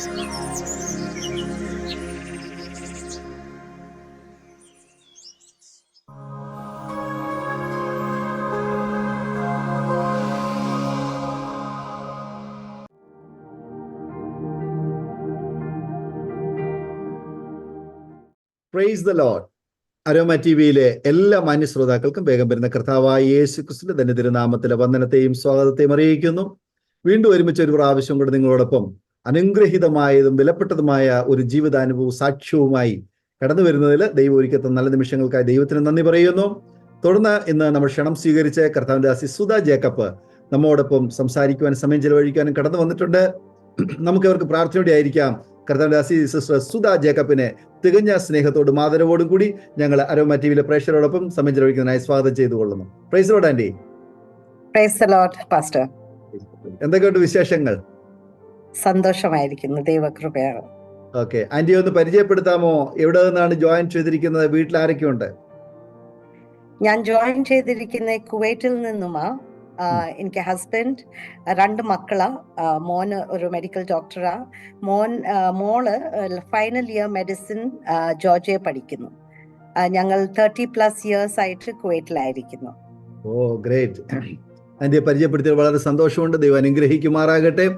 Praise the Lord. Aroma ടിവിയിലെ എല്ലാ മാന്യ ശ്രോതാക്കൾക്കും വേഗം വരുന്ന കർത്താവായ യേശു ക്രിസ്തുവിന്റെ തന്നെ തിരുനാമത്തിലെ വന്ദനത്തെയും സ്വാഗതത്തെയും അറിയിക്കുന്നു. വീണ്ടും ഒരുമിച്ച് ഒരു പ്രാവശ്യം കൂടെ നിങ്ങളോടൊപ്പം അനുഗ്രഹീതമായതും വിലപ്പെട്ടതുമായ ഒരു ജീവിതാനുഭവവും സാക്ഷ്യവുമായി കടന്നു വരുന്നതിൽ ദൈവം ഒരുക്കത്ത നല്ല നിമിഷങ്ങൾക്കായി ദൈവത്തിന് നന്ദി പറയുന്നു. തുടർന്ന് ഇന്ന് നമ്മൾ ക്ഷണം സ്വീകരിച്ച കർത്താവിന്റെ ദാസി സുധ ജേക്കബ് നമ്മോടൊപ്പം സംസാരിക്കുവാനും സമയം ചെലവഴിക്കാനും കടന്നു വന്നിട്ടുണ്ട്. നമുക്ക് അവർക്ക് പ്രാർത്ഥനയോടെ ആയിരിക്കാം. കർത്താവിന്റെ ദാസി സിസ്റ്റർ സുധ ജേക്കബിനെ തികഞ്ഞ സ്നേഹത്തോടും ആദരവോടും കൂടി ഞങ്ങൾ അരോമ ടിവിയിലെ പ്രേക്ഷകരോടൊപ്പം സമയം ചെലവഴിക്കുന്നതിനായി സ്വാഗതം ചെയ്തു കൊള്ളുന്നു. Praise the lord aunty. Praise the lord pastor. എന്തൊക്കെയുണ്ട് വിശേഷങ്ങൾ? സന്തോഷമായിരിക്കുന്നു, ദൈവകൃപയാണ്. ഓക്കെ, ആന്റി ഒന്ന് പരിചയപ്പെടുത്താമോ? എവിടെ നിന്നാണ് ജോയിൻ ചെയ്തിരിക്കുന്നത്? വീട്ടിൽ ആരൊക്കെയുണ്ട്? ഞാൻ ജോയിൻ ചെയ്തിരിക്കുന്ന കുവൈറ്റിൽ നിന്നുമാ. എനിക്ക് ഹസ്ബൻഡ്, 2 മക്കളാ. മോന് ഒരു മെഡിക്കൽ ഡോക്ടറാ. മോള് ഫൈനൽ ഇയർ മെഡിസിൻ ജോർജിയ പഠിക്കുന്നു. ഞങ്ങൾ 30+ years ആയിട്ട് കുവൈറ്റിലായിരിക്കുന്നു. ഓ ഗ്രേറ്റ്. ആന്റിയെ പരിചയപ്പെടുത്തിയത് വളരെ സന്തോഷമുണ്ട്. ദൈവം അനുഗ്രഹിക്കുമാറാകട്ടെ.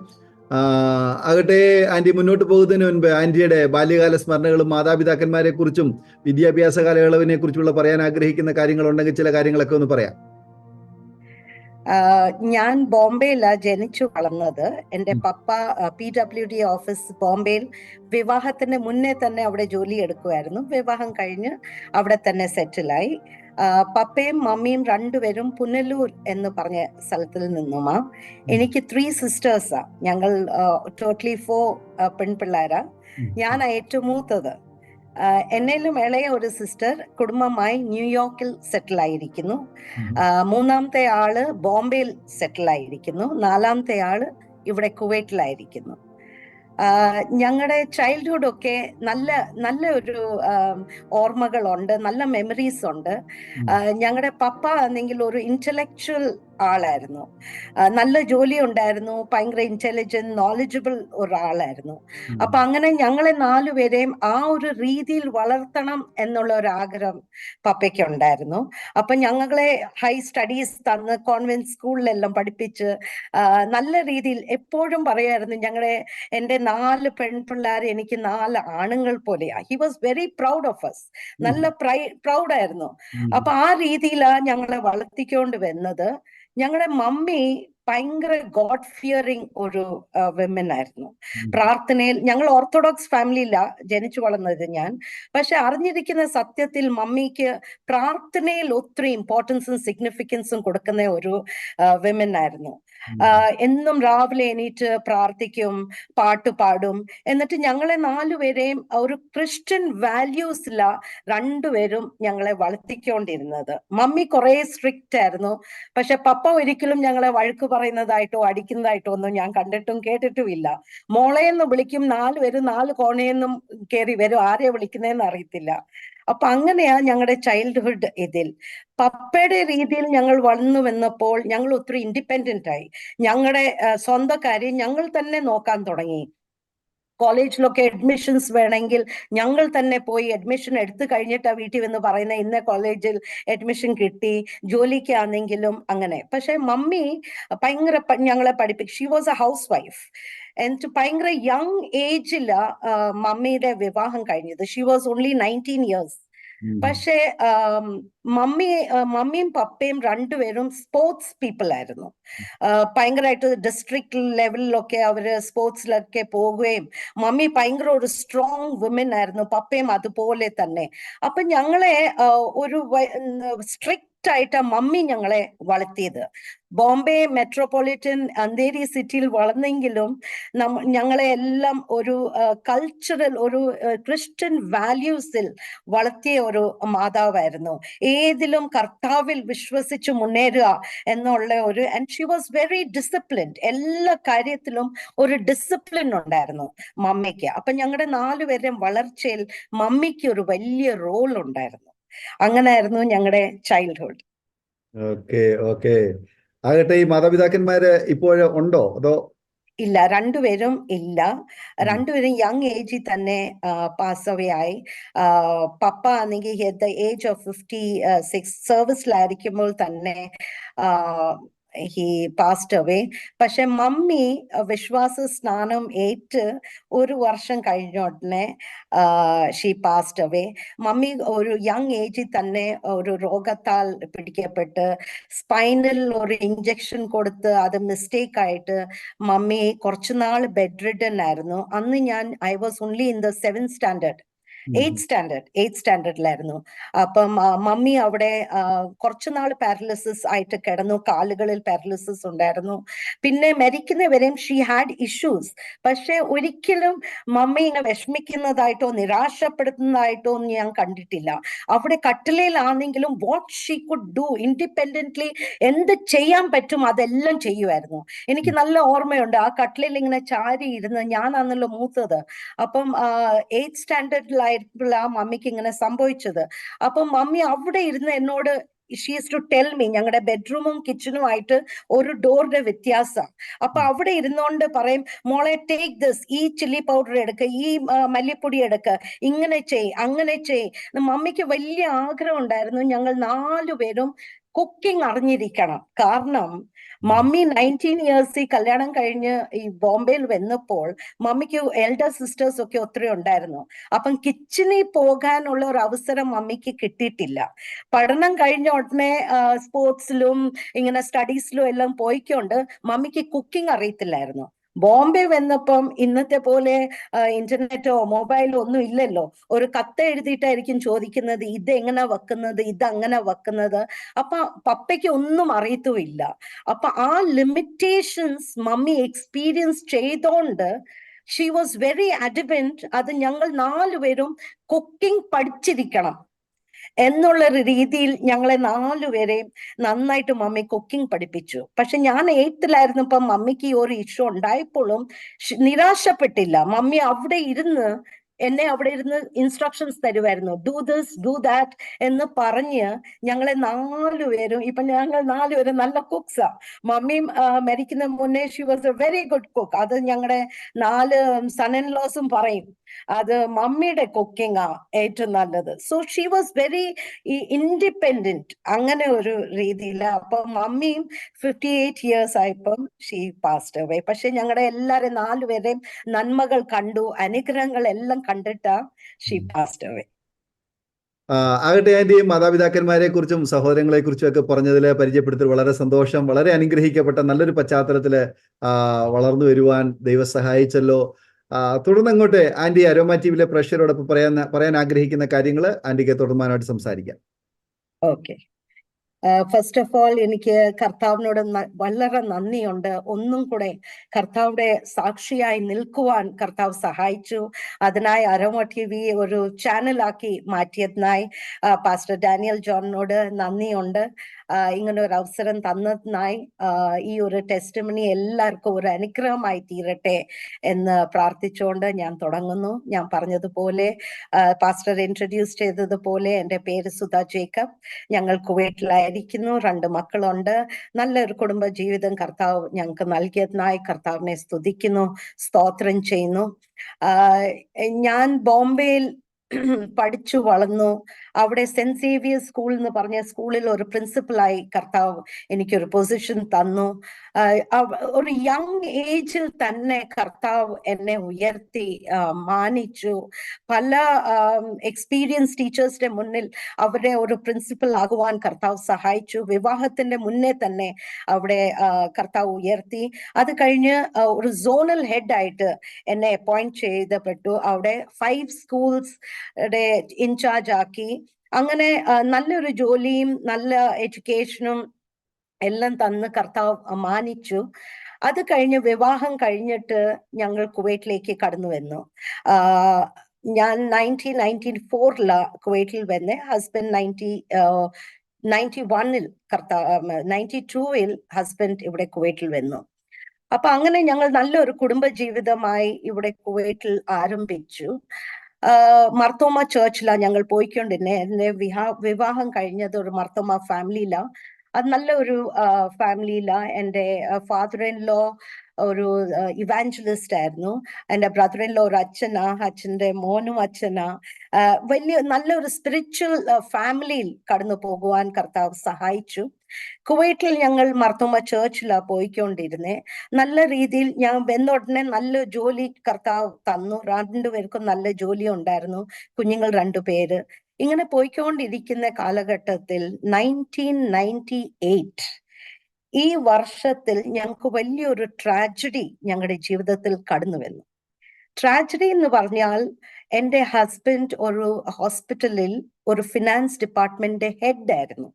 ആകട്ടെ, ആന്റി മുന്നോട്ട് പോകുന്നതിന് മുൻപ് ആന്റിയുടെ ബാല്യകാല സ്മരണകളും മാതാപിതാക്കന്മാരെ കുറിച്ചും വിദ്യാഭ്യാസ കാലയളവിനെ കുറിച്ചുള്ള പറയാൻ ആഗ്രഹിക്കുന്ന കാര്യങ്ങളുണ്ടെങ്കിൽ ചില കാര്യങ്ങളൊക്കെ ഒന്ന് പറയാം. ഞാൻ ബോംബെയിലാ ജനിച്ചു വളർന്നത്. എൻ്റെ പപ്പ PWD ഓഫീസ് ബോംബെയിൽ വിവാഹത്തിന് മുന്നേ തന്നെ അവിടെ ജോലി എടുക്കുമായിരുന്നു. വിവാഹം കഴിഞ്ഞ് അവിടെ തന്നെ സെറ്റിലായി. പപ്പയും മമ്മിയും 2 പേരും പുനലൂർ എന്ന് പറഞ്ഞ സ്ഥലത്തിൽ നിന്നുമാ. എനിക്ക് 3 സിസ്റ്റേഴ്സാ. ഞങ്ങൾ ടോട്ടലി 4 പെൺപിള്ളേരാ. ഞാൻ ഏറ്റവും മൂത്തത്. എന്നേലും ഇളയ ഒരു സിസ്റ്റർ കുടുംബമായി ന്യൂയോർക്കിൽ സെറ്റിൽ ആയിരിക്കുന്നു. 3-ാമത്തെ ആള് ബോംബെയിൽ സെറ്റിൽ ആയിരിക്കുന്നു. 4-ാമത്തെ ആള് ഇവിടെ കുവൈറ്റിലായിരിക്കുന്നു. ഞങ്ങളുടെ ചൈൽഡ്ഹുഡ് ഒക്കെ നല്ല ഒരു ഓർമ്മകളുണ്ട്, നല്ല മെമ്മറീസ് ഉണ്ട്. ഞങ്ങളുടെ പപ്പ ആണെങ്കിൽ ഒരു ഇന്റലക്ച്വൽ ആളായിരുന്നു. നല്ല ജോലി ഉണ്ടായിരുന്നു, ഭയങ്കര ഇന്റലിജന്റ് നോളജബിൾ ഒരാളായിരുന്നു. അപ്പൊ അങ്ങനെ ഞങ്ങളെ 4 പേരെയും ആ ഒരു രീതിയിൽ വളർത്തണം എന്നുള്ള ഒരു ആഗ്രഹം പപ്പയ്ക്ക് ഉണ്ടായിരുന്നു. അപ്പൊ ഞങ്ങളെ ഹൈ സ്റ്റഡീസ് തന്ന് കോൺവെന്റ് സ്കൂളിലെല്ലാം പഠിപ്പിച്ച് നല്ല രീതിയിൽ എപ്പോഴും പറയായിരുന്നു, എൻ്റെ 4 പെൺപിള്ളേർ എനിക്ക് 4 ആണുങ്ങൾ പോലെയാ. He was very proud of us. നല്ല പ്രൗഡായിരുന്നു. അപ്പൊ ആ രീതിയിലാ ഞങ്ങളെ വളർത്തിക്കൊണ്ട് വന്നത്. ഞങ്ങളുടെ മമ്മി ഭയങ്കര ഗോഡ് ഫിയറിങ് ഒരു വിമൻ ആയിരുന്നു. പ്രാർത്ഥനയിൽ, ഞങ്ങൾ ഓർത്തഡോക്സ് ഫാമിലിയിലാ ജനിച്ചു വളർന്നത് ഞാൻ. പക്ഷെ അറിഞ്ഞിരിക്കുന്ന സത്യത്തിൽ മമ്മിക്ക് പ്രാർത്ഥനയിൽ ഒത്തിരി ഇമ്പോർട്ടൻസും സിഗ്നിഫിക്കൻസും കൊടുക്കുന്ന ഒരു വിമൻ ആയിരുന്നു. എന്നും രാവിലെ എണീറ്റ് പ്രാർത്ഥിക്കും, പാട്ട് പാടും. എന്നിട്ട് ഞങ്ങളെ 4 പേരെയും ഒരു ക്രിസ്ത്യൻ വാല്യൂസിലാ 2 പേരും ഞങ്ങളെ വളർത്തിക്കൊണ്ടിരുന്നത്. മമ്മി കുറെ സ്ട്രിക്റ്റ് ആയിരുന്നു. പക്ഷെ പപ്പ ഒരിക്കലും ഞങ്ങളെ വഴക്ക് പറയുന്നതായിട്ടോ അടിക്കുന്നതായിട്ടോ ഒന്നും ഞാൻ കണ്ടിട്ടും കേട്ടിട്ടും ഇല്ല. മോളേന്ന് വിളിക്കും, 4 പേരും 4 കോണയെന്നും കയറി വരും, ആരെയാ വിളിക്കുന്നതെന്ന് അറിയത്തില്ല. അപ്പൊ അങ്ങനെയാ ഞങ്ങളുടെ ചൈൽഡ്ഹുഡ്. ഇതിൽ പപ്പയുടെ രീതിയിൽ ഞങ്ങൾ വളർന്നു വന്നപ്പോൾ ഞങ്ങൾ ഒത്തിരി ഇൻഡിപെൻഡന്റ് ആയി. ഞങ്ങളുടെ സ്വന്തം കാര്യം ഞങ്ങൾ തന്നെ നോക്കാൻ തുടങ്ങി. കോളേജിലൊക്കെ അഡ്മിഷൻസ് വേണമെങ്കിൽ ഞങ്ങൾ തന്നെ പോയി അഡ്മിഷൻ എടുത്തു കഴിഞ്ഞിട്ടാ വീട്ടിൽ വന്ന് പറയുന്ന ഇന്ന കോളേജിൽ അഡ്മിഷൻ കിട്ടി. ജോലിക്കാണെങ്കിലും അങ്ങനെ. പക്ഷെ മമ്മി ഭയങ്കര ഞങ്ങളെ പഠിപ്പിക്കും. She was A house wife. എന്നിട്ട് ഭയങ്കര യങ് ഏജിലാ മമ്മിയുടെ വിവാഹം കഴിഞ്ഞത്. She was only 19 years. പക്ഷേ മമ്മിയും പപ്പയും 2 പേരും സ്പോർട്സ് പീപ്പിൾ ആയിരുന്നു. ഭയങ്കരമായിട്ട് ഡിസ്ട്രിക്ട് ലെവലിലൊക്കെ അവര് സ്പോർട്സിലൊക്കെ പോവുകയും, മമ്മി ഭയങ്കര ഒരു സ്ട്രോങ് വുമൻ ആയിരുന്നു, പപ്പയും അതുപോലെ തന്നെ. അപ്പൊ ഞങ്ങളെ ഒരു സ്ട്രിക്റ്റ് ആയിട്ട് മമ്മി ഞങ്ങളെ വളർത്തിയത്. ബോംബെ മെട്രോപൊളിറ്റൻ അന്തേരി സിറ്റിയിൽ വളർന്നെങ്കിലും ഞങ്ങളെ എല്ലാം ഒരു കൾച്ചറൽ, ഒരു ക്രിസ്ത്യൻ വാല്യൂസിൽ വളർത്തിയ ഒരു മാതാവായിരുന്നു. ഏതിലും കർത്താവിൽ വിശ്വസിച്ച് മുന്നേറുക എന്നുള്ള ഒരു, and she was very disciplined. എല്ലാ കാര്യത്തിലും ഒരു ഡിസിപ്ലിൻ ഉണ്ടായിരുന്നു മമ്മിക്ക്. അപ്പൊ ഞങ്ങളുടെ 4 പേരുടെയും വളർച്ചയിൽ മമ്മിക്ക് ഒരു വലിയ റോൾ ഉണ്ടായിരുന്നു. അങ്ങനായിരുന്നു ഞങ്ങളുടെ ചൈൽഡ്ഹുഡ്. ഓക്കെ. ആകട്ടെ, ഈ മാതാപിതാക്കന്മാര് ഇപ്പോഴും ഉണ്ടോ? അതോ ഇല്ല, രണ്ടുപേരും ഇല്ല. രണ്ടുപേരും യങ് ഏജിൽ തന്നെ പാസ് അവേ ആയി. പപ്പ ആണെങ്കിൽ അറ്റ് ദ ഏജ് ഓഫ് 56 സർവീസിലായിരിക്കുമ്പോൾ തന്നെ ഹി പാസ്ഡ് അവേ. പക്ഷെ മമ്മി വിശ്വാസ സ്നാനം ഏറ്റ് ഒരു വർഷം കഴിഞ്ഞ ഉടനെ ഷീ പാസ്ഡ് അവേ. മമ്മി ഒരു യങ് ഏജിൽ തന്നെ ഒരു രോഗത്താൽ പിടിക്കപ്പെട്ട് സ്പൈനൽ ഒരു ഇഞ്ചക്ഷൻ കൊടുത്ത് അത് മിസ്റ്റേക്ക് ആയിട്ട് മമ്മി കുറച്ചുനാൾ ബെഡ് റിഡൻ ആയിരുന്നു. അന്ന് I was only in the 7th standard, 8th സ്റ്റാൻഡേർഡിലായിരുന്നു. അപ്പം മമ്മി അവിടെ കുറച്ചുനാൾ പാരലിസിസ് ആയിട്ട് കിടന്നു, കാലുകളിൽ പാരലിസിസ് ഉണ്ടായിരുന്നു. പിന്നെ മരിക്കുന്നവരെയും ഷീ ഹാഡ് ഇഷ്യൂസ്. പക്ഷെ ഒരിക്കലും മമ്മി ഇങ്ങനെ വിഷമിക്കുന്നതായിട്ടോ നിരാശപ്പെടുത്തുന്നതായിട്ടോ ഒന്നും ഞാൻ കണ്ടിട്ടില്ല. അവിടെ കട്ടിലയിലാണെങ്കിലും what she could do independently, എന്ത് ചെയ്യാൻ പറ്റും അതെല്ലാം ചെയ്യുമായിരുന്നു. എനിക്ക് നല്ല ഓർമ്മയുണ്ട്, ആ കട്ടിലയിൽ ഇങ്ങനെ ചാരി ഇരുന്ന്, ഞാനാണല്ലോ മൂത്തത്. അപ്പം 8th സ്റ്റാൻഡേർഡിലായിരിക്കുമ്പോൾ ആ മമ്മിക്ക് ഇങ്ങനെ സംഭവിച്ചത്. അപ്പൊ മമ്മി അവിടെ ഇരുന്ന് എന്നോട് she is to tell me, ഞങ്ങളുടെ ബെഡ്റൂമും കിച്ചണും ആയിട്ട് ഒരു ഡോറിന്റെ വ്യത്യാസം. അപ്പൊ അവിടെ ഇരുന്നോണ്ട് പറയും, മോളെ ടേക്ക് ദിസ്, ഈ ചില്ലി പൗഡർ എടുക്ക, ഈ മല്ലിപ്പൊടി എടുക്ക, ഇങ്ങനെ ചെയ് അങ്ങനെ ചെയ്. മമ്മിക്ക് വലിയ ആഗ്രഹം ഉണ്ടായിരുന്നു ഞങ്ങൾ 4 പേരും കുക്കിംഗ് അറിഞ്ഞിരിക്കണം. കാരണം മമ്മി 19 ഇയേഴ്സ് കല്യാണം കഴിഞ്ഞ് ഈ ബോംബെയിൽ വന്നപ്പോൾ മമ്മിക്ക് എൽഡർ സിസ്റ്റേഴ്സ് ഒക്കെ ഒത്തിരി ഉണ്ടായിരുന്നു. അപ്പം കിച്ചണിൽ പോകാനുള്ള ഒരു അവസരം മമ്മിക്ക് കിട്ടിയിട്ടില്ല. പഠനം കഴിഞ്ഞ ഉടനെ സ്പോർട്സിലും ഇങ്ങനെ സ്റ്റഡീസിലും എല്ലാം പോയിക്കൊണ്ട് മമ്മിക്ക് കുക്കിംഗ് അറിയത്തില്ലായിരുന്നു. ബോംബെ വന്നപ്പം ഇന്നത്തെ പോലെ ഇന്റർനെറ്റോ മൊബൈലോ ഒന്നും ഇല്ലല്ലോ. ഒരു കത്ത് എഴുതിയിട്ടായിരിക്കും ചോദിക്കുന്നത്, ഇത് എങ്ങനെ വെക്കുന്നത്, ഇത് അങ്ങനെ വെക്കുന്നത്. അപ്പൊ പപ്പയ്ക്ക് ഒന്നും അറിയത്തുമില്ല. അപ്പൊ ആ ലിമിറ്റേഷൻസ് മമ്മി എക്സ്പീരിയൻസ് ചെയ്തോണ്ട് ഷീ വാസ് വെരി അഡ്വന്റ്, അത് ഞങ്ങൾ 4 പേരും കുക്കിംഗ് പഠിച്ചിരിക്കണം എന്നുള്ളൊരു രീതിയിൽ ഞങ്ങളെ 4 പേരെയും നന്നായിട്ട് മമ്മി കുക്കിംഗ് പഠിപ്പിച്ചു. പക്ഷെ ഞാൻ 8th മമ്മിക്ക് ഈ ഒരു ഇഷ്യൂ ഉണ്ടായപ്പോഴും നിരാശപ്പെട്ടില്ല. മമ്മി അവിടെ ഇരുന്ന് എന്നെ അവിടെ ഇരുന്ന് ഇൻസ്ട്രക്ഷൻസ് തരുമായിരുന്നു, ഡു ദിസ് ഡു ദാറ്റ് എന്ന് പറഞ്ഞ് ഞങ്ങളെ 4 പേരും. ഇപ്പൊ ഞങ്ങൾ 4 പേരും നല്ല കുക്സാ. മമ്മിയും മരിക്കുന്ന മുന്നേ she was A very good cook. അത് ഞങ്ങളുടെ 4 സൺ ഇൻ ലോസും പറയും, അത് മമ്മിയുടെ കുക്കിംഗ് ആ ഏറ്റവും നല്ലത്. So she was very independent അങ്ങനെ ഒരു രീതിയിൽ. അപ്പൊ മമ്മിയും 58 ഇയേഴ്സ് ആയപ്പം ഷീ പാസ്ഡ് അവേ. പക്ഷെ ഞങ്ങളുടെ എല്ലാവരും 4 പേരെയും നന്മകൾ കണ്ടു, അനുഗ്രഹങ്ങൾ എല്ലാം കണ്ടിട്ടാ ഷീ പാസ്ഡ് അവേ. ആകട്ടെ, ആന്റി മാതാപിതാക്കന്മാരെ കുറിച്ചും സഹോദരങ്ങളെ കുറിച്ചും ഒക്കെ പറഞ്ഞതില് പരിചയപ്പെടുത്തൽ വളരെ സന്തോഷം. വളരെ അനുഗ്രഹിക്കപ്പെട്ട നല്ലൊരു പശ്ചാത്തലത്തില് വളർന്നു വരുവാൻ ദൈവം സഹായിച്ചല്ലോ. തുടർന്ന് അങ്ങോട്ട് ആന്റി അരോമ ടിവിയിലെ പ്രേക്ഷകരോടൊപ്പം പറയാൻ ആഗ്രഹിക്കുന്ന കാര്യങ്ങൾ ആന്റിക്ക് തുടർമാനായിട്ട് സംസാരിക്കാം. ഓക്കെ. ഫസ്റ്റ് ഓഫ് ഓൾ എനിക്ക് കർത്താവിനോട് വളരെ നന്ദിയുണ്ട്. ഒന്നും കൂടെ കർത്താവിടെ സാക്ഷിയായി നിൽക്കുവാൻ കർത്താവ് സഹായിച്ചു. അതിനായി അരോമ TV ഒരു ചാനലാക്കി മാറ്റിയതിനായി പാസ്റ്റർ ഡാനിയൽ ജോണിനോട് നന്ദിയുണ്ട്. ഇങ്ങനെ ഒരു അവസരം തന്നതിനായി ഈ ഒരു ടെസ്റ്റിമണി എല്ലാവർക്കും ഒരു അനുഗ്രഹമായി തീരട്ടെ എന്ന് പ്രാർത്ഥിച്ചുകൊണ്ട് ഞാൻ തുടങ്ങുന്നു. ഞാൻ പറഞ്ഞതുപോലെ പാസ്റ്റർ ഇൻട്രൊഡ്യൂസ് ചെയ്തതുപോലെ എൻ്റെ പേര് സുധ ജേക്കബ്. ഞങ്ങൾ കുവൈറ്റിലായിരിക്കുന്നു, 2 മക്കളുണ്ട്. നല്ലൊരു കുടുംബ ജീവിതം കർത്താവ് ഞങ്ങൾക്ക് നൽകിയതിനായി കർത്താവിനെ സ്തുതിക്കുന്നു, സ്തോത്രം ചെയ്യുന്നു. ഞാൻ ബോംബെയിൽ പഠിച്ചു വളർന്നു. അവിടെ സെന്റ് സേവിയേഴ്സ് സ്കൂൾ എന്ന് പറഞ്ഞ സ്കൂളിൽ ഒരു പ്രിൻസിപ്പലായി കർത്താവ് എനിക്കൊരു പൊസിഷൻ തന്നു. ഒരു യങ് ഏജിൽ തന്നെ കർത്താവ് എന്നെ ഉയർത്തി മാനിച്ചു. പല എക്സ്പീരിയൻസ് ടീച്ചേഴ്സിന്റെ മുന്നിൽ അവരെ ഒരു പ്രിൻസിപ്പൽ ആകുവാൻ കർത്താവ് സഹായിച്ചു. വിവാഹത്തിന്റെ മുന്നേ തന്നെ അവിടെ കർത്താവ് ഉയർത്തി. അത് കഴിഞ്ഞ് ഒരു സോണൽ ഹെഡ് ആയിട്ട് എന്നെ അപ്പോയിന്റ് ചെയ്തപ്പെട്ടു. അവിടെ 5 സ്കൂൾസ് ഇൻചാർജ് ആക്കി. അങ്ങനെ നല്ലൊരു ജോലിയും നല്ല എഡ്യൂക്കേഷനും എല്ലാം തന്ന് കർത്താവ് മാനിച്ചു. അത് കഴിഞ്ഞ് വിവാഹം കഴിഞ്ഞിട്ട് ഞങ്ങൾ കുവൈറ്റിലേക്ക് കടന്നു വന്നു. ഞാൻ 1994 കുവൈറ്റിൽ വന്നേ. ഹസ്ബൻഡ് 91 92 ഹസ്ബൻഡ് ഇവിടെ കുവൈറ്റിൽ വന്നു. അപ്പൊ അങ്ങനെ ഞങ്ങൾ നല്ലൊരു കുടുംബ ജീവിതമായി ഇവിടെ കുവൈറ്റിൽ ആരംഭിച്ചു. മർത്തോമ ചേർച്ചിലാണ് ഞങ്ങൾ പോയിക്കൊണ്ടിരുന്നെ. എന്റെ വിവാഹം കഴിഞ്ഞത് ഒരു മർത്തോമ ഫാമിലിയിലാണ്. അത് നല്ലൊരു ഫാമിലിയിലാണ്. എൻ്റെ ഫാദർ ഇൻ ലോ ഒരു ഇവാഞ്ചലിസ്റ്റ് ആയിരുന്നു. എൻ്റെ ബ്രദറിൻ്റെ ഒരു അച്ഛനാ, അച്ഛൻ്റെ മോനും അച്ഛനാ. വലിയ നല്ലൊരു സ്പിരിച്വൽ ഫാമിലിയിൽ കടന്നു പോകുവാൻ കർത്താവ് സഹായിച്ചു. കുവൈറ്റിൽ ഞങ്ങൾ മർത്തോമ ചേർച്ചിലാ പോയിക്കൊണ്ടിരുന്നേ. നല്ല രീതിയിൽ ഞാൻ വന്ന ഉടനെ നല്ല ജോലി കർത്താവ് തന്നു. രണ്ടുപേർക്കും നല്ല ജോലി ഉണ്ടായിരുന്നു, കുഞ്ഞുങ്ങൾ 2 പേര്. ഇങ്ങനെ പോയിക്കൊണ്ടിരിക്കുന്ന കാലഘട്ടത്തിൽ 1998 ഈ വർഷത്തിൽ ഞങ്ങൾക്ക് വലിയൊരു ട്രാജഡി ഞങ്ങളുടെ ജീവിതത്തിൽ കടന്നു വന്നു. ട്രാജഡി എന്ന് പറഞ്ഞാൽ എൻ്റെ ഹസ്ബൻഡ് ഒരു ഹോസ്പിറ്റലിൽ ഒരു ഫിനാൻസ് ഡിപ്പാർട്ട്മെന്റ് ഹെഡ് ആയിരുന്നു.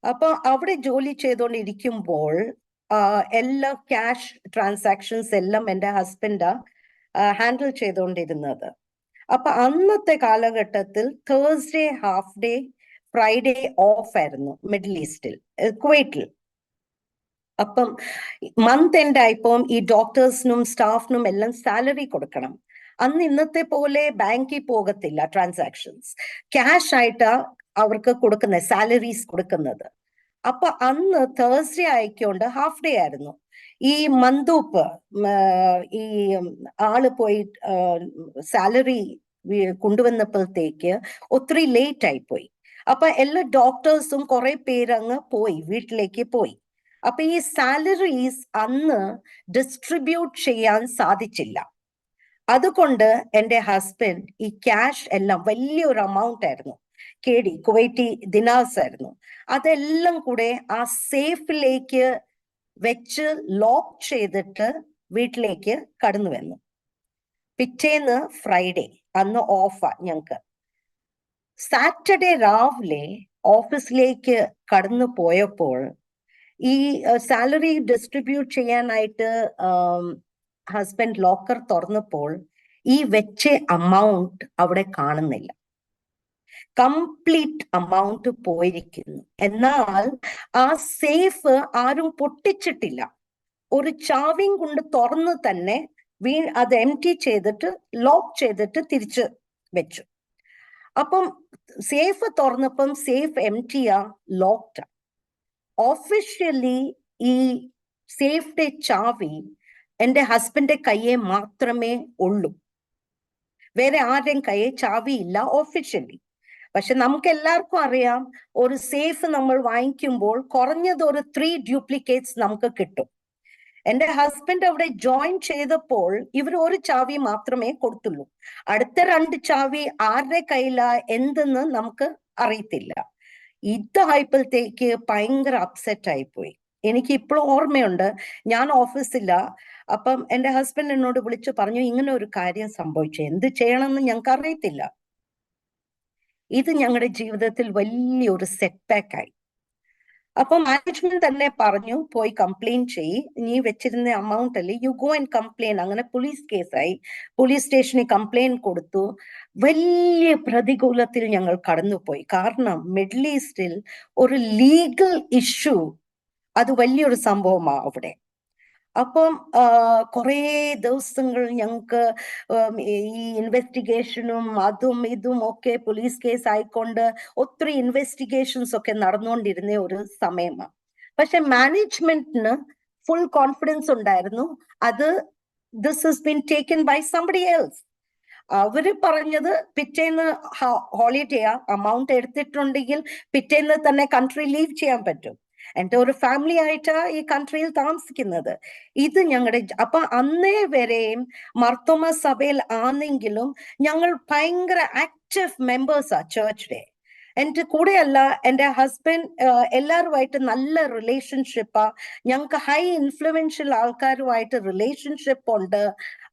അപ്പൊ അവിടെ ജോലി ചെയ്തുകൊണ്ടിരിക്കുമ്പോൾ എല്ലാ ക്യാഷ് ട്രാൻസാക്ഷൻസ് എല്ലാം എൻ്റെ ഹസ്ബൻഡാ ഹാൻഡിൽ ചെയ്തുകൊണ്ടിരുന്നത്. അപ്പൊ അന്നത്തെ കാലഘട്ടത്തിൽ Thursday half day, Friday of ആയിരുന്നു മിഡിൽ ഈസ്റ്റിൽ, കുവൈറ്റിൽ. അപ്പം മന്ത് എൻഡ് ആയപ്പോൾ ഈ ഡോക്ടേഴ്സിനും സ്റ്റാഫിനും എല്ലാം സാലറി കൊടുക്കണം. അന്ന് ഇന്നത്തെ പോലെ ബാങ്കിൽ പോകത്തില്ല, ട്രാൻസാക്ഷൻസ് ക്യാഷ് ആയിട്ടാ അവർക്ക് കൊടുക്കുന്നത്, സാലറീസ് കൊടുക്കുന്നത്. അപ്പൊ അന്ന് തേഴ്സ്ഡേ ആയിക്കൊണ്ട് ഹാഫ് ഡേ ആയിരുന്നു. ഈ മന്തൂപ്പ് ഈ ആള് പോയി സാലറി കൊണ്ടുവന്നപ്പോഴത്തേക്ക് ഒത്തിരി ലേറ്റ് ആയിപ്പോയി. അപ്പൊ എല്ലാ ഡോക്ടേഴ്സും കുറെ പേരങ്ങ് പോയി, വീട്ടിലേക്ക് പോയി. അപ്പൊ ഈ സാലറീസ് അന്ന് ഡിസ്ട്രിബ്യൂട്ട് ചെയ്യാൻ സാധിച്ചില്ല. അതുകൊണ്ട് എൻ്റെ ഹസ്ബൻഡ് ഈ ക്യാഷ് എല്ലാം വലിയൊരു എമൗണ്ട് ആയിരുന്നു, KD കുവൈറ്റി ദിനാസ് ആയിരുന്നു, അതെല്ലാം കൂടെ ആ സേഫിലേക്ക് വെച്ച് ലോക്ക് ചെയ്തിട്ട് വീട്ടിലേക്ക് കടന്നു വന്നു. പിറ്റേന്ന് ഫ്രൈഡേ, അന്ന് ഓഫാ ഞങ്ങക്ക്. സാറ്റർഡേ രാവിലെ ഓഫീസിലേക്ക് കടന്നു പോയപ്പോൾ ഈ സാലറി ഡിസ്ട്രിബ്യൂട്ട് ചെയ്യാനായിട്ട് ഹസ്ബൻഡ് ലോക്കർ തുറന്നപ്പോൾ ഈ വെച്ച അമൗണ്ട് അവിടെ കാണുന്നില്ല. കംപ്ലീറ്റ് അമൗണ്ട് പോയിരിക്കുന്നു. എന്നാൽ ആ സേഫ് ആരും പൊട്ടിച്ചിട്ടില്ല. ഒരു ചാവിയും കൊണ്ട് തുറന്ന് തന്നെ അത് എംറ്റി ചെയ്തിട്ട് ലോക്ക് ചെയ്തിട്ട് തിരിച്ച് വെച്ചു. അപ്പം സേഫ് തുറന്നപ്പം സേഫ് എംറ്റിയാ, ലോക്ക്ഡ്. ഒഫീഷ്യലി ഈ സേഫ്റ്റി ചാവി എൻ്റെ ഹസ്ബൻഡിന്റെ കയ്യെ മാത്രമേ ഉള്ളൂ, വേറെ ആരുടെയും കയ്യെ ചാവി ഇല്ല ഒഫീഷ്യലി. പക്ഷെ നമുക്ക് എല്ലാവർക്കും അറിയാം, ഒരു സേഫ് നമ്മൾ വാങ്ങിക്കുമ്പോൾ കുറഞ്ഞത് ഒരു 3 ഡ്യൂപ്ലിക്കേറ്റ്സ് നമുക്ക് കിട്ടും. എൻ്റെ ഹസ്ബൻഡ് അവിടെ ജോയിൻ ചെയ്തപ്പോൾ ഇവർ ഒരു ചാവി മാത്രമേ കൊടുത്തുള്ളൂ. അടുത്ത 2 ചാവി ആരുടെ കയ്യിലാ എന്തെന്ന് നമുക്ക് അറിയത്തില്ല. ഇതായപ്പോഴത്തേക്ക് ഭയങ്കര അപ്സെറ്റ് ആയിപ്പോയി. എനിക്ക് ഇപ്പോഴും ഓർമ്മയുണ്ട്, ഞാൻ ഓഫീസില്ല. അപ്പം എൻ്റെ ഹസ്ബൻഡ് എന്നോട് വിളിച്ചു പറഞ്ഞു, ഇങ്ങനെ ഒരു കാര്യം സംഭവിച്ചു, എന്ത് ചെയ്യണമെന്ന് ഞങ്ങൾക്ക് അറിയത്തില്ല. ഇത് ഞങ്ങളുടെ ജീവിതത്തിൽ വലിയൊരു സെറ്റ് ബാക്ക് ആയി. അപ്പൊ മാനേജ്മെന്റ് തന്നെ പറഞ്ഞു, പോയി കംപ്ലൈന്റ് ചെയ്യ്, നീ വെച്ചിരുന്ന അമൗണ്ട് അല്ലേ, യു ഗോ ആൻഡ് കംപ്ലെയിൻ. അങ്ങനെ പോലീസ് കേസായി, പോലീസ് സ്റ്റേഷനിൽ കംപ്ലൈന്റ് കൊടുത്തു. വലിയ പ്രതികൂലത്തിൽ ഞങ്ങൾ കടന്നുപോയി. കാരണം മിഡിൽ ഈസ്റ്റിൽ ഒരു ലീഗൽ ഇഷ്യൂ അത് വലിയൊരു സംഭവമാണ് അവിടെ. അപ്പം കുറേ ദിവസങ്ങൾ ഞങ്ങൾക്ക് ഈ ഇൻവെസ്റ്റിഗേഷനും അതും ഇതും ഒക്കെ പോലീസ് കേസ് ആയിക്കൊണ്ട് ഒത്തിരി ഇൻവെസ്റ്റിഗേഷൻസ് ഒക്കെ നടന്നുകൊണ്ടിരുന്ന ഒരു സമയമാണ്. പക്ഷെ മാനേജ്മെന്റിന് ഫുൾ കോൺഫിഡൻസ് ഉണ്ടായിരുന്നു, അത് this has been taken by somebody else. അവര് പറഞ്ഞത് പിറ്റേന്ന് ഹോളിഡേയാ, അമൗണ്ട് എടുത്തിട്ടുണ്ടെങ്കിൽ പിറ്റേന്ന് തന്നെ കൺട്രി ലീവ് ചെയ്യാൻ പറ്റും. എൻ്റെ ഒരു ഫാമിലി ആയിട്ടാ ഈ കൺട്രിയിൽ താമസിക്കുന്നത്. ഇത് ഞങ്ങളുടെ അപ്പൊ അന്നേ വരെയും മർത്തോമ സഭയിൽ ആണെങ്കിലും ഞങ്ങൾ ഭയങ്കര ആക്റ്റീവ് മെമ്പേഴ്സാ ചേർച്ചിലെ. എൻ്റെ കൂടെയല്ല, എൻ്റെ ഹസ്ബൻഡ് എല്ലാവരുമായിട്ട് നല്ല റിലേഷൻഷിപ്പാ. ഞങ്ങൾക്ക് ഹൈ ഇൻഫ്ലുവൻഷ്യൽ ആൾക്കാരുമായിട്ട് റിലേഷൻഷിപ്പ് ഉണ്ട്.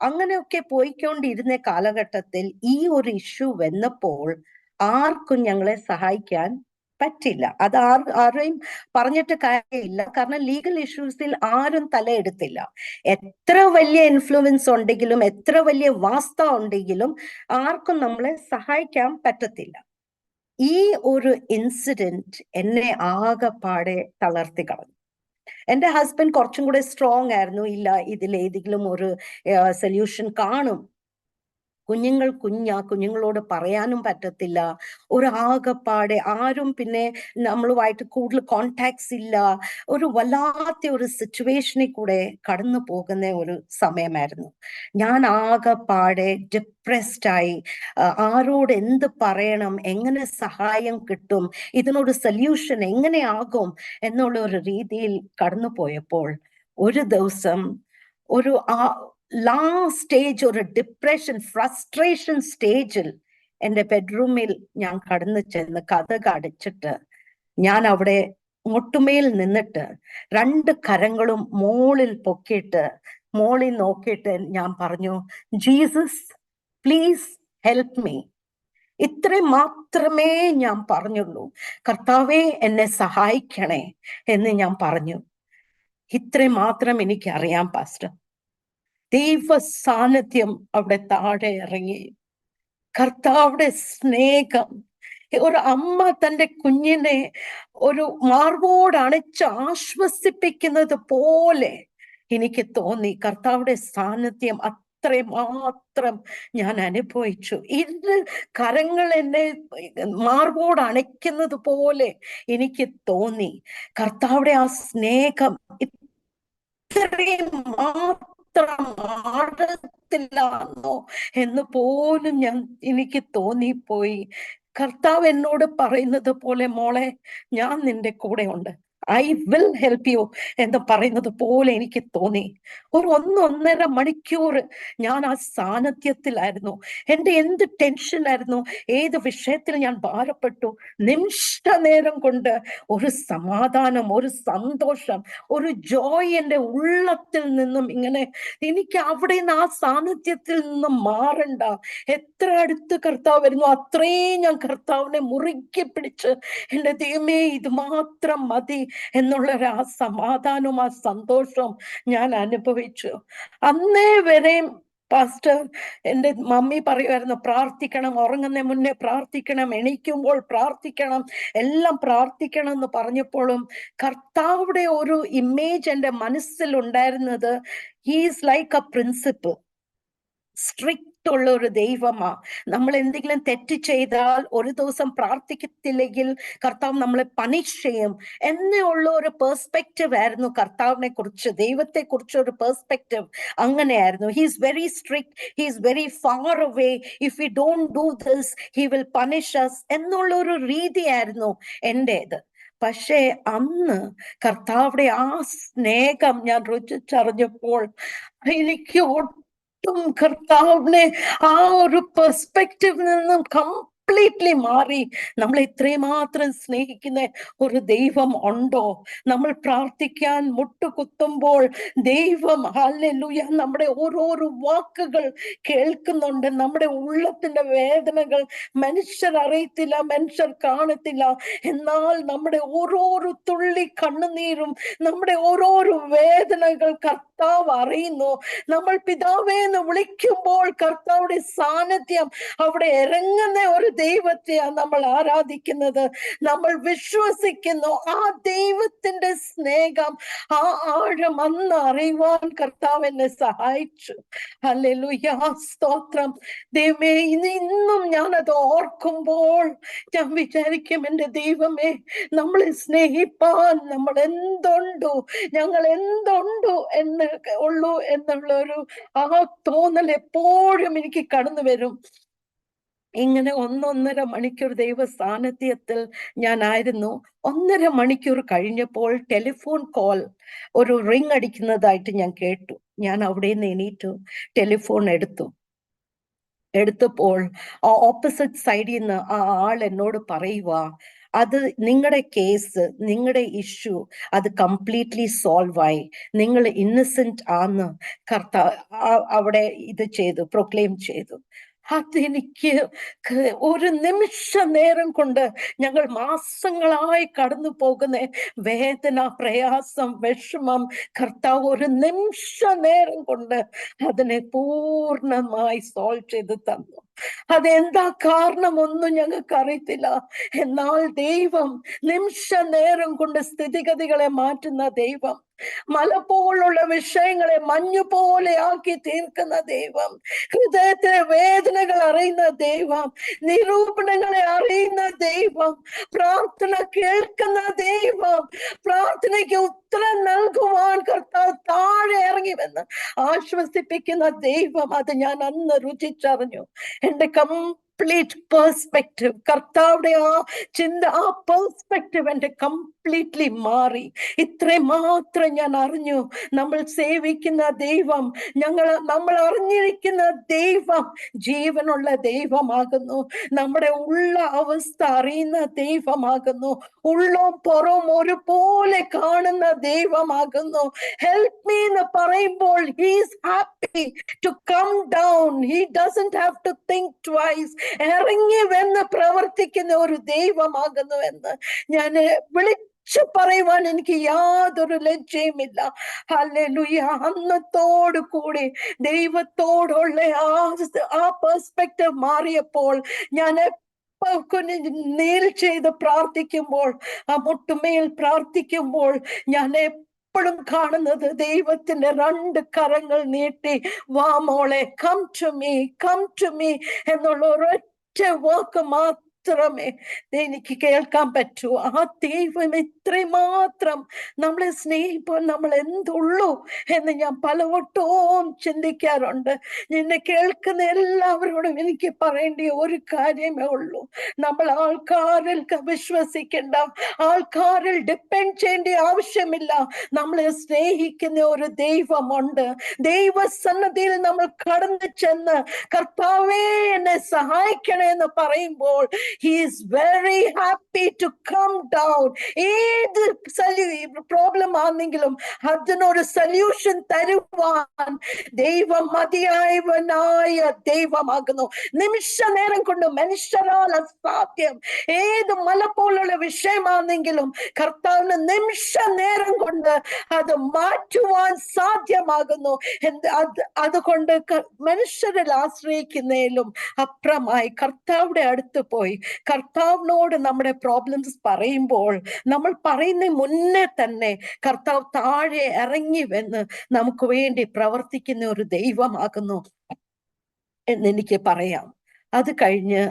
അങ്ങനെയൊക്കെ പോയിക്കൊണ്ടിരുന്ന കാലഘട്ടത്തിൽ ഈ ഒരു ഇഷ്യൂ വന്നപ്പോൾ ആർക്കും ഞങ്ങളെ സഹായിക്കാൻ പറ്റില്ല. അത് ആരെയും പറഞ്ഞിട്ട് കാര്യമില്ല, കാരണം ലീഗൽ ഇഷ്യൂസിൽ ആരും തലയെടുത്തില്ല. എത്ര വലിയ ഇൻഫ്ലുവൻസ് ഉണ്ടെങ്കിലും എത്ര വലിയ വാസ്ത ഉണ്ടെങ്കിലും ആർക്കും നമ്മളെ സഹായിക്കാൻ പറ്റത്തില്ല. ഈ ഒരു ഇൻസിഡന്റ് എന്നെ ആകെപ്പാടെ തളർത്തി കളഞ്ഞു. എൻ്റെ ഹസ്ബൻഡ് കുറച്ചും കൂടെ സ്ട്രോങ് ആയിരുന്നു, ഇല്ല ഇതിൽ ഏതെങ്കിലും ഒരു സൊല്യൂഷൻ കാണും. കുഞ്ഞുങ്ങളോട് പറയാനും പറ്റത്തില്ല. ഒരു ആകപ്പാടെ ആരും പിന്നെ നമ്മളുമായിട്ട് കൂടുതൽ കോണ്ടാക്ട്സ് ഇല്ല. ഒരു വല്ലാത്ത ഒരു സിറ്റുവേഷനിൽ കൂടെ കടന്നു പോകുന്ന ഒരു സമയമായിരുന്നു. ഞാൻ ആകപ്പാടെ ഡിപ്രസ്ഡ് ആയി. ആരോട് എന്ത് പറയണം, എങ്ങനെ സഹായം കിട്ടും, ഇതിനൊരു സൊല്യൂഷൻ എങ്ങനെയാകും എന്നുള്ള ഒരു രീതിയിൽ കടന്നു പോയപ്പോൾ ഒരു ദിവസം ഒരു ലാസ്റ്റ് സ്റ്റേജ്, ഒരു ഡിപ്രഷൻ, ഫ്രസ്ട്രേഷൻ സ്റ്റേജിൽ എൻ്റെ ബെഡ്റൂമിൽ ഞാൻ കടന്നു ചെന്ന് കതക് അടച്ചിട്ട് ഞാൻ അവിടെ മുട്ടുമേൽ നിന്നിട്ട് 2 കരങ്ങളും മോളിൽ പൊക്കിയിട്ട് മോളിൽ നോക്കിയിട്ട് ഞാൻ പറഞ്ഞു, ജീസസ് പ്ലീസ് ഹെൽപ്പ് മീ. ഇത്രയും മാത്രമേ ഞാൻ പറഞ്ഞുള്ളൂ. കർത്താവേ എന്നെ സഹായിക്കണേ എന്ന് ഞാൻ പറഞ്ഞു. ഇത്രയും മാത്രം എനിക്ക് അറിയാം പാസ്റ്റർ. ദൈവ സാന്നിധ്യം അവിടെ താഴെ ഇറങ്ങി. കർത്താവിടെ സ്നേഹം, ഒരു അമ്മ തന്റെ കുഞ്ഞിനെ ഒരു മാർവോട് അണച്ച് ആശ്വസിപ്പിക്കുന്നത് പോലെ എനിക്ക് തോന്നി. കർത്താവിടെ സാന്നിധ്യം അത്രയും മാത്രം ഞാൻ അനുഭവിച്ചു. 2 കരങ്ങൾ എന്നെ മാർവോട് അണയ്ക്കുന്നത് പോലെ എനിക്ക് തോന്നി. കർത്താവിടെ ആ സ്നേഹം ഇത്രയും മാത്രം ആഴത്തിലാണോ എന്ന് പോലും എനിക്ക് തോന്നിപ്പോയി. കർത്താവ് എന്നോട് പറയുന്നത് പോലെ, മോളെ ഞാൻ നിന്റെ കൂടെ ഉണ്ട്, ഐ വിൽ ഹെൽപ്പ് യു എന്ന് പറയുന്നത് പോലെ എനിക്ക് തോന്നി. ഒരു 1-1.5 മണിക്കൂർ ഞാൻ ആ സാന്നിധ്യത്തിലായിരുന്നു. എൻ്റെ എന്ത് ടെൻഷനായിരുന്നു, ഏത് വിഷയത്തിൽ ഞാൻ ഭാരപ്പെട്ടു, നിമിഷ നേരം കൊണ്ട് ഒരു സമാധാനം, ഒരു സന്തോഷം, ഒരു ജോയ് എൻ്റെ ഉള്ളത്തിൽ നിന്നും ഇങ്ങനെ എനിക്ക് അവിടെ നിന്ന് ആ സാന്നിധ്യത്തിൽ നിന്നും മാറണ്ട. എത്ര അടുത്ത് കർത്താവ് വരുന്നു അത്രയും ഞാൻ കർത്താവിനെ മുറുക്കി പിടിച്ച് എൻ്റെ ദൈവമേ ഇത് മാത്രം മതി എന്നുള്ളൊരു ആ സമാധാനവും ആ സന്തോഷവും ഞാൻ അനുഭവിച്ചു. അന്നേ വരെയും പാസ്റ്റർ, എൻ്റെ മമ്മി പറയുമായിരുന്നു, പ്രാർത്ഥിക്കണം, ഉറങ്ങുന്ന മുന്നേ പ്രാർത്ഥിക്കണം, എണീക്കുമ്പോൾ പ്രാർത്ഥിക്കണം, എല്ലാം പ്രാർത്ഥിക്കണം എന്ന് പറഞ്ഞപ്പോഴും കർത്താവിടെ ഒരു ഇമേജ് എൻ്റെ മനസ്സിൽ ഉണ്ടായിരുന്നത്, he's like A principal, strict ഉള്ള ഒരു ദൈവമാ. നമ്മൾ എന്തെങ്കിലും തെറ്റ് ചെയ്താൽ ഒരു ദിവസം പ്രാർത്ഥിക്കത്തില്ലെങ്കിൽ കർത്താവ് നമ്മളെ പണിഷ് ചെയ്യും എന്നുള്ള ഒരു പെർസ്പെക്റ്റീവ് ആയിരുന്നു കർത്താവിനെ കുറിച്ച്, ദൈവത്തെ കുറിച്ച് ഒരു പെർസ്പെക്റ്റീവ് അങ്ങനെയായിരുന്നു. He's very strict, he's very far away, if we don't do this he will punish us എന്നുള്ള ഒരു രീതിയായിരുന്നു എന്റേത്. പക്ഷേ അന്ന് കർത്താവിടെ ആ സ്നേഹം ഞാൻ രുചിച്ചറിഞ്ഞപ്പോൾ എനിക്ക് കർത്താവിനെ ആ ഒരു പെർസ്പെക്റ്റീവിൽ നിന്നും കംപ്ലീറ്റ്ലി മാറി. നമ്മൾ ഇത്രയും മാത്രം സ്നേഹിക്കുന്ന ഒരു ദൈവം ഉണ്ടോ? നമ്മൾ പ്രാർത്ഥിക്കാൻ മുട്ടുകുത്തുമ്പോൾ ദൈവം ഹല്ലേലൂയ നമ്മുടെ ഓരോരോ വാക്കുകൾ കേൾക്കുന്നുണ്ട്. നമ്മുടെ ഉള്ളത്തിന്റെ വേദനകൾ മനുഷ്യർ അറിയത്തില്ല, മനുഷ്യർ കാണത്തില്ല. എന്നാൽ നമ്മുടെ ഓരോരോ തുള്ളി കണ്ണുനീരും നമ്മുടെ ഓരോരോ വേദനകൾ കർത്താവ് അറിയുന്നു. നമ്മൾ പിതാവേ എന്ന് വിളിക്കുമ്പോൾ കർത്താവുടെ സാന്നിധ്യം അവിടെ ഇറങ്ങുന്ന ഒരു ദൈവത്തെയാണ് നമ്മൾ ആരാധിക്കുന്നത്, നമ്മൾ വിശ്വസിക്കുന്നു. ആ ദൈവത്തിന്റെ സ്നേഹം, ആ ആഴം അന്ന് അറിയുവാൻ കർത്താവ് എന്നെ സഹായിച്ചു. ഹല്ലേലൂയ, സ്തോത്രം. ദൈവമേ, ഇന്നും ഞാനത് ഓർക്കുമ്പോൾ ഞാൻ വിചാരിക്കും, എൻ്റെ ദൈവമേ, നമ്മളെ സ്നേഹിപ്പാൻ നമ്മൾ ഞങ്ങൾ എന്തുണ്ടോ എന്ന് ഉള്ളൂ എന്നുള്ള ഒരു ആ തോന്നൽ എപ്പോഴും എനിക്ക് കടന്നു വരും. ഇങ്ങനെ 1-1.5 മണിക്കൂർ ദൈവ സാന്നിധ്യത്തിൽ ഞാനായിരുന്നു. 1.5 മണിക്കൂർ കഴിഞ്ഞപ്പോൾ ടെലിഫോൺ കോൾ, ഒരു റിങ് അടിക്കുന്നതായിട്ട് ഞാൻ കേട്ടു. ഞാൻ അവിടെ നിന്ന് എണീറ്റു, ടെലിഫോൺ എടുത്തപ്പോൾ ആ ഓപ്പോസിറ്റ് സൈഡിൽ നിന്ന് ആ ആൾ എന്നോട് പറയുക, അത് നിങ്ങളുടെ കേസ്, നിങ്ങളുടെ ഇഷ്യൂ അത് കംപ്ലീറ്റ്ലി സോൾവ് ആയി, നിങ്ങൾ ഇന്നസെന്റ് ആന്ന് കർത്താവ് അവിടെ ഇത് ചെയ്തു, പ്രൊക്ലെയിം ചെയ്തു. അതെനിക്ക് ഒരു നിമിഷ നേരം കൊണ്ട് ഞങ്ങൾ മാസങ്ങളായി കടന്നു പോകുന്ന വേദന, പ്രയാസം, വിഷമം കർത്താവ് ഒരു നിമിഷ നേരം കൊണ്ട് അതിനെ പൂർണ്ണമായി സോൾവ് ചെയ്ത് തന്നു. അതെന്താ കാരണമൊന്നും ഞങ്ങൾക്ക് അറിയത്തില്ല. എന്നാൽ ദൈവം നിമിഷ നേരം കൊണ്ട് സ്ഥിതിഗതികളെ മാറ്റുന്ന ദൈവം, മല പോലുള്ള വിഷയങ്ങളെ മഞ്ഞു പോലെ ആക്കി തീർക്കുന്ന ദൈവം, ഹൃദയത്തിലെ വേദന അറിയുന്ന ദൈവം, നിരൂപണങ്ങളെ അറിയുന്ന ദൈവം, പ്രാർത്ഥന കേൾക്കുന്ന ദൈവം, പ്രാർത്ഥനയ്ക്ക് ഉത്തരം നൽകുവാൻ കർത്താവ് താഴെ ഇറങ്ങിവെന്ന് ആശ്വസിപ്പിക്കുന്ന ദൈവം, അത് ഞാൻ അന്ന് രുചിച്ചറിഞ്ഞു. എന്റെ കംപ്ലീറ്റ് പെർസ്പെക്റ്റീവ്, കർത്താവിടെ ആ ചിന്ത, ആ പെർസ്പെക്റ്റീവ് എന്റെ കംപ്ലീറ്റ്ലി മാറി. ഇത്രയും മാത്രം ഞാൻ അറിഞ്ഞു. നമ്മൾ സേവിക്കുന്ന ദൈവം, നമ്മൾ അറിഞ്ഞിരിക്കുന്ന ദൈവം ജീവനുള്ള ദൈവമാകുന്നു. നമ്മുടെ ഉള്ള അവസ്ഥ അറിയുന്ന ദൈവമാകുന്നു. ഉള്ളവും പുറവും ഒരുപോലെ കാണുന്ന ദൈവമാകുന്നു. ഹെൽപ്പ് മീ എന്ന് പറയുമ്പോൾ he is happy to come down. He doesn't have to think twice. ഇറങ്ങി വന്ന് പ്രവർത്തിക്കുന്ന ഒരു ദൈവമാകുന്നു എന്ന് ഞാൻ വിളിച്ചു പറയുവാൻ എനിക്ക് യാതൊരു ലജ്ജയുമില്ല. ഹല്ലേലൂയ. അന്നത്തോടു കൂടി ദൈവത്തോടുള്ള ആ പെർസ്പെക്റ്റീവ് മാറിയപ്പോൾ ഞാൻ നീൽ ചെയ്ത് പ്രാർത്ഥിക്കുമ്പോൾ, ആ മുട്ടുമേൽ പ്രാർത്ഥിക്കുമ്പോൾ ഞാൻ എപ്പോഴും കാണുന്നത് ദൈവത്തിന്റെ 2 കരങ്ങൾ നീട്ടി, വാ മോളെ, കം ടു മീ എന്നുള്ള ഒരൊറ്റ വാക്ക് മാത്രമേ എനിക്ക് കേൾക്കാൻ പറ്റൂ. ആ ദൈവം ഇത്രമാത്രം നമ്മളെ സ്നേഹിപ്പോൾ നമ്മൾ എന്തുള്ളൂ എന്ന് ഞാൻ പലവട്ടവും ചിന്തിക്കാറുണ്ട്. എന്നെ കേൾക്കുന്ന എല്ലാവരോടും എനിക്ക് പറയേണ്ട ഒരു കാര്യമേ ഉള്ളൂ. നമ്മൾ ആൾക്കാരിൽ വിശ്വസിക്കേണ്ട, ആൾക്കാരിൽ ഡിപ്പെൻഡ് ചെയ്യേണ്ട ആവശ്യമില്ല. നമ്മളെ സ്നേഹിക്കുന്ന ഒരു ദൈവമുണ്ട്. ദൈവസന്നിധിയിൽ നമ്മൾ കടന്നു ചെന്ന് കർത്താവേ എന്നെ സഹായിക്കണേ എന്ന് പറയുമ്പോൾ he is very happy to come down. ഏത് പ്രോബ്ലം ആണെങ്കിലും അതിനൊരു സൊല്യൂഷൻ തരുവാൻ ദൈവം മതിയായവനായ ദൈവമാകുന്നു. നിമിഷ നേരം കൊണ്ട് മനുഷ്യരാൽ അസാധ്യം ഏത് മല പോലുള്ള വിഷയമാണെങ്കിലും കർത്താവിന് നിമിഷ നേരം കൊണ്ട് അത് മാറ്റുവാൻ സാധ്യമാകുന്നു. അതുകൊണ്ട് മനുഷ്യരിൽ ആശ്രയിക്കുന്നതിലും അപ്പുറമായി കർത്താവിടെ അടുത്ത് പോയി കർത്താവിനോട് നമ്മുടെ പ്രോബ്ലംസ് പറയുമ്പോൾ, നമ്മൾ പറയുന്ന മുന്നേ തന്നെ കർത്താവ് താഴെ ഇറങ്ങി വന്ന് നമുക്ക് വേണ്ടി പ്രവർത്തിക്കുന്ന ഒരു ദൈവമാകുന്നു എന്നെനിക്ക് പറയാം. അത് കഴിഞ്ഞ്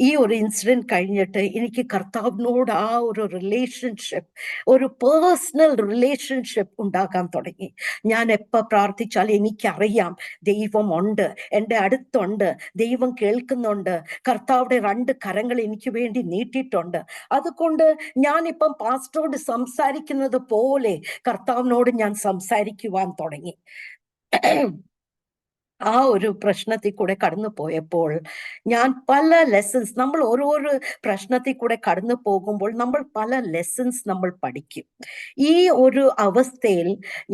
ഈ ഒരു ഇൻസിഡന്റ് കഴിഞ്ഞിട്ട് എനിക്ക് കർത്താവിനോട് ആ ഒരു റിലേഷൻഷിപ്പ്, ഒരു പേഴ്സണൽ റിലേഷൻഷിപ്പ് ഉണ്ടാക്കാൻ തുടങ്ങി. ഞാൻ എപ്പോൾ പ്രാർത്ഥിച്ചാൽ എനിക്കറിയാം ദൈവം ഉണ്ട്, എൻ്റെ അടുത്തുണ്ട്, ദൈവം കേൾക്കുന്നുണ്ട്, കർത്താവിടെ 2 കരങ്ങൾ എനിക്ക് വേണ്ടി നീട്ടിയിട്ടുണ്ട്. അതുകൊണ്ട് ഞാനിപ്പം പാസ്റ്ററോട് സംസാരിക്കുന്നത് പോലെ കർത്താവിനോട് ഞാൻ സംസാരിക്കുവാൻ തുടങ്ങി. ആ ഒരു പ്രശ്നത്തിൽ കൂടെ കടന്നു പോയപ്പോൾ ഞാൻ പല ലെസൺസ്, നമ്മൾ ഓരോരോ പ്രശ്നത്തിൽ കൂടെ കടന്നു പോകുമ്പോൾ നമ്മൾ പല ലെസൺസ് നമ്മൾ പഠിക്കും. ഈ ഒരു അവസ്ഥയിൽ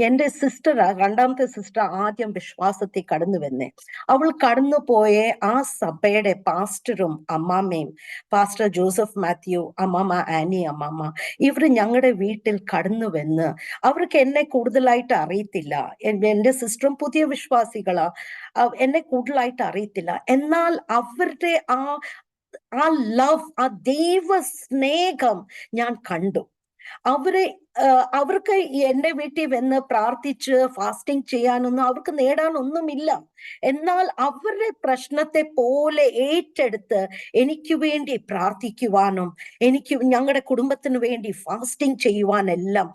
എൻ്റെ സിസ്റ്റർ, 2ാമത്തെ സിസ്റ്റർ ആദ്യം വിശ്വാസത്തിൽ കടന്നു വന്നേ. അവൾ കടന്നു പോയ ആ സഭയുടെ പാസ്റ്ററും അമ്മാമ്മയും, പാസ്റ്റർ ജോസഫ് മാത്യു, അമ്മാമ്മ ആനി അമ്മാമ്മ, ഇവർ ഞങ്ങളുടെ വീട്ടിൽ കടന്നു വന്ന്, അവർക്ക് എന്നെ കൂടുതലായിട്ട് അറിയത്തില്ല. എൻ്റെ സിസ്റ്ററും പുതിയ വിശ്വാസികളാ, എന്നെ കൂടുതലായിട്ട് അറിയത്തില്ല. എന്നാൽ അവരുടെ ആ ലവ്, ആ ദൈവ സ്നേഹം ഞാൻ കണ്ടു. അവർക്ക് എൻ്റെ വീട്ടിൽ വന്ന് പ്രാർത്ഥിച്ച് ഫാസ്റ്റിംഗ് ചെയ്യാനൊന്നും അവർക്ക് നേടാനൊന്നുമില്ല. എന്നാൽ അവരുടെ പ്രശ്നത്തെ പോലെ ഏറ്റെടുത്ത് എനിക്ക് വേണ്ടി പ്രാർത്ഥിക്കുവാനും ഞങ്ങളുടെ കുടുംബത്തിന് വേണ്ടി ഫാസ്റ്റിംഗ് ചെയ്യുവാനെല്ലാം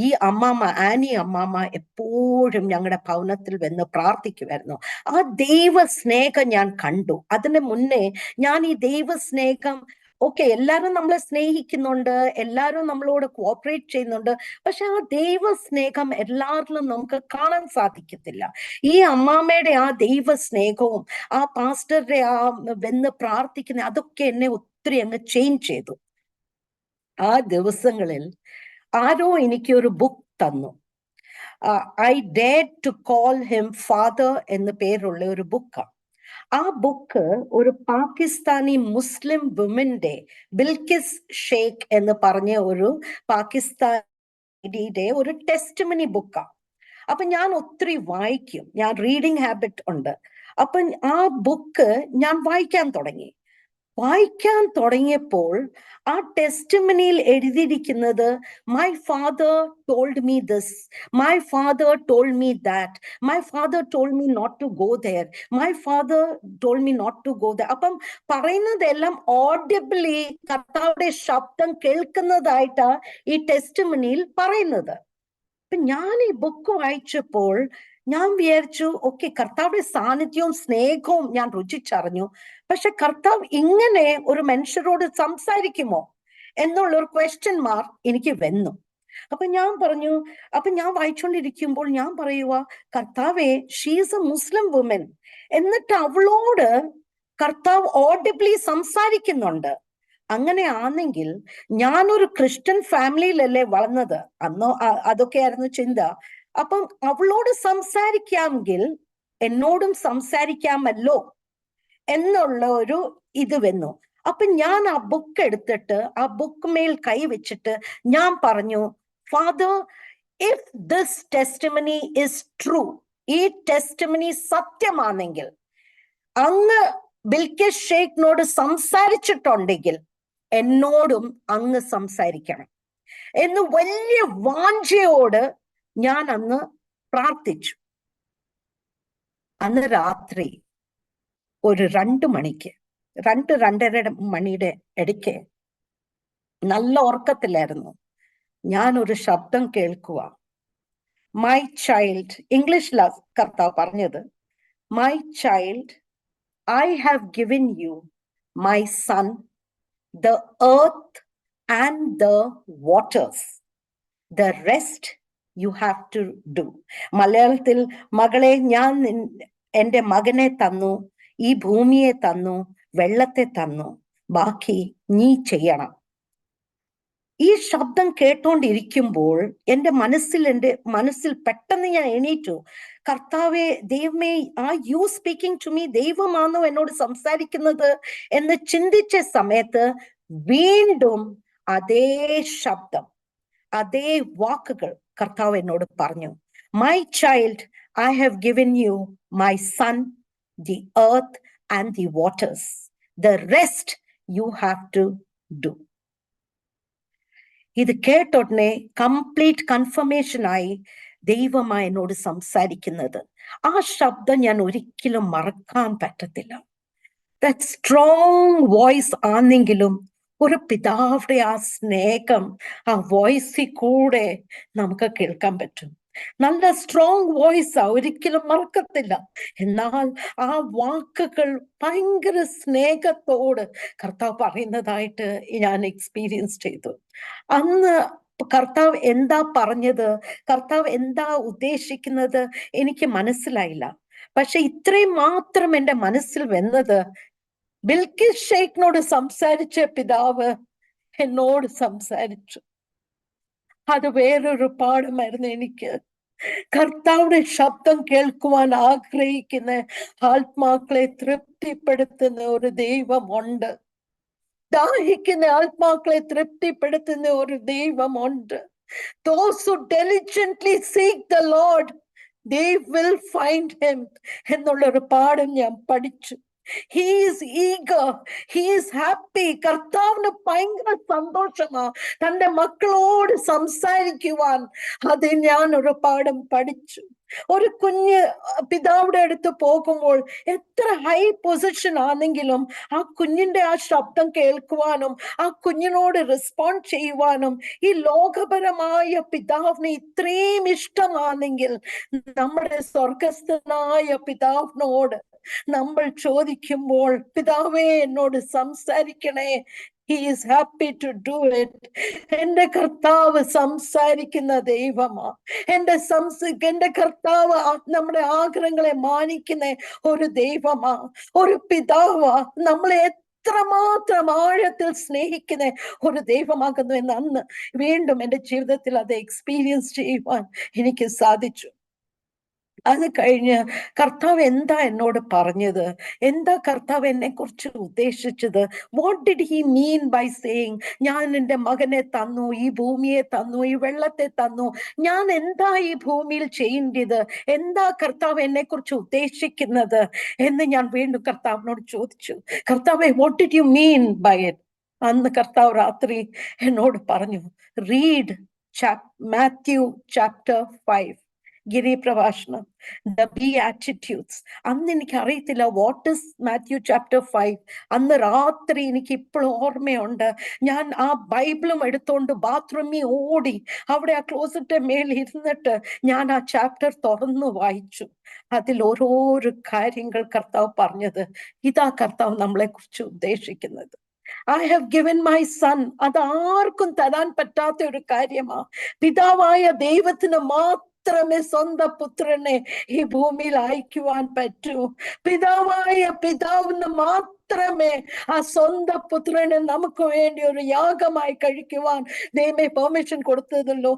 ഈ അമ്മാമ്മ, ആനി അമ്മാമ്മ എപ്പോഴും ഞങ്ങളുടെ ഭവനത്തിൽ വന്ന് പ്രാർത്ഥിക്കുമായിരുന്നു. ആ ദൈവ സ്നേഹം ഞാൻ കണ്ടു. അതിന് മുന്നേ ഞാൻ ഈ ദൈവ സ്നേഹം, ഓക്കെ, എല്ലാവരും നമ്മളെ സ്നേഹിക്കുന്നുണ്ട്, എല്ലാവരും നമ്മളോട് കോപ്പറേറ്റ് ചെയ്യുന്നുണ്ട്, പക്ഷെ ആ ദൈവ സ്നേഹം എല്ലാവരിലും നമുക്ക് കാണാൻ സാധിക്കത്തില്ല. ഈ അമ്മാമ്മയുടെ ആ ദൈവ സ്നേഹവും ആ പാസ്റ്ററുടെ ആ വന്ന് പ്രാർത്ഥിക്കുന്ന അതൊക്കെ എന്നെ ഒത്തിരി അങ്ങ് ചേഞ്ച് ചെയ്തു. ആ ദിവസങ്ങളിൽ ആരോ എനിക്ക് ഒരു ബുക്ക് തന്നു. I dared to call him father എന്ന് പേരുള്ള ഒരു ബുക്കാണ്. ആ ബുക്ക് ഒരു പാകിസ്ഥാനി മുസ്ലിം വുമന്റെ, ബിൽക്കിസ് ഷേഖ് എന്ന് പറഞ്ഞ ഒരു പാകിസ്ഥാനിയുടെ ഒരു ടെസ്റ്റിമണി ബുക്കാണ്. അപ്പൊ ഞാൻ ഒത്തിരി വായിക്കും, ഞാൻ റീഡിങ് ഹാബിറ്റ് ഉണ്ട്. അപ്പൊ ആ ബുക്ക് ഞാൻ വായിക്കാൻ തുടങ്ങി. വായിക്കാൻ തുടങ്ങിയപ്പോൾ ആ ടെസ്റ്റിമണിയിൽ എഴുതിയിരിക്കുന്നത് my father told me this, my father told me that, my father told me not to go there, my father told me not to go there. അപ്പം പറയുന്നതെല്ലാം ഓഡിബിളി കർത്താവുടെ ശബ്ദം കേൾക്കുന്നതായിട്ടാ ഈ ടെസ്റ്റിമണിയിൽ പറയുന്നത്. അപ്പൊ ഞാൻ ഈ ബുക്ക് വായിച്ചപ്പോൾ ഞാൻ വിചാരിച്ചു, ഓക്കെ, കർത്താവുടെ സാന്നിധ്യവും സ്നേഹവും ഞാൻ രുചിച്ചറിഞ്ഞു. പക്ഷെ കർത്താവ് ഇങ്ങനെ ഒരു മനുഷ്യരോട് സംസാരിക്കുമോ എന്നുള്ളൊരു ക്വസ്റ്റ്യൻ മാർക്ക് എനിക്ക് വന്നു. അപ്പൊ ഞാൻ പറഞ്ഞു, അപ്പൊ ഞാൻ വായിച്ചുകൊണ്ടിരിക്കുമ്പോൾ ഞാൻ പറയുക, കർത്താവെ, ഷീസ് എ മുസ്ലിം വുമൻ, എന്നിട്ട് അവളോട് കർത്താവ് ഓഡിബ്ലി സംസാരിക്കുന്നുണ്ട്. അങ്ങനെ ആണെങ്കിൽ ഞാനൊരു ക്രിസ്ത്യൻ ഫാമിലിയിലല്ലേ വളർന്നത്, അന്നോ അതൊക്കെയായിരുന്നു ചിന്ത. അപ്പം അവളോട് സംസാരിക്കാമെങ്കിൽ എന്നോടും സംസാരിക്കാമല്ലോ എന്നുള്ള ഒരു ഇത് വന്നു. അപ്പൊ ഞാൻ ആ ബുക്ക് എടുത്തിട്ട് ആ ബുക്ക് മേൽ കൈവച്ചിട്ട് ഞാൻ പറഞ്ഞു, father, if this testimony is true, ഈ ടെസ്റ്റിമണി സത്യമാണെങ്കിൽ, അങ്ങ് ബിൽക്കിസ് ഷെയ്ഖിനോട് സംസാരിച്ചിട്ടുണ്ടെങ്കിൽ എന്നോടും അങ്ങ് സംസാരിക്കണം എന്ന് വലിയ വാഞ്ചയോട് ഞാൻ അന്ന് പ്രാർത്ഥിച്ചു. അന്ന് രാത്രി ഒരു 2 മണിക്ക്, 2-2:30 മണിയുടെ ഇടയ്ക്ക്, നല്ല ഉറക്കത്തിലായിരുന്നു, ഞാൻ ഒരു ശബ്ദം കേൾക്കുക. മൈ ചൈൽഡ്, ഇംഗ്ലീഷിലാ കർത്താവ് പറഞ്ഞത്, my child, I have given you my sun, the earth and the waters, the rest you have to do. മലയാളത്തിൽ, മകളെ, ഞാൻ എൻ്റെ മകനെ തന്നു, ഈ ഭൂമിയെ തന്നു, വെള്ളത്തെ തന്നു, ബാക്കി നീ ചെയ്യണം. ഈ ശബ്ദം കേട്ടോണ്ടിരിക്കുമ്പോൾ എൻ്റെ മനസ്സിൽ പെട്ടെന്ന് ഞാൻ എണീറ്റു. കർത്താവെ, ദൈവമേ, are you speaking to me? ദൈവമാണോ എന്നോട് സംസാരിക്കുന്നത് എന്ന് ചിന്തിച്ച സമയത്ത് വീണ്ടും അതേ ശബ്ദം, അതേ വാക്കുകൾ കർത്താവ് എന്നോട് പറഞ്ഞു. My child, I have given you my son, the earth and the waters, the rest you have to do. ഇത് കേട്ടോടനെ കംപ്ലീറ്റ് കൺഫർമേഷൻ ആയി ദൈവമായി എന്നോട് സംസാരിക്കുന്നത്. ആ ശബ്ദം ഞാൻ ഒരിക്കലും മറക്കാൻ പറ്റത്തില്ല. ദാറ്റ് സ്ട്രോങ് വോയിസ് ആണെങ്കിലും ഒരു പിതാവുടെ ആ സ്നേഹം ആ വോയിസിൽ കൂടെ നമുക്ക് കേൾക്കാൻ പറ്റും. നല്ല സ്ട്രോങ് വോയിസാ, ഒരിക്കലും മറക്കത്തില്ല. എന്നാൽ ആ വാക്കുകൾ ഭയങ്കര സ്നേഹത്തോട് കർത്താവ് പറയുന്നതായിട്ട് ഞാൻ എക്സ്പീരിയൻസ് ചെയ്തു. അന്ന് കർത്താവ് എന്താ പറഞ്ഞത്, കർത്താവ് എന്താ ഉദ്ദേശിക്കുന്നത് എനിക്ക് മനസ്സിലായില്ല. പക്ഷെ ഇത്രയും മാത്രം എൻ്റെ മനസ്സിൽ വന്നത്, ബിൽക്കിസ് ഷെയ്ഖിനോട് സംസാരിച്ച പിതാവ് എന്നോട് സംസാരിച്ചു. അത് വേറൊരു പാഠമായിരുന്നു എനിക്ക്. കർത്താവുടെ ശബ്ദം കേൾക്കുവാൻ ആഗ്രഹിക്കുന്ന ആത്മാക്കളെ തൃപ്തിപ്പെടുത്തുന്ന ഒരു ദൈവമുണ്ട്. ദാഹിക്കുന്ന ആത്മാക്കളെ തൃപ്തിപ്പെടുത്തുന്ന ഒരു ദൈവമുണ്ട്. Those who diligently seek the Lord, they will find him എന്നുള്ളൊരു പാഠം ഞാൻ പഠിച്ചു. He is eager, he is happy. കർത്താവിന് ഭയങ്കര സന്തോഷമാ തന്റെ മക്കളോട് സംസാരിക്കുവാൻ. അത് ഞാൻ ഒരു പാഠം പഠിച്ചു. ഒരു കുഞ്ഞ് പിതാവിടെ അടുത്ത് പോകുമ്പോൾ എത്ര ഹൈ പൊസിഷൻ ആണെങ്കിലും ആ കുഞ്ഞിന്റെ ആ ശബ്ദം കേൾക്കുവാനും ആ കുഞ്ഞിനോട് റെസ്പോണ്ട് ചെയ്യുവാനും ഈ ലോകപരമായ പിതാവിന് ഇത്രയും ഇഷ്ടമാണെങ്കിൽ നമ്മുടെ സ്വർഗസ്ഥനായ പിതാവിനോട് നമ്മൾ ചോദിക്കുമ്പോൾ, പിതാവേ എന്നോട് സംസാരിക്കണേ, he is happy to do it. എൻ്റെ കർത്താവ് സംസാരിക്കുന്ന ദൈവമാ. എൻ്റെ കർത്താവ് നമ്മുടെ ആഗ്രഹങ്ങളെ മാനിക്കുന്ന ഒരു ദൈവമാ, ഒരു പിതാവാ. നമ്മളെ എത്രമാത്രം ആഴത്തിൽ സ്നേഹിക്കുന്ന ഒരു ദൈവമാകുന്നു എന്ന് അന്ന് വീണ്ടും എൻ്റെ ജീവിതത്തിൽ അത് എക്സ്പീരിയൻസ് ചെയ്യുവാൻ എനിക്ക് സാധിച്ചു. അത് കഴിഞ്ഞ് കർത്താവ് എന്താ എന്നോട് പറഞ്ഞത്, എന്താ കർത്താവ് എന്നെ കുറിച്ച് ഉദ്ദേശിച്ചത്, what did he mean by saying ഞാൻ എൻ്റെ മകനെ തന്നു, ഈ ഭൂമിയെ തന്നു, ഈ വെള്ളത്തെ തന്നു, ഞാൻ എന്താ ഈ ഭൂമിയിൽ ചെയ്യേണ്ടത്, എന്താ കർത്താവ് എന്നെ കുറിച്ച് ഉദ്ദേശിക്കുന്നത് എന്ന് ഞാൻ വീണ്ടും കർത്താവിനോട് ചോദിച്ചു. കർത്താവെ, what did you mean by it? അന്ന് കർത്താവ് രാത്രി എന്നോട് പറഞ്ഞു, റീഡ് മാത്യു ചാപ്റ്റർ 5, ഗിരിപ്രഭാഷണം, ദ ബിയാറ്റിറ്റ്യൂഡ്സ്. അന്ന് എനിക്ക് അറിയത്തില്ല വാട്ട് ഇസ് മാത്യു ചാപ്റ്റർ 5. അന്ന് രാത്രി എനിക്ക് ഇപ്പോഴും ഓർമ്മയുണ്ട്, ഞാൻ ആ ബൈബിളും എടുത്തോണ്ട് ബാത്റൂമിൽ ഓടി അവിടെ ആ ക്ലോസറ്റ് മേൽ ഇരുന്നിട്ട് ഞാൻ ആ ചാപ്റ്റർ തുറന്നു വായിച്ചു. അതിൽ ഓരോരോ കാര്യങ്ങൾ കർത്താവ് പറഞ്ഞത്, ഇതാ കർത്താവ് നമ്മളെ കുറിച്ച് ഉദ്ദേശിക്കുന്നത്. I have given my son. അത് ആർക്കും തരാൻ പറ്റാത്ത ഒരു കാര്യമാ. പിതാവായ ദൈവത്തിന് മാത്രമേ സ്വന്തം പുത്രനെ ഈ ഭൂമിയിൽ അയക്കുവാൻ പറ്റൂ. പിതാവിന് മാത്രമേ ആ സ്വന്തം പുത്രനെ നമുക്ക് വേണ്ടി ഒരു യാഗമായി കഴിക്കുവാൻ ദൈവമേ പെർമിഷൻ കൊടുത്തതല്ലോ.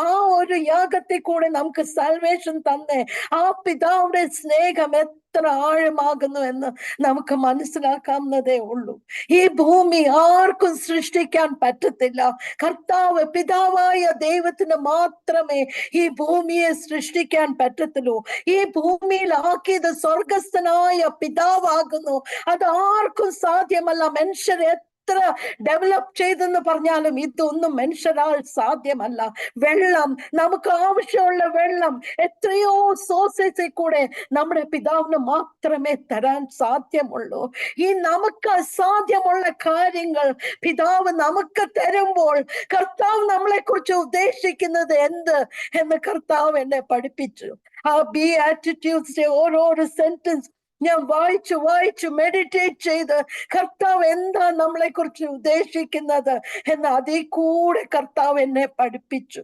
ആ ഒരു യാഗത്തിൽ കൂടെ നമുക്ക് സാൽവേഷൻ തന്നെ. ആ പിതാവിന്റെ സ്നേഹം എത്ര ആഴമാകുന്നു എന്ന് നമുക്ക് മനസ്സിലാക്കാവുന്നതേ ഉള്ളൂ. ഈ ഭൂമി ആർക്കും സൃഷ്ടിക്കാൻ പറ്റത്തില്ല. കർത്താവ് പിതാവായ ദൈവത്തിന് മാത്രമേ ഈ ഭൂമിയെ സൃഷ്ടിക്കാൻ പറ്റത്തുള്ളൂ. ഈ ഭൂമിയിൽ ആക്കിയത് സ്വർഗസ്ഥനായ പിതാവാകുന്നു. അത് ആർക്കും സാധ്യമല്ല. മനുഷ്യരെ എത്ര ഡെവലപ്പ് ചെയ്തെന്ന് പറഞ്ഞാലും ഇതൊന്നും മനുഷ്യരാൽ സാധ്യമല്ല. വെള്ളം, നമുക്ക് ആവശ്യമുള്ള വെള്ളം എത്രയോ സോഴ്സസിൽ കൂടെ നമ്മുടെ പിതാവിന് മാത്രമേ തരാൻ സാധ്യമുള്ളൂ. ഈ നമുക്ക് അസാധ്യമുള്ള കാര്യങ്ങൾ പിതാവ് നമുക്ക് തരുമ്പോൾ കർത്താവ് നമ്മളെ കുറിച്ച് ഉദ്ദേശിക്കുന്നത് എന്ത് എന്ന് കർത്താവ് എന്നെ പഠിപ്പിച്ചു. ആ ബിയാറ്റിറ്റ്യൂഡ്സിന്റെ ഓരോരോ സെന്റൻസ് ഞാൻ വായിച്ചു മെഡിറ്റേറ്റ് ചെയ്ത് കർത്താവ് എന്താ നമ്മളെ കുറിച്ച് ഉദ്ദേശിക്കുന്നത് എന്ന് അതിൽ കൂടെ കർത്താവ് എന്നെ പഠിപ്പിച്ചു.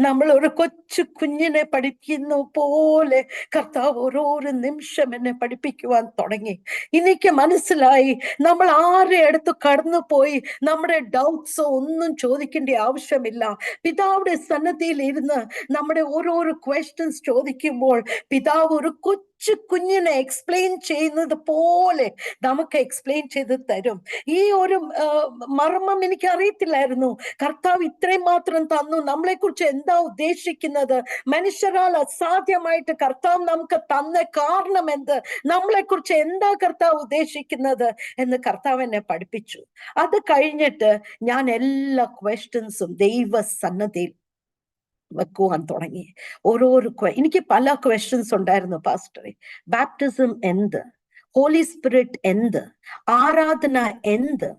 നമ്മൾ ഒരു കൊച്ചു കുഞ്ഞിനെ പഠിക്കുന്ന പോലെ കർത്താവ് ഓരോരോ നിമിഷം എന്നെ പഠിപ്പിക്കുവാൻ തുടങ്ങി. എനിക്ക് മനസ്സിലായി, നമ്മൾ ആരെ അടുത്ത് കടന്നു പോയി നമ്മുടെ ഡൗട്ട്സോ ഒന്നും ചോദിക്കേണ്ട ആവശ്യമില്ല. പിതാവിന്റെ സന്നദ്ധിയിൽ ഇരുന്ന് നമ്മുടെ ഓരോരോ ക്വസ്റ്റ്യൻസ് ചോദിക്കുമ്പോൾ പിതാവ് ഒരു കൊച്ചു കുഞ്ഞിനെ എക്സ്പ്ലെയിൻ ചെയ്യുന്നത് പോലെ നമുക്ക് എക്സ്പ്ലെയിൻ ചെയ്ത് തരും. ഈ ഒരു മർമ്മം എനിക്ക് അറിയത്തില്ലായിരുന്നു. കർത്താവ് ഇത്രയും മാത്രം തന്നു, നമ്മളെ കുറിച്ച് എന്താ ഉദ്ദേശിക്കുന്നത്, മനുഷ്യരാൽ അസാധ്യമായിട്ട് കർത്താവ് നമുക്ക് തന്ന കാരണം എന്ത്, നമ്മളെ കുറിച്ച് എന്താ കർത്താവ് ഉദ്ദേശിക്കുന്നത് എന്ന് കർത്താവ് എന്നെ പഠിപ്പിച്ചു. അത് കഴിഞ്ഞിട്ട് ഞാൻ എല്ലാ ക്വസ്റ്റ്യൻസും ദൈവ സന്നദ്ധിയിൽ വെക്കുവാൻ തുടങ്ങി. ഓരോരോ എനിക്ക് പല ക്വസ്റ്റ്യൻസ് ഉണ്ടായിരുന്നു. പാസ്റ്ററെ, ബാപ്റ്റിസം എന്ത്, ഹോളി സ്പിരിറ്റ് എന്ത്, ആരാധന എന്ത്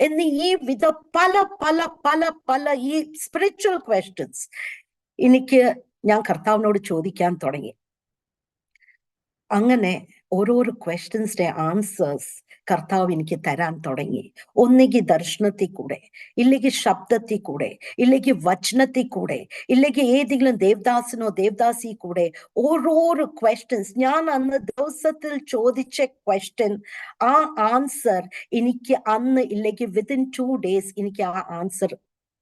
എന്നീ ഈ വിധ പല പല പല പല ഈ സ്പിരിച്വൽ ക്വസ്റ്റ്യൻസ് ഞാൻ കർത്താവിനോട് ചോദിക്കാൻ തുടങ്ങി. അങ്ങനെ ഓരോരോ ക്വസ്റ്റ്യൻസിന്റെ ആൻസേഴ്സ് കർത്താവ് എനിക്ക് തരാൻ തുടങ്ങി. ഒന്നുകിൽ ദർശനത്തിൽ കൂടെ, ഇല്ലെങ്കിൽ ശബ്ദത്തിൽ കൂടെ, ഇല്ലെങ്കിൽ വചനത്തിൽ കൂടെ, ഇല്ലെങ്കിൽ ഏതെങ്കിലും ദേവദാസനോ ദേവദാസി കൂടെ ഓരോരോ ക്വസ്റ്റ്യൻസ്. ഞാൻ അന്ന് ദിവസത്തിൽ ചോദിച്ച ക്വസ്റ്റ്യൻ, ആ ആൻസർ എനിക്ക് അന്ന് ഇല്ലെങ്കിൽ വിത്തിൻ 2 days എനിക്ക് ആ ആൻസർ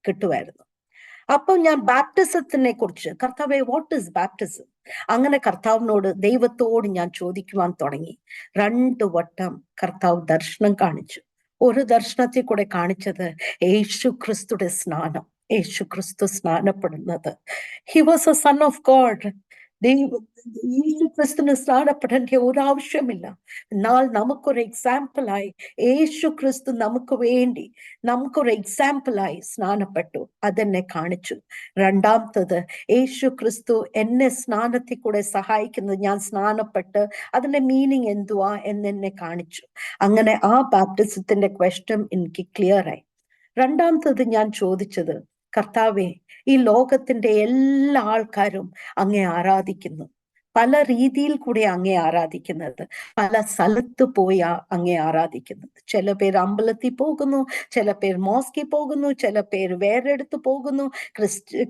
കിട്ടുമായിരുന്നു. അപ്പൊ ഞാൻ ബാപ്റ്റിസത്തിനെ കുറിച്ച്, കർത്താവെ വാട്ട് ഇസ് ബാപ്റ്റിസം, അങ്ങനെ കർത്താവിനോട് ദൈവത്തോട് ഞാൻ ചോദിക്കുവാൻ തുടങ്ങി. 2 വട്ടം കർത്താവ് ദർശനം കാണിച്ചു. ഒരു ദർശനത്തിൽ കൂടെ കാണിച്ചത് യേശു ക്രിസ്തുയുടെ സ്നാനം, യേശു ക്രിസ്തു സ്നാനപ്പെടുന്നത്. He was a son of God. യേശു ക്രിസ്തുവിന് സ്നാനപ്പെടേണ്ട ഒരാവശ്യമില്ല. എന്നാൽ നമുക്കൊരു എക്സാമ്പിളായി യേശു ക്രിസ്തു നമുക്ക് വേണ്ടി നമുക്കൊരു എക്സാമ്പിളായി സ്നാനപ്പെട്ടു. അതെന്നെ കാണിച്ചു. രണ്ടാമത്തത്, യേശു ക്രിസ്തു എന്നെ സ്നാനത്തിൽ കൂടെ സഹായിക്കുന്നത്, ഞാൻ സ്നാനപ്പെട്ട് അതിന്റെ മീനിങ് എന്തുവാ എന്നെ കാണിച്ചു. അങ്ങനെ ആ ബാപ്റ്റിസത്തിന്റെ ക്വസ്റ്റ്യൻ എനിക്ക് ക്ലിയർ ആയി. രണ്ടാമത്തത് ഞാൻ ചോദിച്ചത്, കർത്താവെ, ഈ ലോകത്തിന്റെ എല്ലാ ആൾക്കാരും അങ്ങേ ആരാധിക്കുന്നു, പല രീതിയിൽ കൂടെ അങ്ങേ ആരാധിക്കുന്നത്, പല സ്ഥലത്ത് പോയി അങ്ങേ ആരാധിക്കുന്നത്. ചില പേര് അമ്പലത്തിൽ പോകുന്നു, ചില പേര് മോസ്കിൽ പോകുന്നു, ചില പേര് വേറെടുത്ത് പോകുന്നു.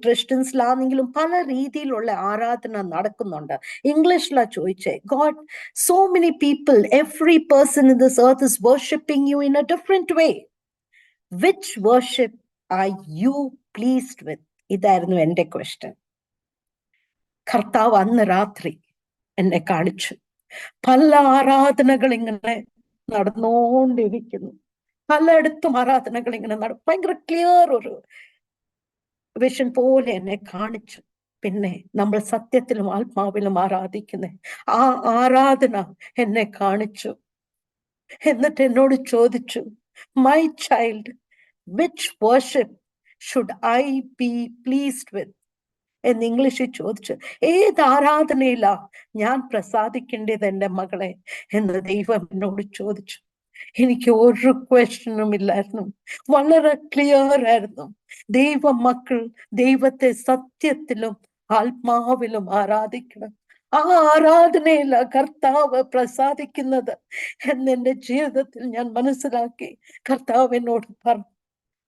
ക്രിസ്ത്യൻസിലാണെങ്കിലും പല രീതിയിലുള്ള ആരാധന നടക്കുന്നുണ്ട്. ഇംഗ്ലീഷിലാ ചോദിച്ചേ, God, so many people, every person in this earth is worshipping you in a different way. Which worship are you pleased with? ഇതായിരുന്നു എന്റെ ക്വസ്റ്റ്യൻ. കർത്താവ് അന്ന് രാത്രി എന്നെ കാണിച്ചു. പല ആരാധനകൾ ഇങ്ങനെ നടന്നുകൊണ്ടിരിക്കുന്നു. പലയിടത്തും ആരാധനകൾ ഇങ്ങനെ ഭയങ്കര ക്ലിയർ ഒരു വിഷൻ പോലെ എന്നെ കാണിച്ചു. പിന്നെ നമ്മൾ സത്യത്തിലും ആത്മാവിലും ആരാധിക്കുന്ന ആ ആരാധന എന്നെ കാണിച്ചു. എന്നിട്ട് എന്നോട് ചോദിച്ചു, my child, which worship should I B pleased വിത്ത് എന്ന് ഇംഗ്ലീഷിൽ ചോദിച്ചു. ഏത് ആരാധനയിലാ ഞാൻ പ്രസാദിക്കേണ്ടത് എന്റെ മകളെ എന്ന് ദൈവം എന്നോട് ചോദിച്ചു. എനിക്ക് ഒരു ക്വസ്റ്റ്യനും ഇല്ലായിരുന്നു. വളരെ ക്ലിയർ ആയിരുന്നു. ദൈവ മക്കൾ ദൈവത്തെ സത്യത്തിലും ആത്മാവിലും ആരാധിക്കണം. ആ ആരാധനയില കർത്താവ് പ്രസാദിക്കുന്നത് എന്ന് എന്റെ ജീവിതത്തിൽ ഞാൻ മനസ്സിലാക്കി. കർത്താവ് എന്നോട് പറഞ്ഞു.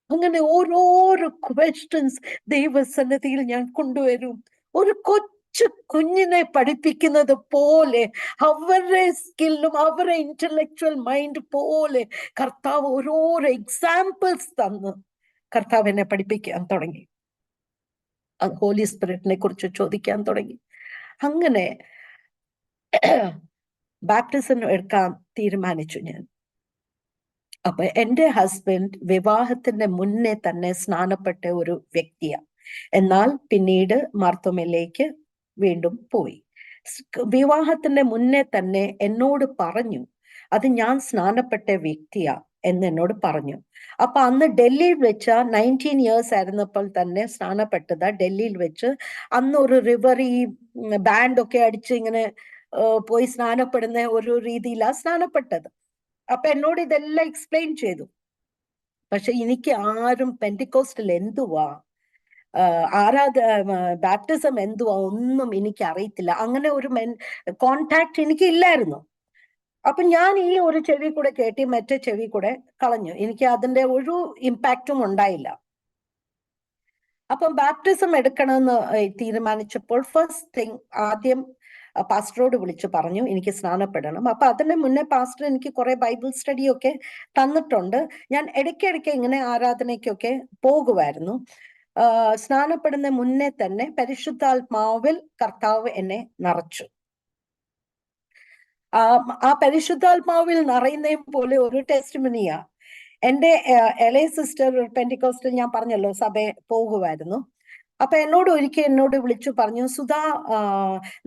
അങ്ങനെ ഓരോരോ ക്വസ്റ്റ്യൻസ് ദൈവസന്നിധിയിൽ ഞാൻ കൊണ്ടുവരും. ഒരു കൊച്ചു കുഞ്ഞിനെ പഠിപ്പിക്കുന്നത് പോലെ, അവരുടെ സ്കില്ലും അവരുടെ ഇന്റലക്ച്വൽ മൈൻഡ് പോലെ കർത്താവ് ഓരോരോ എക്സാമ്പിൾസ് തന്ന് കർത്താവ് എന്നെ പഠിപ്പിക്കാൻ തുടങ്ങി. ഹോളി സ്പിരിറ്റിനെ കുറിച്ച് ചോദിക്കാൻ തുടങ്ങി. അങ്ങനെ ബാപ്റ്റിസം എടുക്കാൻ തീരുമാനിച്ചു ഞാൻ. അപ്പൊ എന്റെ ഹസ്ബൻഡ് വിവാഹത്തിന്റെ മുന്നേ തന്നെ സ്നാനപ്പെട്ട ഒരു വ്യക്തിയാണ്. എന്നാൽ പിന്നീട് മാർത്തോമയിലേക്ക് വീണ്ടും പോയി. വിവാഹത്തിന്റെ മുന്നേ തന്നെ എന്നോട് പറഞ്ഞു, അത് ഞാൻ സ്നാനപ്പെട്ട വ്യക്തിയാ എന്ന് എന്നോട് പറഞ്ഞു. അപ്പൊ അന്ന് ഡൽഹിയിൽ വെച്ച് 19 years ആയിരുന്നപ്പോൾ തന്നെ സ്നാനപ്പെട്ടതാ. ഡൽഹിയിൽ വെച്ച് അന്ന് ഒരു റിവർ ഈ ബാൻഡൊക്കെ അടിച്ച് ഇങ്ങനെ പോയി സ്നാനപ്പെടുന്ന ഒരു രീതിയിലാണ് സ്നാനപ്പെട്ടത്. അപ്പൊ എന്നോട് ഇതെല്ലാം എക്സ്പ്ലെയിൻ ചെയ്തു. പക്ഷെ എനിക്ക് ആരും പെന്റിക്കോസ്റ്റൽ എന്തുവാ, ബാപ്റ്റിസം എന്തുവാ ഒന്നും എനിക്ക് അറിയത്തില്ല. അങ്ങനെ ഒരു കോണ്ടാക്ട് എനിക്ക് ഇല്ലായിരുന്നു. അപ്പൊ ഞാൻ ഈ ഒരു ചെവി കൂടെ കേട്ടി മറ്റേ ചെവി കൂടെ കളഞ്ഞു. എനിക്ക് അതിന്റെ ഒരു ഇമ്പാക്റ്റും ഉണ്ടായില്ല. അപ്പം ബാപ്റ്റിസം എടുക്കണമെന്ന് തീരുമാനിച്ചപ്പോൾ ഫസ്റ്റ് തിങ് ആദ്യം പാസ്റ്ററോട് വിളിച്ചു പറഞ്ഞു എനിക്ക് സ്നാനപ്പെടണം. അപ്പൊ അതിന് മുന്നേ പാസ്റ്റർ എനിക്ക് കുറെ ബൈബിൾ സ്റ്റഡി ഒക്കെ തന്നിട്ടുണ്ട്. ഞാൻ ഇടയ്ക്കിടയ്ക്ക് ഇങ്ങനെ ആരാധനയ്ക്കൊക്കെ പോകുമായിരുന്നു. സ്നാനപ്പെടുന്ന മുന്നേ തന്നെ പരിശുദ്ധാത്മാവിൽ കർത്താവ് എന്നെ നിറച്ചു. ആ പരിശുദ്ധാത്മാവിൽ നിറയുന്നതും പോലെ ഒരു ടെസ്റ്റിമണിയാ. എന്റെ ഇളയ സിസ്റ്റർ പെന്റിക്കോസ്റ്റൽ ഞാൻ പറഞ്ഞല്ലോ സഭ പോകുമായിരുന്നു. അപ്പൊ എന്നോട് വിളിച്ചു പറഞ്ഞു, സുധാ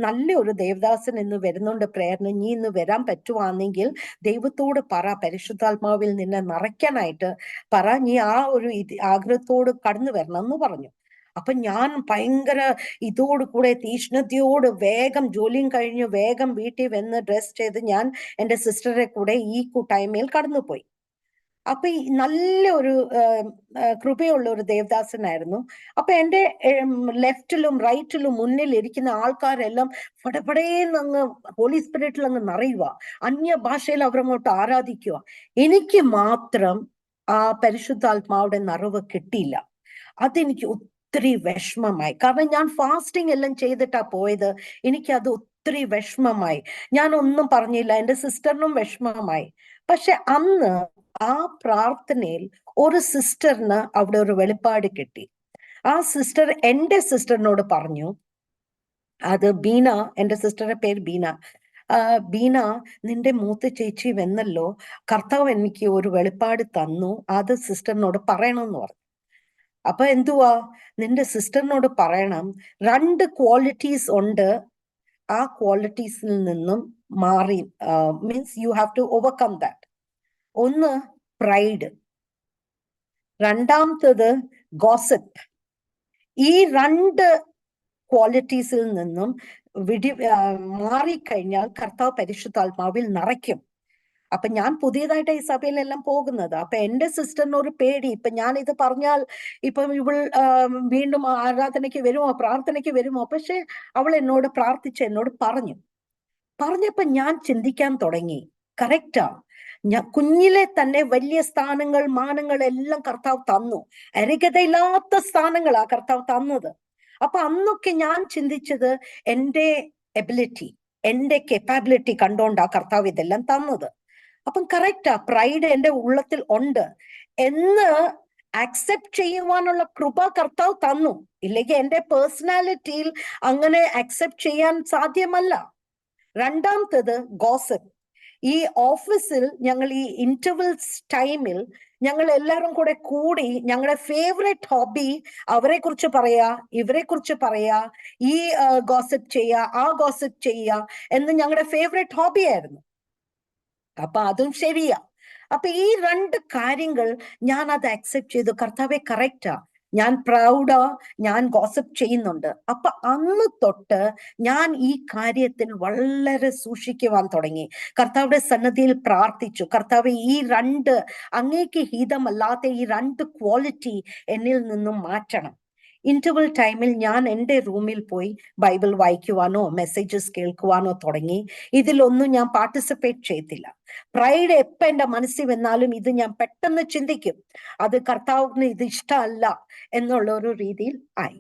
നല്ലൊരു ദേവദാസൻ ഇന്ന് വരുന്നുണ്ട് പ്രേയറിന്, നീ ഇന്ന് വരാൻ പറ്റുവാണെങ്കിൽ ദൈവത്തോട് പറ, പരിശുദ്ധാത്മാവിൽ നിന്നെ നിറയ്ക്കാനായിട്ട് പറ, നീ ആ ഒരു ആഗ്രഹത്തോട് കടന്നു വരണം എന്ന് പറഞ്ഞു. അപ്പൊ ഞാൻ ഭയങ്കര ഇതോടുകൂടെ തീഷ്ണതയോട് വേഗം ജോലിയും കഴിഞ്ഞ് വേഗം വീട്ടിൽ വന്ന് ഡ്രസ് ചെയ്ത് ഞാൻ എന്റെ സിസ്റ്ററെ കൂടെ ഈ കൂട്ടായ്മയിൽ കടന്നുപോയി. അപ്പൊ ഈ നല്ല ഒരു കൃപയുള്ള ഒരു ദേവദാസനായിരുന്നു. അപ്പൊ എന്റെ ലെഫ്റ്റിലും റൈറ്റിലും മുന്നിൽ ഇരിക്കുന്ന ആൾക്കാരെല്ലാം പടപടേന്ന് അങ്ങ് ഹോളി സ്പിരിറ്റിൽ അങ്ങ് നിറയുക, അന്യ ഭാഷയിൽ അവരങ്ങോട്ട് ആരാധിക്കുക. എനിക്ക് മാത്രം ആ പരിശുദ്ധാത്മാവിടെ നിറവ് കിട്ടിയില്ല. അതെനിക്ക് ഒത്തിരി വിഷമമായി. കാരണം ഞാൻ ഫാസ്റ്റിംഗ് എല്ലാം ചെയ്തിട്ടാ പോയത്. എനിക്കത് ഒത്തിരി വിഷമമായി. ഞാൻ ഒന്നും പറഞ്ഞില്ല, എന്റെ സിസ്റ്ററിനും വിഷമമായി. പക്ഷെ അന്ന് ആ പ്രാർത്ഥനയിൽ ഒരു സിസ്റ്ററിന് അവിടെ ഒരു വെളിപ്പാട് കിട്ടി. ആ സിസ്റ്റർ എന്റെ സിസ്റ്ററിനോട് പറഞ്ഞു, അത് ബീന, എന്റെ സിസ്റ്ററുടെ പേര് ബീന. ബീന, നിന്റെ മൂത്ത ചേച്ചി വന്നല്ലോ, കർത്താവ് എനിക്ക് ഒരു വെളിപ്പാട് തന്നു, അത് സിസ്റ്ററിനോട് പറയണമെന്ന് പറഞ്ഞു. അപ്പൊ എന്തുവാ, നിന്റെ സിസ്റ്ററിനോട് പറയണം 2 ക്വാളിറ്റീസ് ഉണ്ട്, ആ ക്വാളിറ്റീസിൽ നിന്നും മാറി, means you have to overcome that. ഒന്ന് പ്രൈഡ്, രണ്ടാമത്തത് ഗോസിപ്പ്. ഈ 2 ക്വാളിറ്റീസിൽ നിന്നും മാറിക്കഴിഞ്ഞാൽ കർത്താവ് പരിശുദ്ധാത്മാവിൽ നിറയ്ക്കും. അപ്പൊ ഞാൻ പുതിയതായിട്ട് ഈ സഭയിലെല്ലാം പോകുന്നത്. അപ്പൊ എന്റെ സിസ്റ്ററിന് ഒരു പേടി, ഇപ്പൊ ഞാൻ ഇത് പറഞ്ഞാൽ ഇപ്പം ഇവൾ വീണ്ടും ആരാധനയ്ക്ക് വരുമോ, പ്രാർത്ഥനയ്ക്ക് വരുമോ. പക്ഷെ അവൾ എന്നോട് പറഞ്ഞപ്പോ ഞാൻ ചിന്തിക്കാൻ തുടങ്ങി, കറക്റ്റാ, ഞാൻ കുഞ്ഞിലെ തന്നെ വലിയ സ്ഥാനങ്ങൾ മാനങ്ങൾ എല്ലാം കർത്താവ് തന്നു. അരികതയില്ലാത്ത സ്ഥാനങ്ങളാ കർത്താവ് തന്നത്. അപ്പൊ അന്നൊക്കെ ഞാൻ ചിന്തിച്ചത് എന്റെ എബിലിറ്റി, എന്റെ കെപ്പാബിലിറ്റി കണ്ടോണ്ടാ കർത്താവ് ഇതെല്ലാം തന്നത്. അപ്പം കറക്റ്റാ, പ്രൈഡ് എന്റെ ഉള്ളത്തിൽ ഉണ്ട് എന്ന് ആക്സെപ്റ്റ് ചെയ്യുവാനുള്ള കൃപ കർത്താവ് തന്നു. ഇല്ലെങ്കിൽ എന്റെ പേഴ്സണാലിറ്റിയിൽ അങ്ങനെ ആക്സെപ്റ്റ് ചെയ്യാൻ സാധ്യമല്ല. രണ്ടാമത്തത് ഗോസിപ്പ്. ഈ ഓഫീസിൽ ഞങ്ങൾ ഈ ഇന്റർവെൽസ് ടൈമിൽ ഞങ്ങൾ എല്ലാവരും കൂടെ കൂടി ഞങ്ങളുടെ ഫേവറേറ്റ് ഹോബി അവരെ കുറിച്ച് പറയാ, ഇവരെ കുറിച്ച് പറയാ, ഈ ഗോസിപ്പ് ചെയ്യാ, ആ ഗോസിപ്പ് ചെയ്യാ എന്ന് ഞങ്ങളുടെ ഫേവറേറ്റ് ഹോബി ആയിരുന്നു. അപ്പൊ അതും ശരിയാ. അപ്പൊ ഈ രണ്ട് കാര്യങ്ങൾ ഞാൻ അത് അക്സെപ്റ്റ് ചെയ്തു. കർത്താവെ, കറക്റ്റാ, ഞാൻ പ്രൗഡാ, ഞാൻ ഗോസിപ്പ് ചെയ്യുന്നുണ്ട്. അപ്പൊ അന്ന് തൊട്ട് ഞാൻ ഈ കാര്യത്തിൽ വളരെ സൂക്ഷിക്കുവാൻ തുടങ്ങി. കർത്താവിടെ സന്നദ്ധിയിൽ പ്രാർത്ഥിച്ചു, കർത്താവ് ഈ രണ്ട് അങ്ങേക്ക് ഹിതമല്ലാത്ത ഈ രണ്ട് ക്വാളിറ്റി എന്നിൽ നിന്നും മാറ്റണം. ഇന്റർവൽ ടൈമിൽ ഞാൻ എൻ്റെ റൂമിൽ പോയി ബൈബിൾ വായിക്കുവാനോ മെസ്സേജസ് കേൾക്കുവാനോ തുടങ്ങി. ഇതിലൊന്നും ഞാൻ പാർട്ടിസിപ്പേറ്റ് ചെയ്തില്ല. പ്രൈഡ് എപ്പ എന്റെ മനസ്സിൽ വന്നാലും ഇത് ഞാൻ പെട്ടെന്ന് ചിന്തിക്കും, അത് കർത്താവിന് ഇത് ഇഷ്ടമല്ല എന്നുള്ള ഒരു രീതിയിൽ ആയി.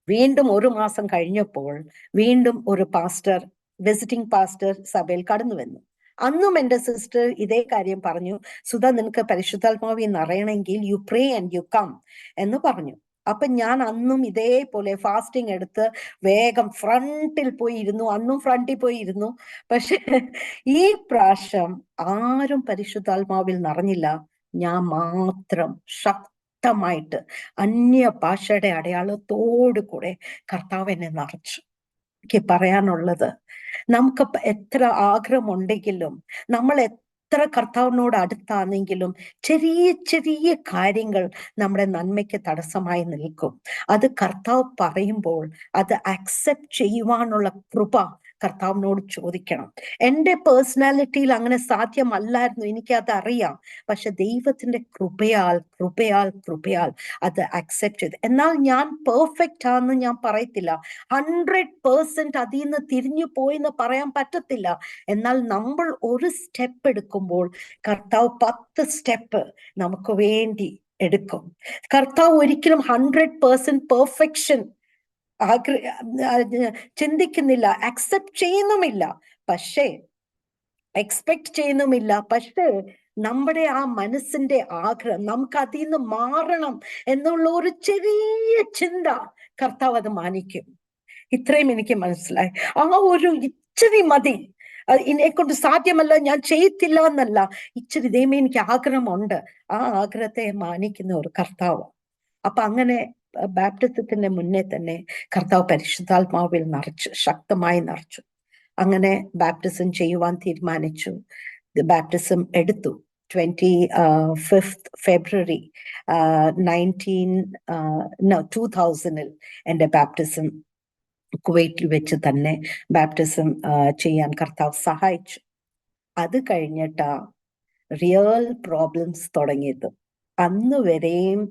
വീണ്ടും 1 മാസം കഴിഞ്ഞപ്പോൾ വീണ്ടും ഒരു പാസ്റ്റർ, വിസിറ്റിംഗ് പാസ്റ്റർ സഭയിൽ കടന്നു വന്നു. അന്നും എൻ്റെ സിസ്റ്റർ ഇതേ കാര്യം പറഞ്ഞു, സുധ, നിനക്ക് പരിശുദ്ധാത്മാവിൽ നിറയണമെങ്കിൽ you pray and you come എന്ന് പറഞ്ഞു. അപ്പൊ ഞാൻ അന്നും ഇതേപോലെ ഫാസ്റ്റിംഗ് എടുത്ത് വേഗം ഫ്രണ്ടിൽ പോയി ഇരുന്നു. അന്നും ഫ്രണ്ടിൽ പോയി ഇരുന്നു. പക്ഷെ ഈ പ്രാവശ്യം ആരും പരിശുദ്ധാത്മാവിൽ നിറഞ്ഞില്ല. ഞാൻ മാത്രം ശക്തമായിട്ട് അന്യ ഭാഷയുടെ അടയാളത്തോടു കൂടെ കർത്താവ് എന്നെ നിറച്ചു. എനിക്ക് പറയാനുള്ളത്, നമുക്ക് എത്ര ആഗ്രഹമുണ്ടെങ്കിലും, നമ്മൾ എത്ര കർത്താവിനോട് അടുത്താണെങ്കിലും ചെറിയ ചെറിയ കാര്യങ്ങൾ നമ്മുടെ നന്മയ്ക്ക് തടസ്സമായി നിൽക്കും. അത് കർത്താവ് പറയുമ്പോൾ അത് അക്സെപ്റ്റ് ചെയ്യുവാനുള്ള കൃപ കർത്താവിനോട് ചോദിക്കണം. എൻ്റെ പേഴ്സണാലിറ്റിയിൽ അങ്ങനെ സാധ്യമല്ലായിരുന്നു, എനിക്കത് അറിയാം. പക്ഷെ ദൈവത്തിന്റെ കൃപയാൽ കൃപയാൽ കൃപയാൽ അത് അക്സെപ്റ്റ് ചെയ്ത്. എന്നാൽ ഞാൻ പെർഫെക്റ്റ് ആണെന്ന് ഞാൻ പറയത്തില്ല. 100% അതിൽ നിന്ന് തിരിഞ്ഞു പോയെന്ന് പറയാൻ പറ്റത്തില്ല. എന്നാൽ നമ്മൾ ഒരു സ്റ്റെപ്പ് എടുക്കുമ്പോൾ കർത്താവ് 10 സ്റ്റെപ്പ് നമുക്ക് വേണ്ടി എടുക്കും. കർത്താവ് ഒരിക്കലും 100% പെർഫെക്ഷൻ ചിന്തിക്കുന്നില്ല, അക്സെപ്റ്റ് ചെയ്യുന്നുമില്ല, പക്ഷേ എക്സ്പെക്ട് ചെയ്യുന്നുമില്ല. പക്ഷേ നമ്മുടെ ആ മനസ്സിന്റെ ആഗ്രഹം, നമുക്ക് അതിൽ നിന്ന് മാറണം എന്നുള്ള ഒരു ചെറിയ ചിന്ത കർത്താവ് അത് മാനിക്കും. ഇത്രയും എനിക്ക് മനസ്സിലായി. ആ ഒരു ഇച്ചിരി മതി. എന്നെ കൊണ്ട് സാധ്യമല്ല, ഞാൻ ചെയ്യത്തില്ല എന്നല്ല, ഇച്ചിരി ദൈവമേ എനിക്ക് ആഗ്രഹമുണ്ട്, ആ ആഗ്രഹത്തെ മാനിക്കുന്ന ഒരു കർത്താവ്. അപ്പൊ അങ്ങനെ ബാപ്റ്റിസത്തിന്റെ മുന്നേ തന്നെ കർത്താവ് പരിശുദ്ധാത്മാവിൽ നിറച്ചു, ശക്തമായി നിറച്ചു. അങ്ങനെ ബാപ്റ്റിസം ചെയ്യുവാൻ തീരുമാനിച്ചു. ബാപ്റ്റിസം എടുത്തു. 25th ഫെബ്രുവരി 2000 എൻ്റെ ബാപ്റ്റിസം കുവൈറ്റിൽ വെച്ച് തന്നെ ബാപ്റ്റിസം ചെയ്യാൻ കർത്താവ് സഹായിച്ചു. അത് കഴിഞ്ഞിട്ടാ റിയൽ പ്രോബ്ലംസ് തുടങ്ങിയത്. അന്ന് വരെയും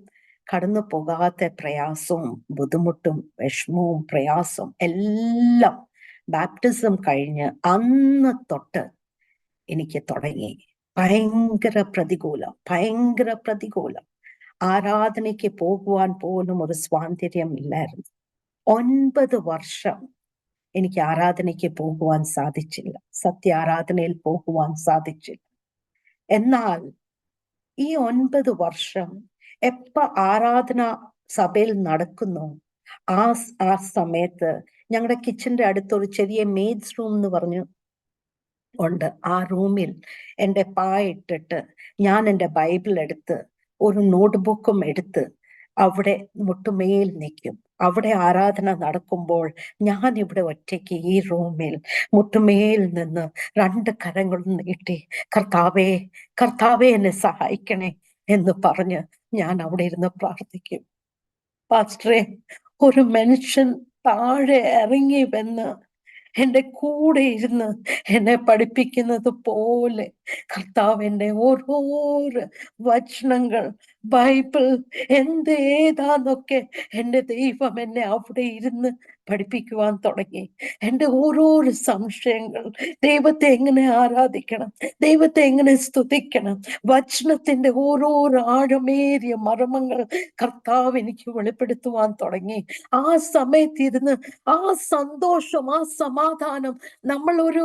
കടന്നു പോകാത്ത പ്രയാസവും ബുദ്ധിമുട്ടും വിഷമവും പ്രയാസവും എല്ലാം ബാപ്റ്റിസം കഴിഞ്ഞ് അന്ന് തൊട്ട് എനിക്ക് തുടങ്ങി. ഭയങ്കര പ്രതികൂലം. ആരാധനയ്ക്ക് പോകുവാൻ പോലും ഒരു സ്വാതന്ത്ര്യം ഇല്ലായിരുന്നു. 9 വർഷം എനിക്ക് ആരാധനയ്ക്ക് പോകുവാൻ സാധിച്ചില്ല, സത്യാരാധനയിൽ പോകുവാൻ സാധിച്ചില്ല. എന്നാൽ ഈ 9 വർഷം എപ്പ ആരാധന സഭയിൽ നടക്കുന്നു ആ സമയത്ത് ഞങ്ങളുടെ കിച്ചന്റെ അടുത്തൊരു ചെറിയ മെയ്ഡ്സ് റൂം എന്ന് പറഞ്ഞു ഉണ്ട്. ആ റൂമിൽ എൻ്റെ ഇട്ടിട്ട് ഞാൻ എൻ്റെ ബൈബിൾ എടുത്ത് ഒരു നോട്ട്ബുക്കും എടുത്ത് അവിടെ മുട്ടുമേൽ നിൽക്കും. അവിടെ ആരാധന നടക്കുമ്പോൾ ഞാൻ ഇവിടെ ഒറ്റയ്ക്ക് ഈ റൂമിൽ മുട്ടുമേൽ നിന്ന് 2 കരങ്ങളും നീട്ടി കർത്താവേ കർത്താവേ എന്നെ സഹായിക്കണേ എന്ന് പറഞ്ഞ് ഞാൻ അവിടെ ഇരുന്ന് പ്രാർത്ഥിക്കും. പാസ്റ്ററെ, ഒരു മനുഷ്യൻ താഴെ ഇറങ്ങി വന്ന് എൻ്റെ കൂടെ ഇരുന്ന് എന്നെ പഠിപ്പിക്കുന്നത് പോലെ കർത്താവിൻ്റെ ഓരോരോ വചനങ്ങൾ, ബൈബിൾ ഏതാന്നൊക്കെ എൻ്റെ ദൈവം എന്നെ അവിടെ ഇരുന്ന് പഠിപ്പിക്കുവാൻ തുടങ്ങി. എൻ്റെ ഓരോരോ സംശയങ്ങൾ, ദൈവത്തെ എങ്ങനെ ആരാധിക്കണം, ദൈവത്തെ എങ്ങനെ സ്തുതിക്കണം, വചനത്തിന്റെ ഓരോരോ ആഴമേറിയ മർമ്മങ്ങൾ കർത്താവ് എനിക്ക് വെളിപ്പെടുത്തുവാൻ തുടങ്ങി. ആ സമയത്തിരുന്ന് ആ സന്തോഷം, ആ സമാധാനം നമ്മൾ ഒരു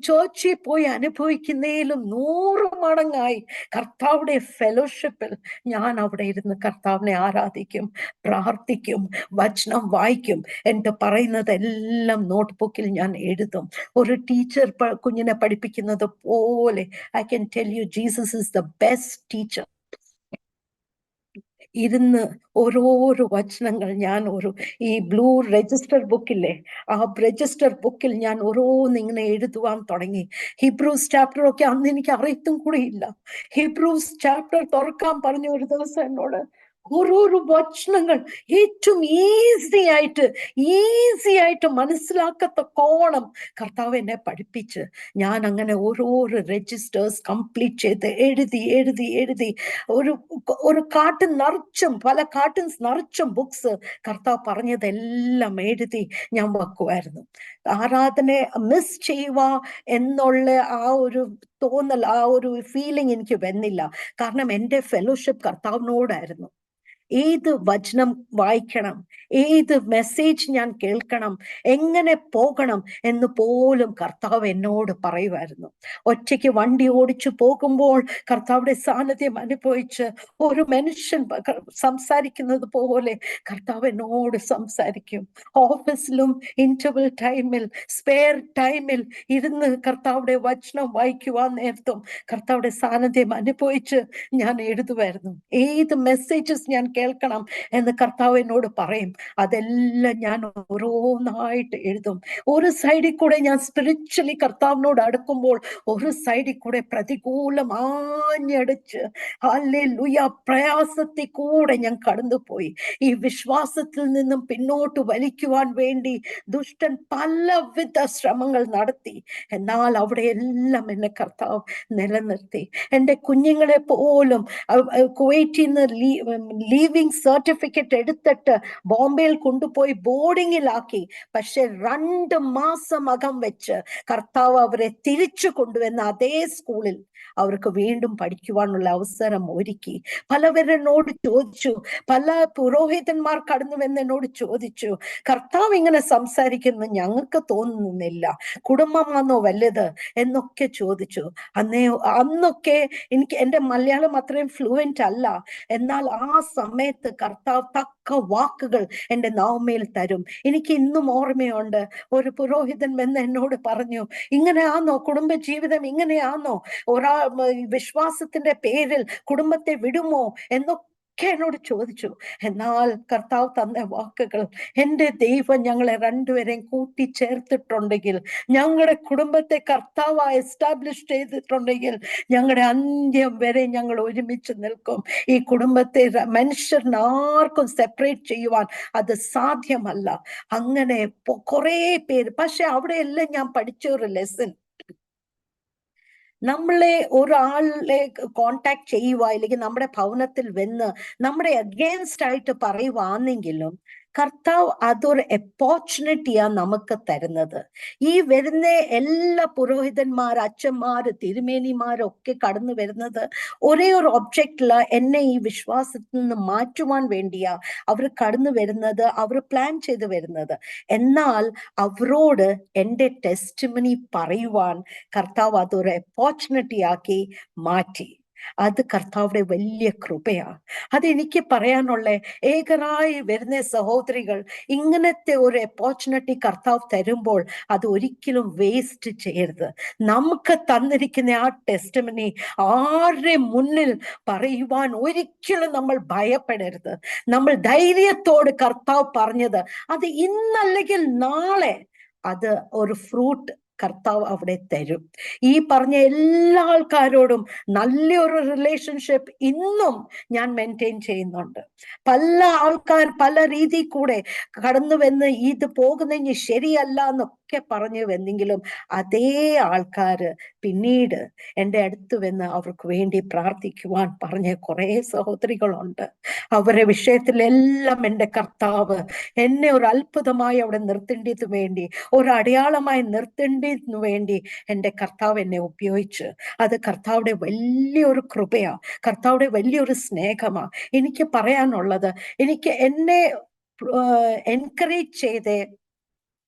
ചേർച്ചിൽ പോയി അനുഭവിക്കുന്നതിലും 100 മടങ്ങായി കർത്താവുടെ ഫെലോഷിപ്പിൽ ഞാൻ അവിടെ ഇരുന്ന് കർത്താവിനെ ആരാധിക്കും, പ്രാർത്ഥിക്കും, വചനം വായിക്കും. എൻ്റെ പറയുന്നതെല്ലാം നോട്ട്ബുക്കിൽ ഞാൻ എഴുതും. ഒരു ടീച്ചർ കുഞ്ഞിനെ പഠിപ്പിക്കുന്നത് പോലെ. I can tell you, Jesus is the best teacher. ഇരുന്ന് ഓരോരോ വചനങ്ങൾ ഞാൻ ഈ ബ്ലൂ രജിസ്റ്റർ ബുക്കില്ലേ, ആ രജിസ്റ്റർ ബുക്കിൽ ഞാൻ ഓരോന്നിങ്ങനെ എഴുതുവാൻ തുടങ്ങി. ഹിബ്രൂസ് ചാപ്റ്റർ ഒക്കെ അന്ന് എനിക്ക് അറിയത്തും കൂടെ ഇല്ല. ഹിബ്രൂസ് ചാപ്റ്റർ തുറക്കാൻ പറഞ്ഞ ഒരു ദിവസം എന്നോട് ഓരോരോ വചനങ്ങൾ ഏറ്റവും ഈസി ആയിട്ട് മനസ്സിലാക്കത്തക്കോണം കർത്താവ് എന്നെ പഠിപ്പിച്ച് ഞാൻ അങ്ങനെ ഓരോരോ രജിസ്റ്റേഴ്സ് കംപ്ലീറ്റ് ചെയ്ത് എഴുതി ഒരു പല കാർട്ടൺസ് നിറച്ചും ബുക്സ് കർത്താവ് പറഞ്ഞതെല്ലാം എഴുതി ഞാൻ വെക്കുമായിരുന്നു. ആരാധന മിസ് ചെയ്യുക എന്നുള്ള ആ ഒരു തോന്നൽ, ആ ഒരു ഫീലിംഗ് എനിക്ക് വന്നില്ല. കാരണം എൻ്റെ ഫെലോഷിപ്പ് കർത്താവിനോടായിരുന്നു. ഏത് വചനം വായിക്കണം, ഏത് മെസ്സേജ് ഞാൻ കേൾക്കണം, എങ്ങനെ പോകണം എന്ന് പോലും കർത്താവ് എന്നോട് പറയുമായിരുന്നു. ഒറ്റയ്ക്ക് വണ്ടി ഓടിച്ചു പോകുമ്പോൾ കർത്താവുടെ സാന്നിധ്യം അനുഭവിച്ച് ഒരു മനുഷ്യൻ സംസാരിക്കുന്നത് പോലെ കർത്താവ് എന്നോട് സംസാരിക്കും. ഓഫീസിലും ഇന്റർവൽ ടൈമിൽ, സ്പെയർ ടൈമിൽ ഇരുന്ന് കർത്താവുടെ വചനം വായിക്കുവാൻ നേരത്തും കർത്താവുടെ സാന്നിധ്യം അനുഭവിച്ച് ഞാൻ എഴുതുമായിരുന്നു. ഏത് മെസ്സേജസ് ഞാൻ കേൾക്കണം എന്ന് കർത്താവ് എന്നോട് പറയും. അതെല്ലാം ഞാൻ ഓരോന്നായിട്ട് എഴുതും. ഒരു സൈഡിൽ കൂടെ ഞാൻ സ്പിരിച്വലി കർത്താവിനോട് അടുക്കുമ്പോൾ ഒരു സൈഡിൽ കൂടെ പ്രതികൂലം ആഞ്ഞടിച്ച് ഹല്ലേലൂയ പ്രയാസത്തിൽ കൂടെ ഞാൻ കടന്നുപോയി. ഈ വിശ്വാസത്തിൽ നിന്നും പിന്നോട്ട് വലിക്കുവാൻ വേണ്ടി ദുഷ്ടൻ പലവിധ ശ്രമങ്ങൾ നടത്തി. എന്നാൽ അവിടെ എല്ലാം എന്നെ കർത്താവ് നിലനിർത്തി. എൻ്റെ കുഞ്ഞുങ്ങളെ പോലും കുവൈറ്റിൽ നിന്ന് ലീവിംഗ് സർട്ടിഫിക്കറ്റ് എടുത്തിട്ട് ബോംബെയിൽ കൊണ്ടുപോയി ബോർഡിങ്ങിലാക്കി. പക്ഷെ 2 മാസം അകം വെച്ച് കർത്താവ് അവരെ തിരിച്ചു കൊണ്ടുവന്ന അതേ സ്കൂളിൽ അവർക്ക് വീണ്ടും പഠിക്കുവാനുള്ള അവസരം ഒരുക്കി. പലവരെന്നോട് ചോദിച്ചു, പല പുരോഹിതന്മാർ കടന്നു വന്നെന്നോട് ചോദിച്ചു, കർത്താവ് ഇങ്ങനെ സംസാരിക്കുന്നു ഞങ്ങൾക്ക് തോന്നുന്നില്ല, കുടുംബമാണോ വലുത് എന്നൊക്കെ ചോദിച്ചു. അന്നൊക്കെ എൻ്റെ മലയാളം അത്രയും ഫ്ലുവന്റ് അല്ല. എന്നാൽ ആ സമയത്ത് കർത്താവ് തക്ക വാക്കുകൾ എൻ്റെ നാവുമേൽ തരും. എനിക്ക് ഇന്നും ഓർമ്മയുണ്ട്, ഒരു പുരോഹിതൻ വന്ന് എന്നോട് പറഞ്ഞു, ഇങ്ങനെയാണോ കുടുംബജീവിതം, ഇങ്ങനെയാണോ വിശ്വാസത്തിന്റെ പേരിൽ കുടുംബത്തെ വിടുമോ എന്നൊക്കെ എന്നോട് ചോദിച്ചു. എന്നാൽ കർത്താവ് തന്ന വാക്കുകൾ, എൻ്റെ ദൈവം ഞങ്ങളെ രണ്ടുപേരെയും കൂട്ടിച്ചേർത്തിട്ടുണ്ടെങ്കിൽ, ഞങ്ങളുടെ കുടുംബത്തെ കർത്താവ് എസ്റ്റാബ്ലിഷ് ചെയ്തിട്ടുണ്ടെങ്കിൽ ഞങ്ങളുടെ അന്ത്യം വരെ ഞങ്ങൾ ഒരുമിച്ച് നിൽക്കും. ഈ കുടുംബത്തെ മനുഷ്യരിന് ആർക്കും സെപ്പറേറ്റ് ചെയ്യുവാൻ അത് സാധ്യമല്ല. അങ്ങനെ കുറെ പേര്. പക്ഷെ അവിടെയെല്ലാം ഞാൻ പഠിച്ച ഒരു ലെസൺ, നമ്മളെ ഒരാളെ കോണ്ടാക്ട് ചെയ്യുക, അല്ലെങ്കിൽ നമ്മുടെ ഭവനത്തിൽ വന്ന് നമ്മുടെ അഗേൻസ്റ്റ് ആയിട്ട് പറയുവാണെങ്കിലും കർത്താവ് അതൊരു ഓപ്പർച്യൂണിറ്റിയാ നമുക്ക് തരുന്നത്. ഈ വരുന്ന എല്ലാ പുരോഹിതന്മാർ, അച്ഛന്മാര്, തിരുമേനിമാരൊക്കെ കടന്നു വരുന്നത് ഒരേ ഒരു ഒബ്ജക്റ്റില് എന്നെ ഈ വിശ്വാസത്തിൽ നിന്ന് മാറ്റുവാൻ വേണ്ടിയാ അവർ കടന്നു വരുന്നത്, അവർ പ്ലാൻ ചെയ്ത് വരുന്നത്. എന്നാൽ അവരോട് എൻ്റെ ടെസ്റ്റിമണി പറയുവാൻ കർത്താവ് അതൊരു ഓപ്പർച്യൂണിറ്റി ആക്കി മാറ്റി. അത് കർത്താവുടെ വലിയ കൃപയാണ്. അതെനിക്ക് പറയാനുള്ള, ഏകരായി വരുന്ന സഹോദരികൾ ഇങ്ങനത്തെ ഒരു ഓപ്പർച്യൂണിറ്റി കർത്താവ് തരുമ്പോൾ അത് ഒരിക്കലും വേസ്റ്റ് ചെയ്യരുത്. നമുക്ക് തന്നിരിക്കുന്ന ആ ടെസ്റ്റിമണി ആരുടെ മുന്നിൽ പറയുവാൻ ഒരിക്കലും നമ്മൾ ഭയപ്പെടരുത്. നമ്മൾ ധൈര്യത്തോട് കർത്താവ് പറഞ്ഞത് അത് ഇന്നല്ലെങ്കിൽ നാളെ അത് ഒരു ഫ്രൂട്ട് കർത്താവ് അവിടെ തരും. ഈ പറഞ്ഞ എല്ലാ ആൾക്കാരോടും നല്ലൊരു റിലേഷൻഷിപ്പ് ഇന്നും ഞാൻ മെയിൻറ്റെയിൻ ചെയ്യുന്നുണ്ട്. പല ആൾക്കാർ പല രീതി കൂടെ കടന്നു വന്ന് ഇത് പോകുന്നതിന് ശരിയല്ല എന്നൊക്കെ പറഞ്ഞു വന്നെങ്കിലും അതേ ആൾക്കാര് പിന്നീട് എൻ്റെ അടുത്ത് വന്ന് അവർക്ക് വേണ്ടി പ്രാർത്ഥിക്കുവാൻ പറഞ്ഞ കുറെ സഹോദരികളുണ്ട്. അവരുടെ വിഷയത്തിലെല്ലാം എൻ്റെ കർത്താവ് എന്നെ ഒരു അത്ഭുതമായി അവിടെ നിർത്തേണ്ടതിന് വേണ്ടി, ഒരു അടയാളമായി നിർത്തേണ്ടതിന് വേണ്ടി എൻ്റെ കർത്താവ് എന്നെ ഉപയോഗിച്ച്. അത് കർത്താവുടെ വലിയൊരു കൃപയാ, കർത്താവുടെ വലിയൊരു സ്നേഹമാ. എനിക്ക് പറയാനുള്ളത്, എനിക്ക് എന്നെ എൻകറേജ് ചെയ്തേ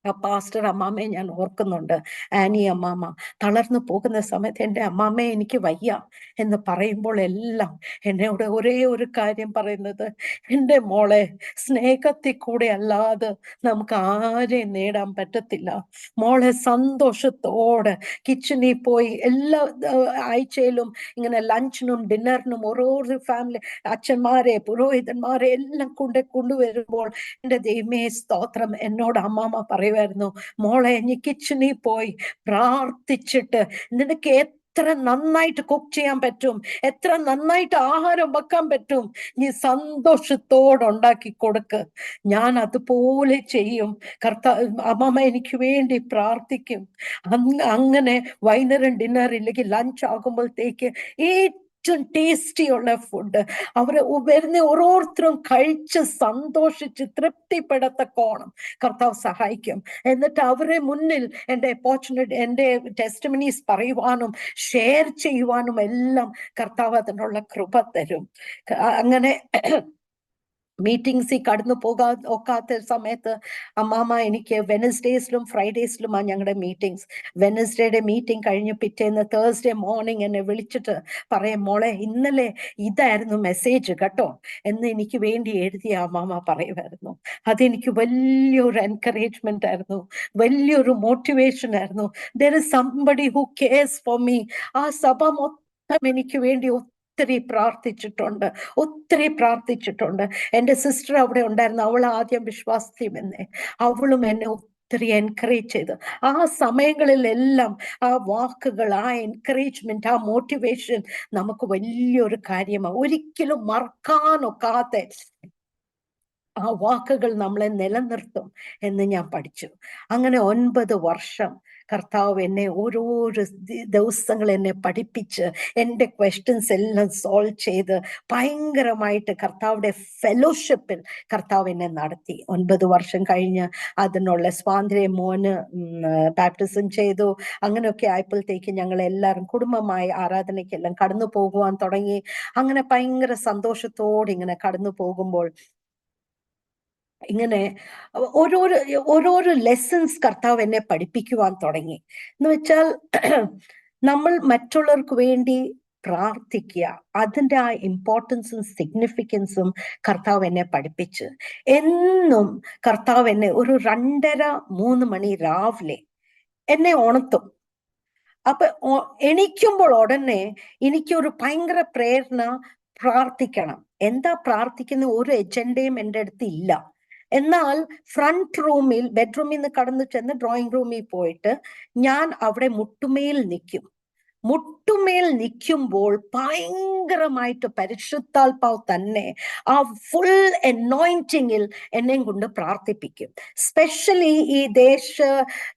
ആ പാസ്റ്റർ അമ്മാമ്മയെ ഞാൻ ഓർക്കുന്നുണ്ട്. ആനി അമ്മാമ്മ തളർന്നു പോകുന്ന സമയത്ത് എൻ്റെ അമ്മാമ്മ എനിക്ക് വയ്യ എന്ന് പറയുമ്പോൾ എല്ലാം എന്നോട് ഒരേ ഒരു കാര്യം പറയുന്നത്, എൻ്റെ മോളെ, സ്നേഹത്തിൽ കൂടെ അല്ലാതെ നമുക്ക് ആരെയും നേടാൻ പറ്റത്തില്ല. മോളെ സന്തോഷത്തോടെ കിച്ചണിൽ പോയി എല്ലാ ആഴ്ചയിലും ഇങ്ങനെ ലഞ്ചിനും ഡിന്നറിനും ഓരോ ഫാമിലി അച്ഛന്മാരെ പുരോഹിതന്മാരെ എല്ലാം കൊണ്ടുവരുമ്പോൾ എൻ്റെ ദൈവമേ സ്തോത്രം, എന്നോട് അമ്മാമ്മ പറയുമായിരുന്നു, മോളെ നീ കിച്ചണിൽ പോയി പ്രാർത്ഥിച്ചിട്ട് നിനക്ക് എത്ര നന്നായിട്ട് കുക്ക് ചെയ്യാൻ പറ്റും, എത്ര നന്നായിട്ട് ആഹാരം വെക്കാൻ പറ്റും, നീ സന്തോഷത്തോടെ ഉണ്ടാക്കി കൊടുക്ക്. ഞാൻ അതുപോലെ ചെയ്യും. അമ്മമ്മ എനിക്ക് വേണ്ടി പ്രാർത്ഥിക്കും. അങ്ങനെ വൈകുന്നേരം ഡിന്നർ ഇല്ലെങ്കിൽ ലഞ്ച് ആകുമ്പോഴത്തേക്ക് ഏറ്റവും ടേസ്റ്റി ഉള്ള ഫുഡ് അവര് വരുന്ന ഓരോരുത്തരും കഴിച്ച് സന്തോഷിച്ച് തൃപ്തിപ്പെടത്തക്കോണം കർത്താവ് സഹായിക്കും. എന്നിട്ട് അവരെ മുന്നിൽ എൻ്റെ എൻ്റെ ടെസ്റ്റിമണീസ് പറയുവാനും ഷെയർ ചെയ്യുവാനും എല്ലാം കർത്താവ് അതിനുള്ള കൃപ തരും. അങ്ങനെ മീറ്റിംഗ്സിൽ കടന്നു ഒക്കാത്ത സമയത്ത് അമ്മാമ്മ എനിക്ക് വെനസ്ഡേസിലും ഫ്രൈഡേസിലുമാണ് ഞങ്ങളുടെ മീറ്റിംഗ്സ്. വെനസ്ഡേയുടെ മീറ്റിംഗ് കഴിഞ്ഞ് പിറ്റേന്ന് തേഴ്സ്ഡേ മോർണിംഗ് എന്നെ വിളിച്ചിട്ട് പറയും, മോളെ ഇന്നലെ ഇതായിരുന്നു മെസ്സേജ് കേട്ടോ എന്ന് എനിക്ക് വേണ്ടി എഴുതിയ അമ്മാമ്മ പറയുമായിരുന്നു. അതെനിക്ക് വലിയൊരു എൻകറേജ്മെന്റ് ആയിരുന്നു, വലിയൊരു മോട്ടിവേഷൻ ആയിരുന്നു. There is somebody who CARES for me. ആ സഭ മൊത്തം എനിക്ക് വേണ്ടി ഒത്തിരി പ്രാർത്ഥിച്ചിട്ടുണ്ട്. എൻ്റെ സിസ്റ്റർ അവിടെ ഉണ്ടായിരുന്നു, അവൾ ആദ്യം വിശ്വാസത്തിൽ വന്നേ, അവളും എന്നെ ഒത്തിരി എൻകറേജ് ചെയ്ത്. ആ സമയങ്ങളിലെല്ലാം ആ വാക്കുകൾ, ആ എൻകറേജ്മെന്റ്, ആ മോട്ടിവേഷൻ നമുക്ക് വലിയൊരു കാര്യമാണ്. ഒരിക്കലും മറക്കാനൊക്കാത്ത ആ വാക്കുകൾ നമ്മളെ നിലനിർത്തും എന്ന് ഞാൻ പഠിച്ചു. അങ്ങനെ 9 വർഷം കർത്താവ് എന്നെ ഓരോരോ ദിവസങ്ങൾ എന്നെ പഠിപ്പിച്ച് എൻ്റെ ക്വസ്റ്റ്യൻസ് എല്ലാം സോൾവ് ചെയ്ത് ഭയങ്കരമായിട്ട് കർത്താവുടെ ഫെലോഷിപ്പിൽ കർത്താവ് എന്നെ നടത്തി. 9 വർഷം കഴിഞ്ഞ് അതിനുള്ള സ്വാതന്ത്ര്യ മോന് ബാപ്റ്റിസം ചെയ്തു. അങ്ങനെയൊക്കെ ആയപ്പോഴത്തേക്ക് ഞങ്ങൾ എല്ലാവരും കുടുംബമായി ആരാധനയ്ക്കെല്ലാം കടന്നു പോകുവാൻ തുടങ്ങി. അങ്ങനെ ഭയങ്കര സന്തോഷത്തോടെ ഇങ്ങനെ കടന്നു പോകുമ്പോൾ ഇങ്ങനെ ഓരോരോ ലെസൺസ് കർത്താവ് എന്നെ പഠിപ്പിക്കുവാൻ തുടങ്ങി. എന്ന് വെച്ചാൽ നമ്മൾ മറ്റുള്ളവർക്ക് വേണ്ടി പ്രാർത്ഥിക്കുക, അതിൻ്റെ ആ ഇമ്പോർട്ടൻസും സിഗ്നിഫിക്കൻസും കർത്താവ് എന്നെ പഠിപ്പിച്ച്. എന്നും കർത്താവ് എന്നെ ഒരു 2:30-3 മണി രാവിലെ എന്നെ ഉണർത്തും. അപ്പൊ എണീക്കുമ്പോൾ ഉടനെ എനിക്കൊരു ഭയങ്കര പ്രേരണ, പ്രാർത്ഥിക്കണം. എന്താ പ്രാർത്ഥിക്കുന്ന ഒരു എജൻഡയും എൻ്റെ അടുത്ത് ഇല്ല. എന്നാൽ ഫ്രണ്ട് റൂമിൽ, ബെഡ്റൂമിൽ നിന്ന് കടന്നു ചെന്ന് ഡ്രോയിങ് റൂമിൽ പോയിട്ട് ഞാൻ അവിടെ മുട്ടുമേൽ നിൽക്കുമ്പോൾ ഭയങ്കരമായിട്ട് പരിശുദ്ധാത്മാവ് തന്നെ ആ ഫുൾ അനോയിന്റിങ്ങിൽ എന്നെയും കൊണ്ട് പ്രാർത്ഥിപ്പിക്കും. സ്പെഷ്യലി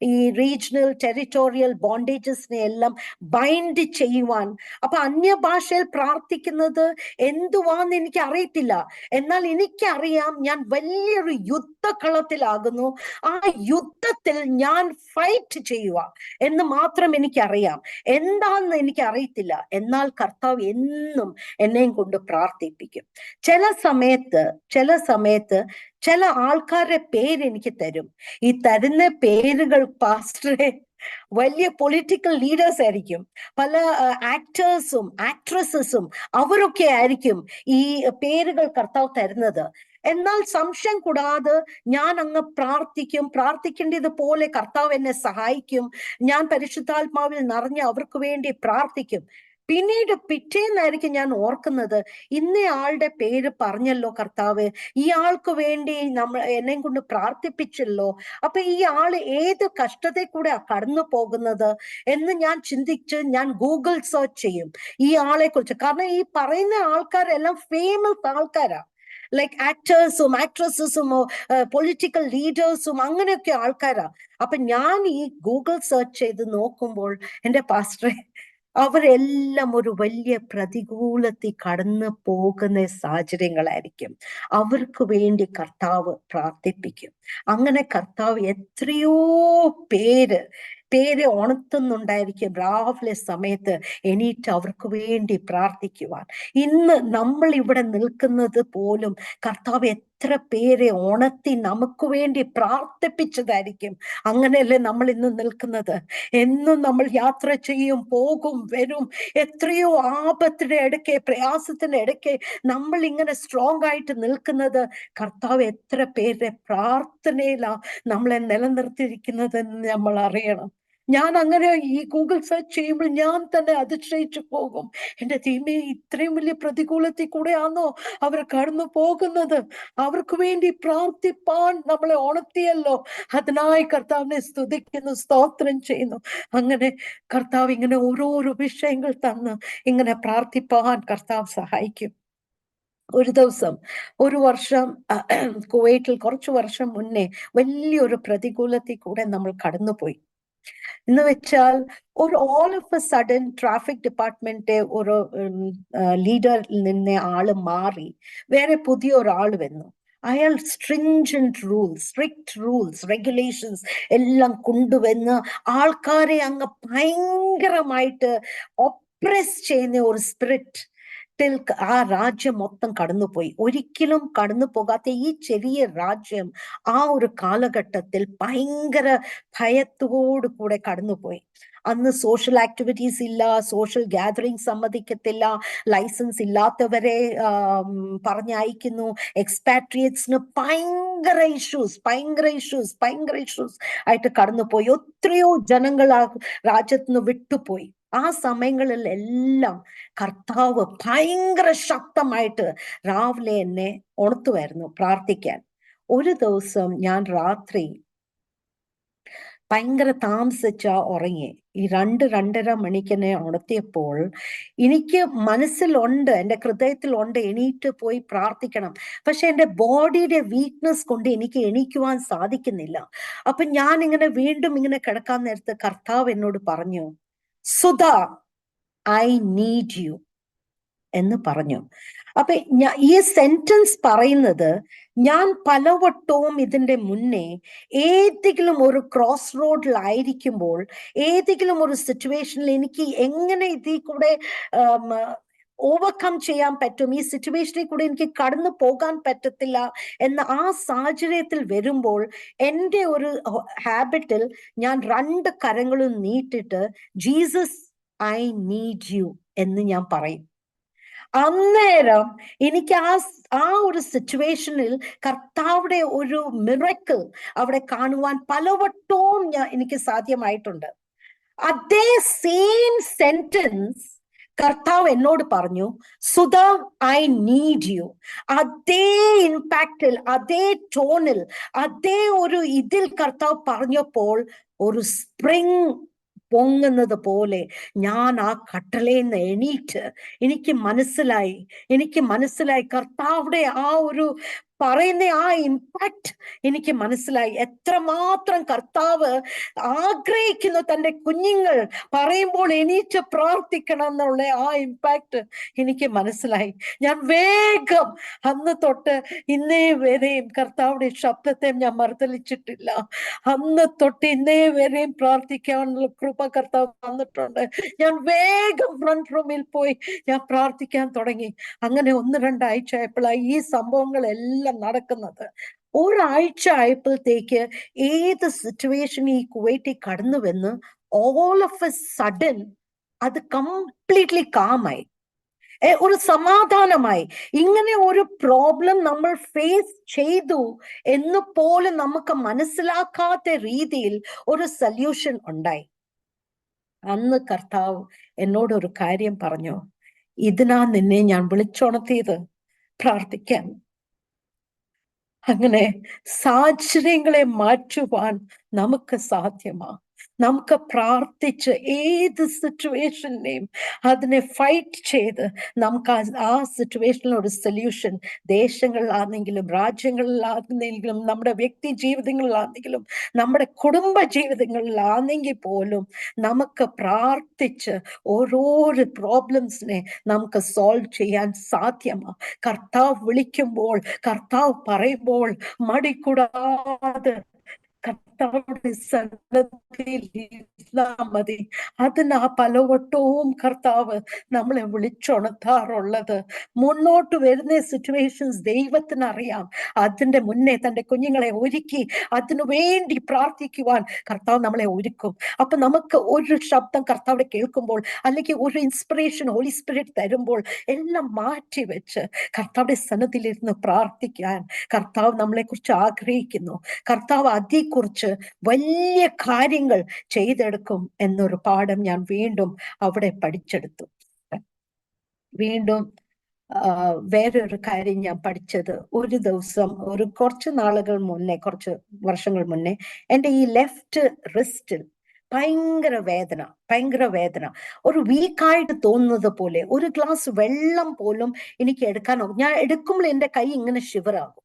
ഈ റീജിയണൽ ടെറിട്ടോറിയൽ ബോണ്ടേജസിനെ എല്ലാം ബൈൻഡ് ചെയ്യുവാൻ. അപ്പൊ അന്യഭാഷയിൽ പ്രാർത്ഥിക്കുന്നത് എന്തുവാന്ന് എനിക്ക് അറിയത്തില്ല, എന്നാൽ എനിക്കറിയാം ഞാൻ വലിയൊരു യുദ്ധക്കളത്തിലാകുന്നു, ആ യുദ്ധത്തിൽ ഞാൻ ഫൈറ്റ് ചെയ്യുക എന്ന് മാത്രം എനിക്കറിയാം. എന്താന്ന് എനിക്ക് അറിയത്തില്ല, എന്നാൽ കർത്താവ് എന്നും എന്നെയും കൊണ്ട് പ്രാർത്ഥിപ്പിക്കും. ചില സമയത്ത് ചില ആൾക്കാരുടെ പേര് എനിക്ക് തരും. ഈ തരുന്ന പേരുകൾ പാസ്റ്ററെ വലിയ പൊളിറ്റിക്കൽ ലീഡേഴ്സ് ആയിരിക്കും, പല ആക്ടേഴ്സും ആക്ട്രസസും അവരൊക്കെ ആയിരിക്കും ഈ പേരുകൾ കർത്താവ് തരുന്നത്. എന്നാൽ സംശയം കൂടാതെ ഞാൻ അങ്ങ് പ്രാർത്ഥിക്കേണ്ടതുപോലെ കർത്താവ് എന്നെ സഹായിക്കും. ഞാൻ പരിശുദ്ധാത്മാവിൽ നിറഞ്ഞ് അവർക്ക് വേണ്ടി പ്രാർത്ഥിക്കും. പിന്നീട് പിറ്റേന്നായിരിക്കും ഞാൻ ഓർക്കുന്നത്, ഇന്ന ആളുടെ പേര് പറഞ്ഞല്ലോ കർത്താവ്, ഈ ആൾക്ക് വേണ്ടി എന്നെ കൊണ്ട് പ്രാർത്ഥിപ്പിച്ചല്ലോ, അപ്പൊ ഈ ആള് ഏത് കഷ്ടതയിൽ കൂടെ കടന്നു പോകുന്നത് എന്ന് ഞാൻ ചിന്തിച്ച് ഞാൻ ഗൂഗിൾ സെർച്ച് ചെയ്യും ഈ ആളെ കുറിച്ച്. കാരണം ഈ പറയുന്ന ആൾക്കാരെല്ലാം ഫേമസ് ആൾക്കാരാ, ലൈക്ക് ആക്ടേഴ്സും ആക്ട്രസസും പൊളിറ്റിക്കൽ ലീഡേഴ്സും അങ്ങനെയൊക്കെ ആൾക്കാരാ. അപ്പൊ ഞാൻ ഈ ഗൂഗിൾ സെർച്ച് ചെയ്ത് നോക്കുമ്പോൾ എന്റെ പാസ്റ്ററെ, അവരെല്ലാം ഒരു വലിയ പ്രതികൂലത്തിൽ കടന്നു പോകുന്ന സാഹചര്യങ്ങളായിരിക്കും. അവർക്ക് വേണ്ടി കർത്താവ് പ്രാർത്ഥിപ്പിക്കും. അങ്ങനെ കർത്താവ് എത്രയോ പേരെ ഉണർത്തുന്നുണ്ടായിരിക്കും രാവിലെ സമയത്ത് എണീറ്റ് അവർക്ക് വേണ്ടി പ്രാർത്ഥിക്കുവാൻ. ഇന്ന് നമ്മൾ ഇവിടെ നിൽക്കുന്നത് പോലും കർത്താവ് എത്ര പേരെ ഉണർത്തി നമുക്ക് വേണ്ടി പ്രാർത്ഥിപ്പിച്ചതായിരിക്കും. അങ്ങനെയല്ലേ നമ്മൾ ഇന്ന് നിൽക്കുന്നത്. എന്നും നമ്മൾ യാത്ര ചെയ്യും, പോകും, വരും. എത്രയോ ആപത്തിന്റെ ഇടയ്ക്ക്, പ്രയാസത്തിന്റെ ഇടയ്ക്ക് നമ്മൾ ഇങ്ങനെ സ്ട്രോങ് ആയിട്ട് നിൽക്കുന്നത് കർത്താവ് എത്ര പേരുടെ പ്രാർത്ഥനയിലാ നമ്മളെ നിലനിർത്തിയിരിക്കുന്നതെന്ന് നമ്മൾ അറിയണം. ഞാൻ അങ്ങനെ ഈ ഗൂഗിൾ സെർച്ച് ചെയ്യുമ്പോൾ ഞാൻ തന്നെ അതിശയിച്ചു പോകും. എന്റെ ദൈവമേ, ഇത്രയും വലിയ പ്രതികൂലത്തിൽ കൂടെയാണോ അവർ കടന്നു പോകുന്നത്? അവർക്ക് വേണ്ടി പ്രാർത്ഥിപ്പാൻ നമ്മളെ ഉണർത്തിയല്ലോ. അതിനായി കർത്താവിനെ സ്തുതിക്കുന്നു, സ്തോത്രം ചെയ്യുന്നു. അങ്ങനെ കർത്താവ് ഇങ്ങനെ ഓരോരോ വിഷയങ്ങൾ തന്ന് ഇങ്ങനെ പ്രാർത്ഥിപ്പാൻ കർത്താവ് സഹായിക്കും. ഒരു ദിവസം, ഒരു വർഷം കുവൈറ്റിൽ കുറച്ചു വർഷം മുന്നേ വലിയൊരു പ്രതികൂലത്തിൽ കൂടെ നമ്മൾ കടന്നുപോയി. എന്ന് വെച്ചാൽ ഒരു all of A sudden traffic department ഒരു ലീഡറിൽ നിന്ന് ആള് മാറി വേറെ പുതിയ ഒരാൾ വന്നു. അയാൾ സ്ട്രിക്റ്റ് റൂൾസ് റെഗുലേഷൻസ് എല്ലാം കൊണ്ടുവന്ന് ആൾക്കാരെ അങ്ങ് ഭയങ്കരമായിട്ട് ഒപ്രസ് ചെയ്യുന്ന ഒരു സ്പിരിറ്റ് ആ രാജ്യം മൊത്തം കടന്നുപോയി. ഒരിക്കലും കടന്നു പോകാത്ത ഈ ചെറിയ രാജ്യം ആ ഒരു കാലഘട്ടത്തിൽ ഭയങ്കര ഭയത്തോടു കൂടെ കടന്നുപോയി. അന്ന് സോഷ്യൽ ആക്ടിവിറ്റീസ് ഇല്ല, സോഷ്യൽ ഗാദറിംഗ് സമ്മതിക്കത്തില്ല, ലൈസൻസ് ഇല്ലാത്തവരെ പറഞ്ഞയക്കുന്നു, എക്സ്പാട്രിയേറ്റ്സിന് ഭയങ്കര ഇഷ്യൂസ് ആയിട്ട് കടന്നുപോയി. എത്രയോ ജനങ്ങൾ ആ രാജ്യത്തുനിന്ന് വിട്ടുപോയി. ആ സമയങ്ങളിലെല്ലാം കർത്താവ് ഭയങ്കര ശക്തമായിട്ട് രാവിലെ എന്നെ ഉണർത്തുമായിരുന്നു പ്രാർത്ഥിക്കാൻ. ഒരു ദിവസം ഞാൻ രാത്രി ഭയങ്കര താമസിച്ചാ ഉറങ്ങി. ഈ 2-2:30 മണിക്ക് എന്നെ ഉണർത്തിയപ്പോൾ എനിക്ക് മനസ്സിലുണ്ട്, എൻ്റെ ഹൃദയത്തിലുണ്ട് എണീറ്റ് പോയി പ്രാർത്ഥിക്കണം. പക്ഷെ എൻ്റെ ബോഡിയുടെ വീക്ക്നെസ് കൊണ്ട് എനിക്ക് എണീക്കുവാൻ സാധിക്കുന്നില്ല. അപ്പൊ ഞാൻ ഇങ്ങനെ വീണ്ടും ഇങ്ങനെ കിടക്കാൻ നേരത്ത് കർത്താവ് എന്നോട് പറഞ്ഞു, സുധാ, ഐ നീഡ് യു എന്ന് പറഞ്ഞു. അപ്പൊ ഈ സെന്റൻസ് പറയുന്നത് ഞാൻ പലവട്ടവും ഇതിന്റെ മുന്നേ ഏതെങ്കിലും ഒരു ക്രോസ് റോഡിലായിരിക്കുമ്പോൾ, ഏതെങ്കിലും ഒരു സിറ്റുവേഷനിൽ എനിക്ക് എങ്ങനെ ഇതിൽ കൂടെ ഓവർകം ചെയ്യാൻ പറ്റും, ഈ സിറ്റുവേഷനിൽ കൂടെ എനിക്ക് കടന്നു പോകാൻ പറ്റത്തില്ല എന്ന ആ സാഹചര്യത്തിൽ വരുമ്പോൾ എൻ്റെ ഒരു ഹാബിറ്റിൽ ഞാൻ 2 കരങ്ങളും നീട്ടിട്ട് ജീസസ് ഐ നീഡ് യു എന്ന് ഞാൻ പറയും. അന്നേരം എനിക്ക് ആ ഒരു സിറ്റുവേഷനിൽ കർത്താവിടെ ഒരു മിറക്കിൾ അവിടെ കാണുവാൻ പലവട്ടവും എനിക്ക് സാധ്യമായിട്ടുണ്ട്. അതേ സെയിം സെന്റൻസ് കർത്താവ് എന്നോട് പറഞ്ഞു, സുധാ, ഐ നീഡ് യു. അതേ ഇമ്പാക്റ്റിൽ, അതേ ടോണിൽ, അതേ ഒരു ഇതിൽ കർത്താവ് പറഞ്ഞപ്പോൾ ഒരു സ്പ്രിങ് പൊങ്ങുന്നത് പോലെ ഞാൻ ആ കട്ടളേന്ന് എണീറ്റ് എനിക്ക് മനസ്സിലായി കർത്താവിടെ ആ ഒരു പറയുന്ന ആ ഇമ്പാക്ട് എനിക്ക് മനസ്സിലായി. എത്രമാത്രം കർത്താവ് ആഗ്രഹിക്കുന്നു തൻ്റെ കുഞ്ഞുങ്ങൾ പറയുമ്പോൾ എണീറ്റ് പ്രാർത്ഥിക്കണം എന്നുള്ള ആ ഇമ്പാക്ട് എനിക്ക് മനസ്സിലായി. ഞാൻ വേഗം അന്ന് തൊട്ട് ഇന്നേ വരെയും കർത്താവുടെ ശബ്ദത്തെ ഞാൻ മറുതലിച്ചിട്ടില്ല. അന്ന് തൊട്ട് ഇന്നേ വരെയും പ്രാർത്ഥിക്കാനുള്ള കൃപ കർത്താവ് തന്നിട്ടുണ്ട്. ഞാൻ വേഗം ഫ്രണ്ട് റൂമിൽ പോയി ഞാൻ പ്രാർത്ഥിക്കാൻ തുടങ്ങി. അങ്ങനെ 1-2 ആഴ്ച ആയപ്പോഴായി ഈ സംഭവങ്ങളെല്ലാം നടക്കുന്നത്. ഒരാഴ്ച ആയപ്പോഴത്തേക്ക് ഏത് സിറ്റുവേഷൻ ഈ കുവൈറ്റിൽ കടന്നുവെന്ന് ഓൾ ഓഫ് എ സഡൻ അത് കംപ്ലീറ്റ്ലി കാമായി, ഒരു സമാധാനമായി. ഇങ്ങനെ ഒരു പ്രോബ്ലം നമ്മൾ ഫേസ് ചെയ്തു എന്ന് പോലും നമുക്ക് മനസ്സിലാക്കാത്ത രീതിയിൽ ഒരു സൊല്യൂഷൻ ഉണ്ടായി. അന്ന് കർത്താവ് എന്നോട് ഒരു കാര്യം പറഞ്ഞു, ഇതിനാ നിന്നെ ഞാൻ വിളിച്ചുണർത്തിയത്, പ്രാർത്ഥിക്കാൻ. അങ്ങനെ സാഹചര്യങ്ങളെ മാറ്റുവാൻ നമുക്ക് സാധ്യമാ. നമുക്ക് പ്രാർത്ഥിച്ച് ഏത് സിറ്റുവേഷനെയും അതിനെ ഫൈറ്റ് ചെയ്ത് നമുക്ക് ആ സിറ്റുവേഷനിൽ ഒരു സൊല്യൂഷൻ, ദേശങ്ങളിലാണെങ്കിലും രാജ്യങ്ങളിലാണെങ്കിലും നമ്മുടെ വ്യക്തി ജീവിതങ്ങളിലാണെങ്കിലും നമ്മുടെ കുടുംബ ജീവിതങ്ങളിലാണെങ്കിൽ പോലും നമുക്ക് പ്രാർത്ഥിച്ച് ഓരോരോ പ്രോബ്ലംസിനെ നമുക്ക് സോൾവ് ചെയ്യാൻ സാധ്യമാ. കർത്താവ് വിളിക്കുമ്പോൾ, കർത്താവ് പറയുമ്പോൾ മടികൂടാതെ കർത്താവുടെ സന്നദ്ധിയിൽ ഇരുന്നാൽ മതി. അതിന് ആ പലവട്ടവും കർത്താവ് നമ്മളെ വിളിച്ചുണർത്താറുള്ളത്. മുന്നോട്ട് വരുന്ന സിറ്റുവേഷൻസ് ദൈവത്തിനറിയാം. അതിന്റെ മുന്നേ തന്റെ കുഞ്ഞുങ്ങളെ ഒരുക്കി അതിനു വേണ്ടി പ്രാർത്ഥിക്കുവാൻ കർത്താവ് നമ്മളെ ഒരുക്കും. അപ്പൊ നമുക്ക് ഒരു ശബ്ദം കർത്താവിടെ കേൾക്കുമ്പോൾ, അല്ലെങ്കിൽ ഒരു ഇൻസ്പിറേഷൻ ഹോളി സ്പിരിറ്റ് തരുമ്പോൾ എല്ലാം മാറ്റി വെച്ച് കർത്താവിടെ സന്നദ്ധിയിലിരുന്ന് പ്രാർത്ഥിക്കാൻ കർത്താവ് നമ്മളെ കുറിച്ച് ആഗ്രഹിക്കുന്നു. കർത്താവ് അതേക്കുറിച്ച് വലിയ കാര്യങ്ങൾ ചെയ്തെടുക്കും എന്നൊരു പാഠം ഞാൻ വീണ്ടും അവിടെ പഠിച്ചെടുത്തു. വീണ്ടും വേറൊരു കാര്യം ഞാൻ പഠിച്ചത്, ഒരു ദിവസം കുറച്ച് നാളുകൾ മുന്നേ, കുറച്ച് വർഷങ്ങൾ മുന്നേ, എൻ്റെ ഈ ലെഫ്റ്റ് റിസ്റ്റിൽ ഭയങ്കര വേദന, ഒരു വീക്കായിട്ട് തോന്നുന്നത് പോലെ, ഒരു ഗ്ലാസ് വെള്ളം പോലും എനിക്ക് എടുക്കാനോ, ഞാൻ എടുക്കുമ്പോൾ എൻ്റെ കൈ ഇങ്ങനെ ഷിവറാകും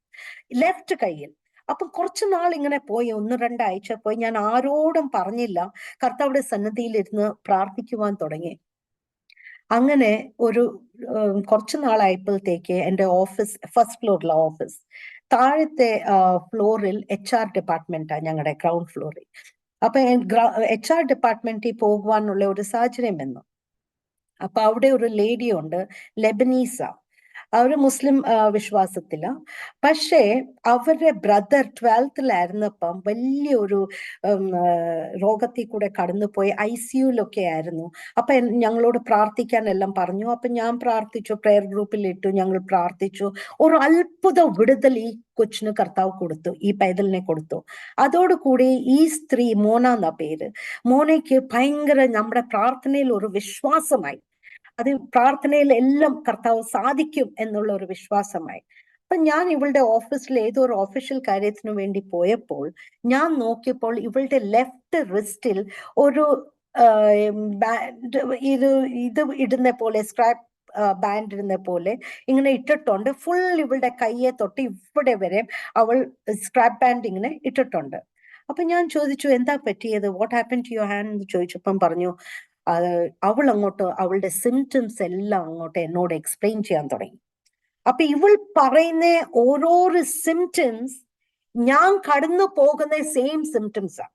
ലെഫ്റ്റ് കൈയിൽ. അപ്പം കുറച്ചു നാൾ ഇങ്ങനെ പോയി, 1-2 ആഴ്ച പോയി. ഞാൻ ആരോടും പറഞ്ഞില്ല, കർത്താവുടെ സന്നദ്ധിയിലിരുന്ന് പ്രാർത്ഥിക്കുവാൻ തുടങ്ങി. അങ്ങനെ ഒരു കുറച്ചു നാളായപ്പോഴത്തേക്ക് എൻ്റെ ഓഫീസ്, ഫസ്റ്റ് ഫ്ലോറിലെ ഓഫീസ്, താഴത്തെ ഫ്ലോറിൽ HR ഡിപ്പാർട്ട്മെന്റാ, ഞങ്ങളുടെ ഗ്രൗണ്ട് ഫ്ലോറിൽ. അപ്പൊ HR ഡിപ്പാർട്ട്മെന്റിൽ പോകുവാനുള്ള ഒരു സാഹചര്യം വന്നു. അപ്പൊ അവിടെ ഒരു ലേഡി ഉണ്ട്, ലെബനീസ. അവര് മുസ്ലിം വിശ്വാസത്തില. പക്ഷേ അവരുടെ ബ്രദർ 12th വലിയൊരു രോഗത്തിൽ കൂടെ കടന്നുപോയി ICUലൊക്കെ ആയിരുന്നു. അപ്പൊ ഞങ്ങളോട് പ്രാർത്ഥിക്കാൻ എല്ലാം പറഞ്ഞു. അപ്പൊ ഞാൻ പ്രാർത്ഥിച്ചു, പ്രേയർ ഗ്രൂപ്പിൽ ഇട്ടു, ഞങ്ങൾ പ്രാർത്ഥിച്ചു. ഒരു അത്ഭുത വിടുതൽ ഈ കൊച്ചിന് കർത്താവ് കൊടുത്തു, ഈ പൈതലിനെ കൊടുത്തു. അതോടുകൂടി ഈ സ്ത്രീ, മോന എന്ന പേര്, മോനയ്ക്ക് ഭയങ്കര നമ്മുടെ പ്രാർത്ഥനയിൽ ഒരു വിശ്വാസമായി. അത് പ്രാർത്ഥനയിൽ എല്ലാം കർത്താവ് സാധിക്കും എന്നുള്ള ഒരു വിശ്വാസമായി. അപ്പൊ ഞാൻ ഇവളുടെ ഓഫീസിൽ ഏതോ ഒരു ഒഫീഷ്യൽ കാര്യത്തിന് വേണ്ടി പോയപ്പോൾ ഞാൻ നോക്കിയപ്പോൾ ഇവളുടെ ലെഫ്റ്റ് റിസ്റ്റിൽ ഒരു ബാൻഡ്, ഇത് ഇടുന്ന പോലെ, സ്ക്രാപ്പ് ബാൻഡ് ഇടുന്ന പോലെ ഇങ്ങനെ ഇട്ടിട്ടുണ്ട്. ഫുൾ ഇവളുടെ കയ്യെ തൊട്ട് ഇവിടെ വരെ അവൾ സ്ക്രാപ്പ് ബാൻഡ് ഇങ്ങനെ ഇട്ടിട്ടുണ്ട്. അപ്പൊ ഞാൻ ചോദിച്ചു, എന്താ പറ്റിയത്, what happen to your hand എന്ന് ചോദിച്ചപ്പം പറഞ്ഞു, അവൾ അങ്ങോട്ട് അവളുടെ സിംറ്റംസ് എല്ലാം അങ്ങോട്ട് എന്നോട് എക്സ്പ്ലെയിൻ ചെയ്യാൻ തുടങ്ങി. അപ്പൊ ഇവൾ പറയുന്ന ഓരോരോ സിംറ്റംസ് ഞാൻ കടന്നു പോകുന്ന സെയിം സിംറ്റംസാ.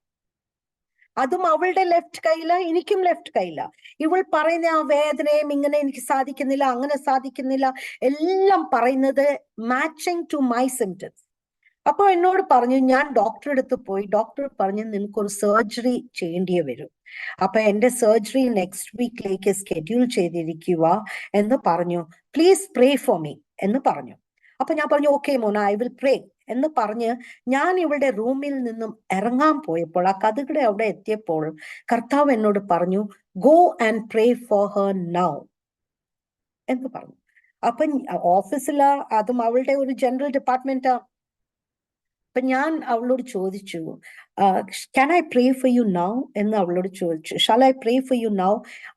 അതും അവളുടെ ലെഫ്റ്റ് കൈയില, എനിക്കും ലെഫ്റ്റ് കൈയില. ഇവൾ പറയുന്ന ആ വേദനയും ഇങ്ങനെ എനിക്ക് സാധിക്കുന്നില്ല, അങ്ങനെ സാധിക്കുന്നില്ല, എല്ലാം പറയുന്നത് മാച്ചിങ് ടു മൈ സിംറ്റംസ്. അപ്പൊ എന്നോട് പറഞ്ഞു, ഞാൻ ഡോക്ടറെ അടുത്ത് പോയി. ഡോക്ടർ പറഞ്ഞു, നിനക്കൊരു സർജറി ചെയ്യേണ്ടി വരും. അപ്പൊ എന്റെ സർജറി നെക്സ്റ്റ് വീക്കിലേക്ക് സ്കെഡ്യൂൾ ചെയ്തിരിക്കുക എന്ന് പറഞ്ഞു. പ്ലീസ് പ്രേ ഫോർ മീ എന്ന് പറഞ്ഞു. അപ്പൊ ഞാൻ പറഞ്ഞു, ഓക്കെ മോന, ഐ വിൽ പ്രേ എന്ന് പറഞ്ഞ് ഞാൻ ഇവളുടെ റൂമിൽ നിന്നും ഇറങ്ങാൻ പോയപ്പോൾ, ആ കഥകളെ അവിടെ എത്തിയപ്പോൾ കർത്താവ് എന്നോട് പറഞ്ഞു, go and pray for her now എന്ന് പറഞ്ഞു. അപ്പൊ ഓഫീസിലാ, അതും അവളുടെ ഒരു ജനറൽ ഡിപ്പാർട്ട്മെന്റാ. അപ്പൊ ഞാൻ അവളോട് ചോദിച്ചു, can I pray for you now എന്ന് അവളോട് ചോദിച്ചു. Shall I pray for you now?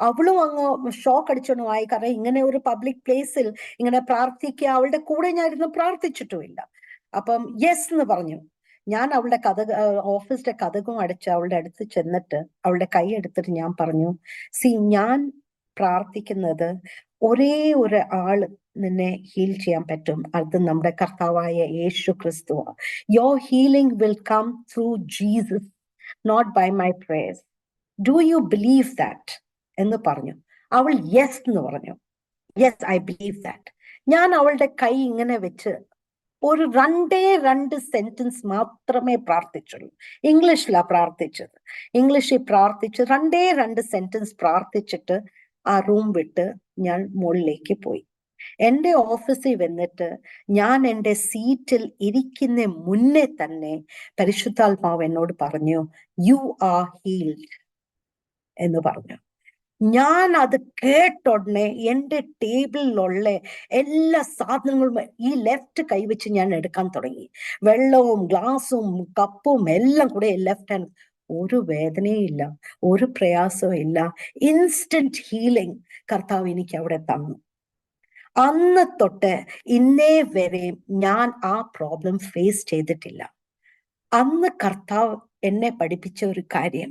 അവളും അങ്ങ് ഷോക്ക് അടിച്ചോണ്ട് ആയി. കാരണം ഇങ്ങനെ ഒരു പബ്ലിക് പ്ലേസിൽ ഇങ്ങനെ പ്രാർത്ഥിക്കുക, അവളുടെ കൂടെ ഞാൻ ഇരുന്ന് പ്രാർത്ഥിച്ചിട്ടുമില്ല. അപ്പം യെസ് എന്ന് പറഞ്ഞു. ഞാൻ അവളുടെ ഓഫീസിന്റെ കഥകും അടച്ച് അവളുടെ അടുത്ത് ചെന്നിട്ട് അവളുടെ കൈ എടുത്തിട്ട് ഞാൻ പറഞ്ഞു, ഞാൻ പ്രാർത്ഥിക്കുന്നത് ഒരേ ഒരു ആള് നിന്നെ ഹീൽ ചെയ്യാൻ പറ്റും, അത് നമ്മുടെ കർത്താവായ Yesu Kristu. Your healing will come through Jesus, not by my prayers. Do you believe that എന്ന് പറഞ്ഞു. അവൾ യെസ് എന്ന് പറഞ്ഞു. Yes, I believe that. ഞാൻ അവളുടെ കൈ ഇങ്ങനെ വെച്ച് ഒരു 2 സെന്റൻസ് മാത്രമേ പ്രാർത്ഥിച്ചുള്ളൂ. ഇംഗ്ലീഷിലാണ് പ്രാർത്ഥിച്ചത്. ഇംഗ്ലീഷിൽ പ്രാർത്ഥിച്ച് 2 സെന്റൻസ് പ്രാർത്ഥിച്ചിട്ട് ആ റൂം വിട്ട് ഞാൻ മുകളിലേക്ക് പോയി. എന്റെ ഓഫീസിൽ വന്നിട്ട് ഞാൻ എൻ്റെ സീറ്റിൽ ഇരിക്കുന്ന മുന്നേ തന്നെ പരിശുദ്ധാത്മാവ് എന്നോട് പറഞ്ഞു, യു ആർ ഹീൽഡ്. എന്ന് പറഞ്ഞു. ഞാൻ അത് കേട്ടോടനെ എൻ്റെ ടേബിളിലുള്ള എല്ലാ സാധനങ്ങളും ഈ ലെഫ്റ്റ് കൈവച്ച് ഞാൻ എടുക്കാൻ തുടങ്ങി. വെള്ളവും ഗ്ലാസും കപ്പും എല്ലാം കൂടെ ലെഫ്റ്റ് ഹാൻഡ്. ഒരു വേദനയും ഇല്ല, ഒരു പ്രയാസവും ഇല്ല. ഇൻസ്റ്റന്റ് ഹീലിംഗ് കർത്താവ് എനിക്ക് അവിടെ തന്നു. അന്ന് തൊട്ട് ഇന്നേ വരെ ഞാൻ ആ പ്രോബ്ലം ഫേസ് ചെയ്തിട്ടില്ല. അന്ന് കർത്താവ് എന്നെ പഠിപ്പിച്ച ഒരു കാര്യം,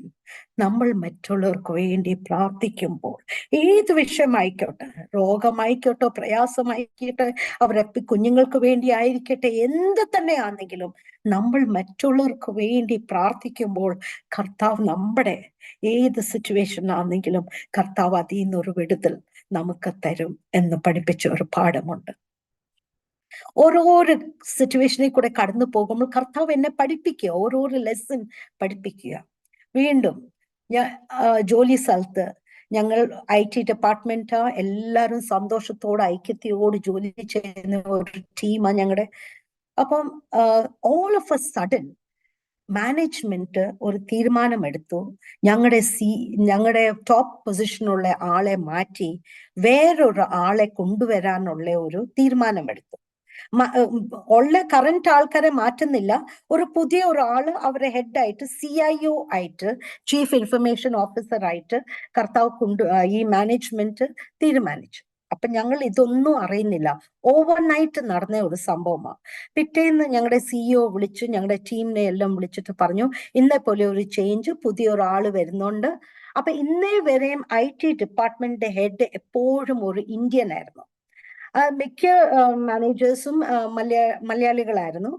നമ്മൾ മറ്റുള്ളവർക്ക് വേണ്ടി പ്രാർത്ഥിക്കുമ്പോൾ, ഏത് വിഷയമായിക്കോട്ടെ, രോഗമായിക്കോട്ടെ, പ്രയാസമായിക്കോട്ടെ, അവരെ കുഞ്ഞുങ്ങൾക്ക് വേണ്ടി ആയിരിക്കട്ടെ, എന്ത് തന്നെ ആണെങ്കിലും നമ്മൾ മറ്റുള്ളവർക്ക് വേണ്ടി പ്രാർത്ഥിക്കുമ്പോൾ കർത്താവ് നമ്മുടെ ഏത് സിറ്റുവേഷൻ ആണെങ്കിലും കർത്താവ് അതിൽ നിന്നൊരു വിടുതൽ നമുക്ക് തരും എന്ന് പഠിപ്പിച്ച ഒരു പാഠമുണ്ട്. ഓരോരോ സിറ്റുവേഷനിൽ കൂടെ കടന്നു പോകുമ്പോൾ കർത്താവ് എന്നെ പഠിപ്പിക്കുക, ഓരോരോ ലെസൺ പഠിപ്പിക്കുക. വീണ്ടും ഞാൻ ജോലി സ്ഥലത്ത് ഞങ്ങൾ IT ഡിപ്പാർട്ട്മെന്റ്, എല്ലാവരും സന്തോഷത്തോടെ ഐക്യത്തോട് ജോലി ചെയ്യുന്ന ഒരു ടീമാണ് ഞങ്ങളുടെ. അപ്പം all of A sudden management ഒരു തീരുമാനമെടുത്തു. ഞങ്ങളുടെ ടോപ്പ് പൊസിഷനുള്ള ആളെ മാറ്റി വേറൊരു ആളെ കൊണ്ടുവരാനുള്ള ഒരു തീരുമാനമെടുത്തു. ഉള്ള കറന്റ് ആൾക്കാരെ മാറ്റുന്നില്ല, ഒരു പുതിയ ഒരാള് അവരെ ഹെഡായിട്ട് CIO ആയിട്ട്, ചീഫ് ഇൻഫർമേഷൻ ഓഫീസർ ആയിട്ട് കർത്താവ് ഈ മാനേജ്മെന്റ് തീരുമാനിച്ചു. അപ്പൊ ഞങ്ങൾ ഇതൊന്നും അറിയുന്നില്ല, ഓവർനൈറ്റ് നടന്ന ഒരു സംഭവമാണ്. പിറ്റേന്ന് ഞങ്ങളുടെ CEO വിളിച്ചു, ഞങ്ങളുടെ ടീമിനെ എല്ലാം വിളിച്ചിട്ട് പറഞ്ഞു, ഇന്നേ പോലെ ഒരു ചേഞ്ച്, പുതിയ ഒരാള് വരുന്നുണ്ട്. അപ്പൊ ഇന്നേ വരെയും IT ഡിപ്പാർട്ട്മെന്റിന്റെ ഹെഡ് എപ്പോഴും ഒരു ഇന്ത്യൻ ആയിരുന്നു. മിക്ക മാനേജേഴ്സും മലയാളികളായിരുന്നു,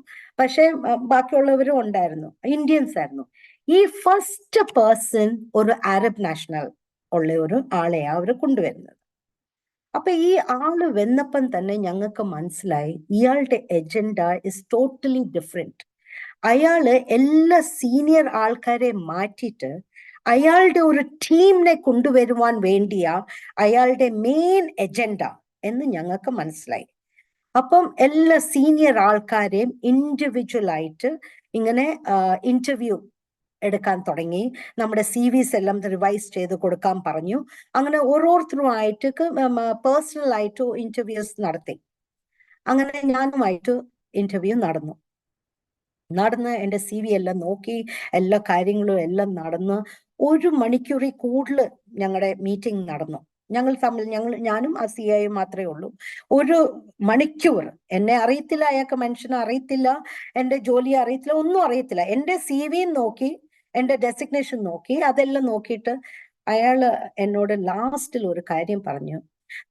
പക്ഷെ ബാക്കിയുള്ളവരും ഉണ്ടായിരുന്നു, ഇന്ത്യൻസ് ആയിരുന്നു. ഈ ഫസ്റ്റ് പേഴ്സൺ ഒരു അറബ് നാഷണൽ ഉള്ള ഒരു ആളെയാ അവർ കൊണ്ടുവരുന്നത്. അപ്പൊ ഈ ആള് വന്നപ്പം തന്നെ ഞങ്ങൾക്ക് മനസ്സിലായി ഇയാളുടെ എജൻഡ ഇസ് ടോട്ടലി ഡിഫറെന്റ്. അയാള് എല്ലാ സീനിയർ ആൾക്കാരെ മാറ്റിയിട്ട് അയാളുടെ ഒരു ടീമിനെ കൊണ്ടുവരുവാൻ വേണ്ടിയാ അയാളുടെ മെയിൻ എജൻഡ എന്ന് ഞങ്ങൾക്ക് മനസ്സിലായി. അപ്പം എല്ലാ സീനിയർ ആൾക്കാരെയും ഇൻഡിവിജ്വൽ ആയിട്ട് ഇങ്ങനെ ഇന്റർവ്യൂ എടുക്കാൻ തുടങ്ങി. നമ്മുടെ CVs എല്ലാം റിവൈസ് ചെയ്ത് കൊടുക്കാൻ പറഞ്ഞു. അങ്ങനെ ഓരോരുത്തരുമായിട്ട് പേഴ്സണൽ ആയിട്ട് ഇന്റർവ്യൂസ് നടത്തി. അങ്ങനെ ഞാനുമായിട്ട് ഇന്റർവ്യൂ നടന്ന് എൻ്റെ CV എല്ലാം നോക്കി, എല്ലാ കാര്യങ്ങളും എല്ലാം നടന്ന് 1 മണിക്കൂറിൽ കൂടുതൽ ഞങ്ങളുടെ മീറ്റിംഗ് നടന്നു. ഞാനും ആ CI മാത്രമേ ഉള്ളൂ. 1 മണിക്കൂർ. എന്നെ അറിയത്തില്ല, അയാൾക്ക് മനുഷ്യനെ അറിയത്തില്ല, എൻ്റെ ജോലി അറിയത്തില്ല, ഒന്നും അറിയത്തില്ല. എൻ്റെ CV നോക്കി, എൻ്റെ ഡെസിഗ്നേഷൻ നോക്കി, അതെല്ലാം നോക്കിയിട്ട് അയാള് എന്നോട് ലാസ്റ്റിൽ ഒരു കാര്യം പറഞ്ഞു,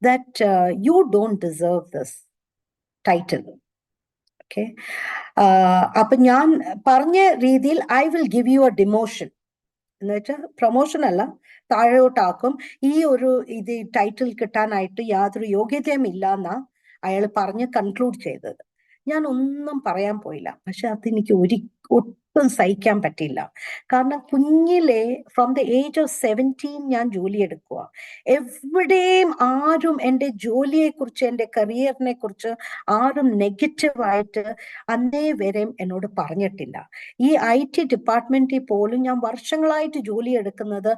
that you don't deserve this title. Okay, അപ്പൊ ഞാൻ പറഞ്ഞ രീതിയിൽ I will give you a demotion എന്ന് വെച്ചാൽ പ്രൊമോഷൻ അല്ല, താഴോട്ടാക്കും. ഈ ഒരു ടൈറ്റിൽ കിട്ടാനായിട്ട് യാതൊരു യോഗ്യതയും ഇല്ല എന്നാ അയാൾ പറഞ്ഞ് കൺക്ലൂഡ് ചെയ്തത്. ഞാൻ ഒന്നും പറയാൻ പോയില്ല, പക്ഷെ അതെനിക്ക് ഒട്ടും സഹിക്കാൻ പറ്റില്ല. കാരണം കുഞ്ഞിലെ ഫ്രോം ദ ഏജ് ഓഫ് 17 ഞാൻ ജോലി എടുക്കുക. എവിടെയും ആരും എൻ്റെ ജോലിയെ കുറിച്ച്, എൻ്റെ കരിയറിനെ കുറിച്ച് ആരും നെഗറ്റീവായിട്ട് അന്നേ വരെയും എന്നോട് പറഞ്ഞിട്ടില്ല. ഈ IT ഡിപ്പാർട്ട്മെന്റിൽ പോലും ഞാൻ വർഷങ്ങളായിട്ട് ജോലി എടുക്കുന്നത്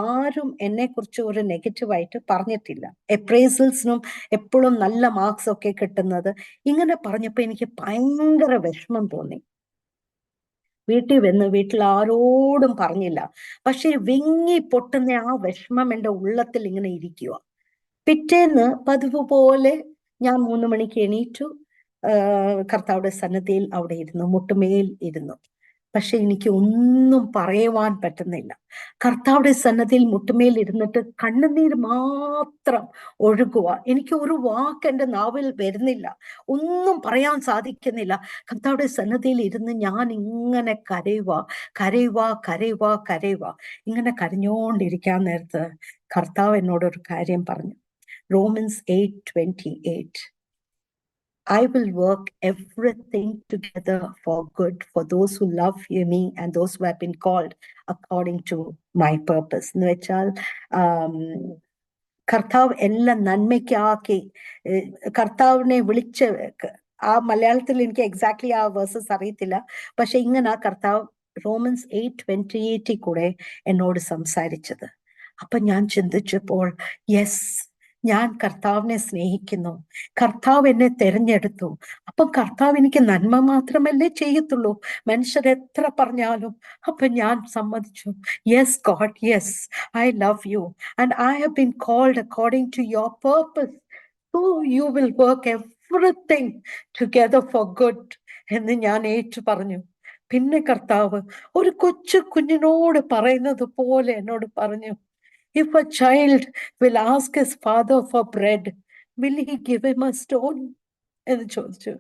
ആരും എന്നെ കുറിച്ച് ഒരു നെഗറ്റീവായിട്ട് പറഞ്ഞിട്ടില്ല. എപ്രൈസൽസിനും എപ്പോഴും നല്ല മാർക്സ് ഒക്കെ കിട്ടുന്നത്. ഇങ്ങനെ പറഞ്ഞപ്പോ എനിക്ക് ഭയങ്കര വിഷമം തോന്നി. വീട്ടിൽ ആരോടും പറഞ്ഞില്ല, പക്ഷെ വിങ്ങി പൊട്ടുന്ന ആ വിഷമം എൻ്റെ ഉള്ളത്തിൽ ഇങ്ങനെ ഇരിക്കുക. പിറ്റേന്ന് പതിവ് പോലെ ഞാൻ 3 മണിക്ക് എണീറ്റു, കർത്താവുടെ സന്നിധിയിൽ അവിടെ ഇരുന്നു, മുട്ടുമേൽ ഇരുന്നു. പക്ഷെ എനിക്ക് ഒന്നും പറയുവാൻ പറ്റുന്നില്ല. കർത്താവുടെ സന്നദ്ധിയിൽ മുട്ടുമേൽ ഇരുന്നിട്ട് കണ്ണുനീര് മാത്രം ഒഴുകുക. എനിക്ക് ഒരു വാക്ക് എൻ്റെ നാവിൽ വരുന്നില്ല, ഒന്നും പറയാൻ സാധിക്കുന്നില്ല. കർത്താവുടെ സന്നദ്ധിയിൽ ഇരുന്ന് ഞാൻ ഇങ്ങനെ കരയുക. ഇങ്ങനെ കരഞ്ഞോണ്ടിരിക്കാൻ നേരത്ത് കർത്താവ് എന്നോടൊരു കാര്യം പറഞ്ഞു. Romans 8:28. I will work everything together for good for those who love me and those who have been called according to my purpose. എന്ന് വെച്ചാൽ കർത്താവ് എല്ലാം നന്മയ്ക്കാക്കി, കർത്താവിനെ വിളിച്ച്, ആ മലയാളത്തിൽ എനിക്ക് എക്സാക്ട്ലി ആ വേഴ്സസ് അറിയത്തില്ല, പക്ഷെ ഇങ്ങനെ കർത്താവ് റോമൻസ് 8:28 കൂടെ എന്നോട് സംസാരിച്ചത്. അപ്പൊ ഞാൻ ചിന്തിച്ചപ്പോൾ, യെസ്, ഞാൻ കർത്താവിനെ സ്നേഹിക്കുന്നു, കർത്താവ് എന്നെ തെരഞ്ഞെടുത്തു. അപ്പൊ കർത്താവ് എനിക്ക് നന്മ മാത്രമല്ലേ ചെയ്യത്തുള്ളൂ, മനുഷ്യർ എത്ര പറഞ്ഞാലും. അപ്പൊ ഞാൻ സമ്മതിച്ചു, yes God, yes, I love you and I have been called according to your purpose, so you will work everything together for good എന്ന് ഞാൻ ഏറ്റു പറഞ്ഞു. പിന്നെ കർത്താവ് ഒരു കൊച്ചു കുഞ്ഞിനോട് പറയുന്നത് പോലെ എന്നോട് പറഞ്ഞു, if a child will ask his father for bread, will he give him a stone? എന്ന് ചോദിച്ചു.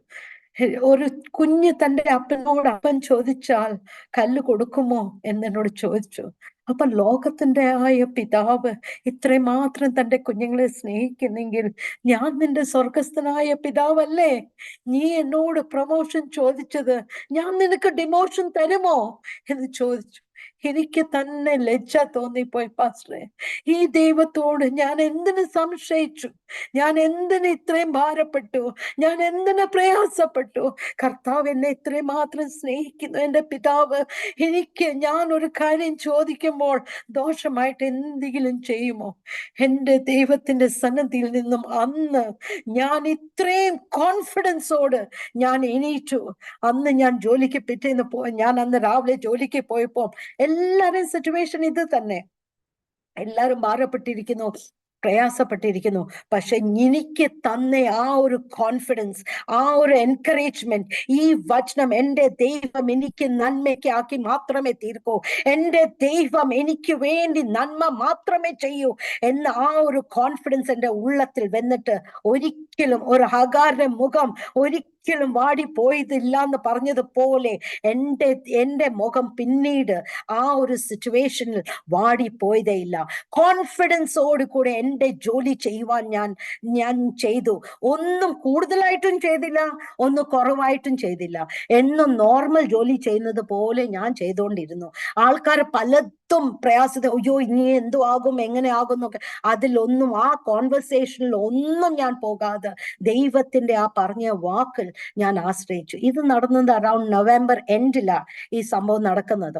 ഒരു കുഞ്ഞ് തന്റെ അപ്പനോട് അപ്പൻ ചോദിച്ചാൽ കല്ല് കൊടുക്കുമോ എന്നോട് ചോദിച്ചു. അപ്പൊ ലോകത്തിന്റെ ആയ പിതാവ് ഇത്രമാത്രം തന്റെ കുഞ്ഞുങ്ങളെ സ്നേഹിക്കുന്നെങ്കിൽ ഞാൻ നിന്റെ സ്വർഗസ്ഥനായ പിതാവല്ലേ? നീ എന്നോട് പ്രൊമോഷൻ ചോദിച്ചത് ഞാൻ നിനക്ക് ഡിമോഷൻ തരുമോ എന്ന് ചോദിച്ചു. എനിക്ക് തന്നെ ലജ്ജ തോന്നിപ്പോയി പാസ്റ്ററെ. ഈ ദൈവത്തോട് ഞാൻ എന്തിനു സംശയിച്ചു, ഞാൻ എന്തിന് ഇത്രയും ഭാരപ്പെട്ടു, ഞാൻ എന്തിനു പ്രയാസപ്പെട്ടു? കർത്താവ് എന്നെ ഇത്രയും മാത്രം സ്നേഹിക്കുന്നു എന്റെ പിതാവ്. ഞാൻ ഒരു കാര്യം ചോദിക്കുമ്പോൾ ദോഷമായിട്ട് എന്തെങ്കിലും ചെയ്യുമോ? എന്റെ ദൈവത്തിന്റെ സന്നദ്ധിയിൽ നിന്നും അന്ന് ഞാൻ ഇത്രയും കോൺഫിഡൻസോട് ഞാൻ എണീറ്റു. അന്ന് ഞാൻ ജോലിക്ക് പിറ്റേന്ന് ഞാൻ അന്ന് രാവിലെ ജോലിക്ക് പോയപ്പോ എല്ലാവരുടെയും സിറ്റുവേഷൻ ഇത് തന്നെ. എല്ലാവരും ഭാരപ്പെട്ടിരിക്കുന്നു, പ്രയാസപ്പെട്ടിരിക്കുന്നു. പക്ഷെ എനിക്ക് തന്ന ആ ഒരു കോൺഫിഡൻസ്, ആ ഒരു എൻകറേജ്മെന്റ്, ഈ വചനം എന്റെ ദൈവം എനിക്ക് നന്മയ്ക്ക് ആക്കി മാത്രമേ തീർക്കൂ, എന്റെ ദൈവം എനിക്ക് വേണ്ടി നന്മ മാത്രമേ ചെയ്യൂ എന്ന ആ ഒരു കോൺഫിഡൻസ് എന്റെ ഉള്ളത്തിൽ വന്നിട്ട് ഒരിക്കലും ഒരു ഹഗാറിന്റെ മുഖം ഒരിക്കലും വാടിപ്പോയതില്ല എന്ന് പറഞ്ഞതുപോലെ എന്റെ മുഖം പിന്നീട് ആ ഒരു സിറ്റുവേഷനിൽ വാടിപ്പോയതേ ഇല്ല. കോൺഫിഡൻസോട് കൂടെ എന്റെ ജോലി ചെയ്യുവാൻ ഞാൻ ചെയ്തു. ഒന്നും കൂടുതലായിട്ടും ചെയ്തില്ല, ഒന്നും കുറവായിട്ടും ചെയ്തില്ല. എന്നും നോർമൽ ജോലി ചെയ്യുന്നത് പോലെ ഞാൻ ചെയ്തുകൊണ്ടിരുന്നു. ആൾക്കാർ പലതും പ്രയാസത്തെ, അയ്യോ ഇനി എന്തു ആകും, എങ്ങനെ ആകും എന്നൊക്കെ, അതിലൊന്നും ആ കോൺവെർസേഷനിൽ ഒന്നും ഞാൻ പോകാതെ ദൈവത്തിന്റെ ആ പറഞ്ഞ വാക്കിൽ ഞാൻ ആശ്രയിച്ചു. ഇത് നടന്നത് അറൌണ്ട് നവംബർ എൻഡിലാണ് ഈ സംഭവം നടക്കുന്നത്.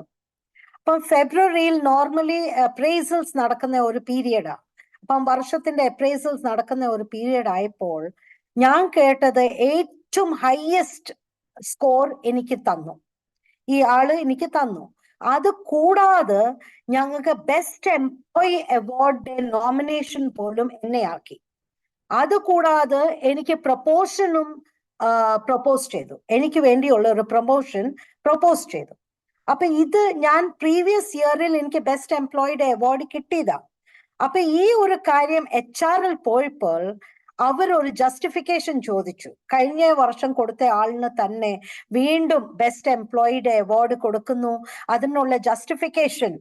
അപ്പം ഫെബ്രുവരിയിൽ നോർമലി അപ്രൈസൽസ് നടക്കുന്ന ഒരു പീരിയഡാ. അപ്പം വർഷത്തിന്റെ അപ്രൈസൽസ് നടക്കുന്ന ഒരു പീരിയഡ് ആയപ്പോൾ ഞാൻ കേട്ടത് ഏറ്റവും ഹയസ്റ്റ് സ്കോർ എനിക്ക് തന്നു, ഈ ആള് എനിക്ക് തന്നു. അത് കൂടാതെ ഞങ്ങൾക്ക് ബെസ്റ്റ് എംപ്ലോയി അവാർഡ് നോമിനേഷൻ പോലും എന്നെ ആക്കി. അത് കൂടാതെ എനിക്ക് പ്രൊപ്പോഷനും പ്രൊപ്പോസ് ചെയ്തു, എനിക്ക് വേണ്ടിയുള്ള ഒരു പ്രൊമോഷൻ പ്രൊപ്പോസ് ചെയ്തു. അപ്പൊ ഇത് ഞാൻ പ്രീവിയസ് ഇയറിൽ എനിക്ക് ബെസ്റ്റ് എംപ്ലോയിയുടെ അവാർഡ് കിട്ടിയതാ. അപ്പൊ ഈ ഒരു കാര്യം HR പോയപ്പോൾ അവർ ഒരു ജസ്റ്റിഫിക്കേഷൻ ചോദിച്ചു. കഴിഞ്ഞ വർഷം കൊടുത്ത ആളിന് തന്നെ വീണ്ടും ബെസ്റ്റ് എംപ്ലോയിയുടെ അവാർഡ് കൊടുക്കുന്നു, അതിനുള്ള ജസ്റ്റിഫിക്കേഷൻ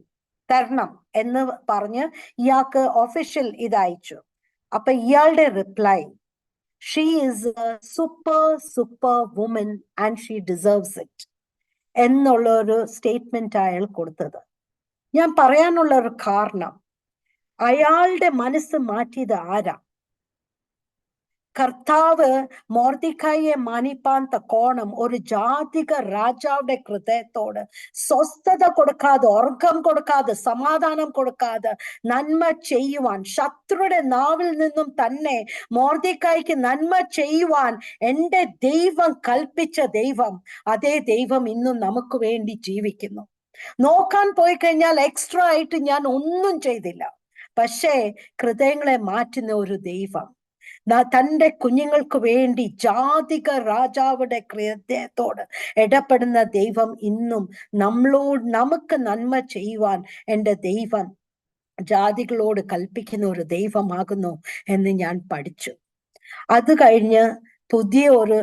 തരണം എന്ന് പറഞ്ഞ് ഇയാൾക്ക് ഒഫീഷ്യൽ ഇതയച്ചു. അപ്പൊ ഇയാളുടെ reply, she is a super woman and she deserves it എന്നുള്ള ഒരു സ്റ്റേറ്റ്മെന്റ് അയാൾ കൊടുത്തത്. ഞാൻ പറയാനുള്ള ഒരു കാരണം, അയാളുടെ മനസ്സ് മാറ്റിയത് ആരാ? കർത്താവ് മൊർദെഖായിയെ മാനിപ്പാൻ തക്കോണം ഒരു ജാതിക രാജാവുടെ ഹൃദയത്തോട് സ്വസ്ഥത കൊടുക്കാതെ, ഉറക്കം കൊടുക്കാതെ, സമാധാനം കൊടുക്കാതെ നന്മ ചെയ്യുവാൻ, ശത്രുയുടെ നാവിൽ നിന്നും തന്നെ മൊർദെഖായിക്ക് നന്മ ചെയ്യുവാൻ എന്റെ ദൈവം കൽപ്പിച്ച ദൈവം, അതേ ദൈവം ഇന്നും നമുക്ക് വേണ്ടി ജീവിക്കുന്നു. നോക്കാൻ പോയി കഴിഞ്ഞാൽ എക്സ്ട്രാ ആയിട്ട് ഞാൻ ഒന്നും ചെയ്തില്ല. പക്ഷേ ഹൃദയങ്ങളെ മാറ്റുന്ന ഒരു ദൈവം, തന്റെ കുഞ്ഞുങ്ങൾക്ക് വേണ്ടി ജാതിക രാജാവുടെ ഹൃദയത്തോട് ഇടപെടുന്ന ദൈവം ഇന്നും നമുക്ക് നന്മ ചെയ്യുവാൻ എന്റെ ദൈവം ജാതികളോട് കൽപ്പിക്കുന്ന ഒരു ദൈവമാകുന്നു എന്ന് ഞാൻ പഠിച്ചു. അത് കഴിഞ്ഞ് പുതിയ ഒരു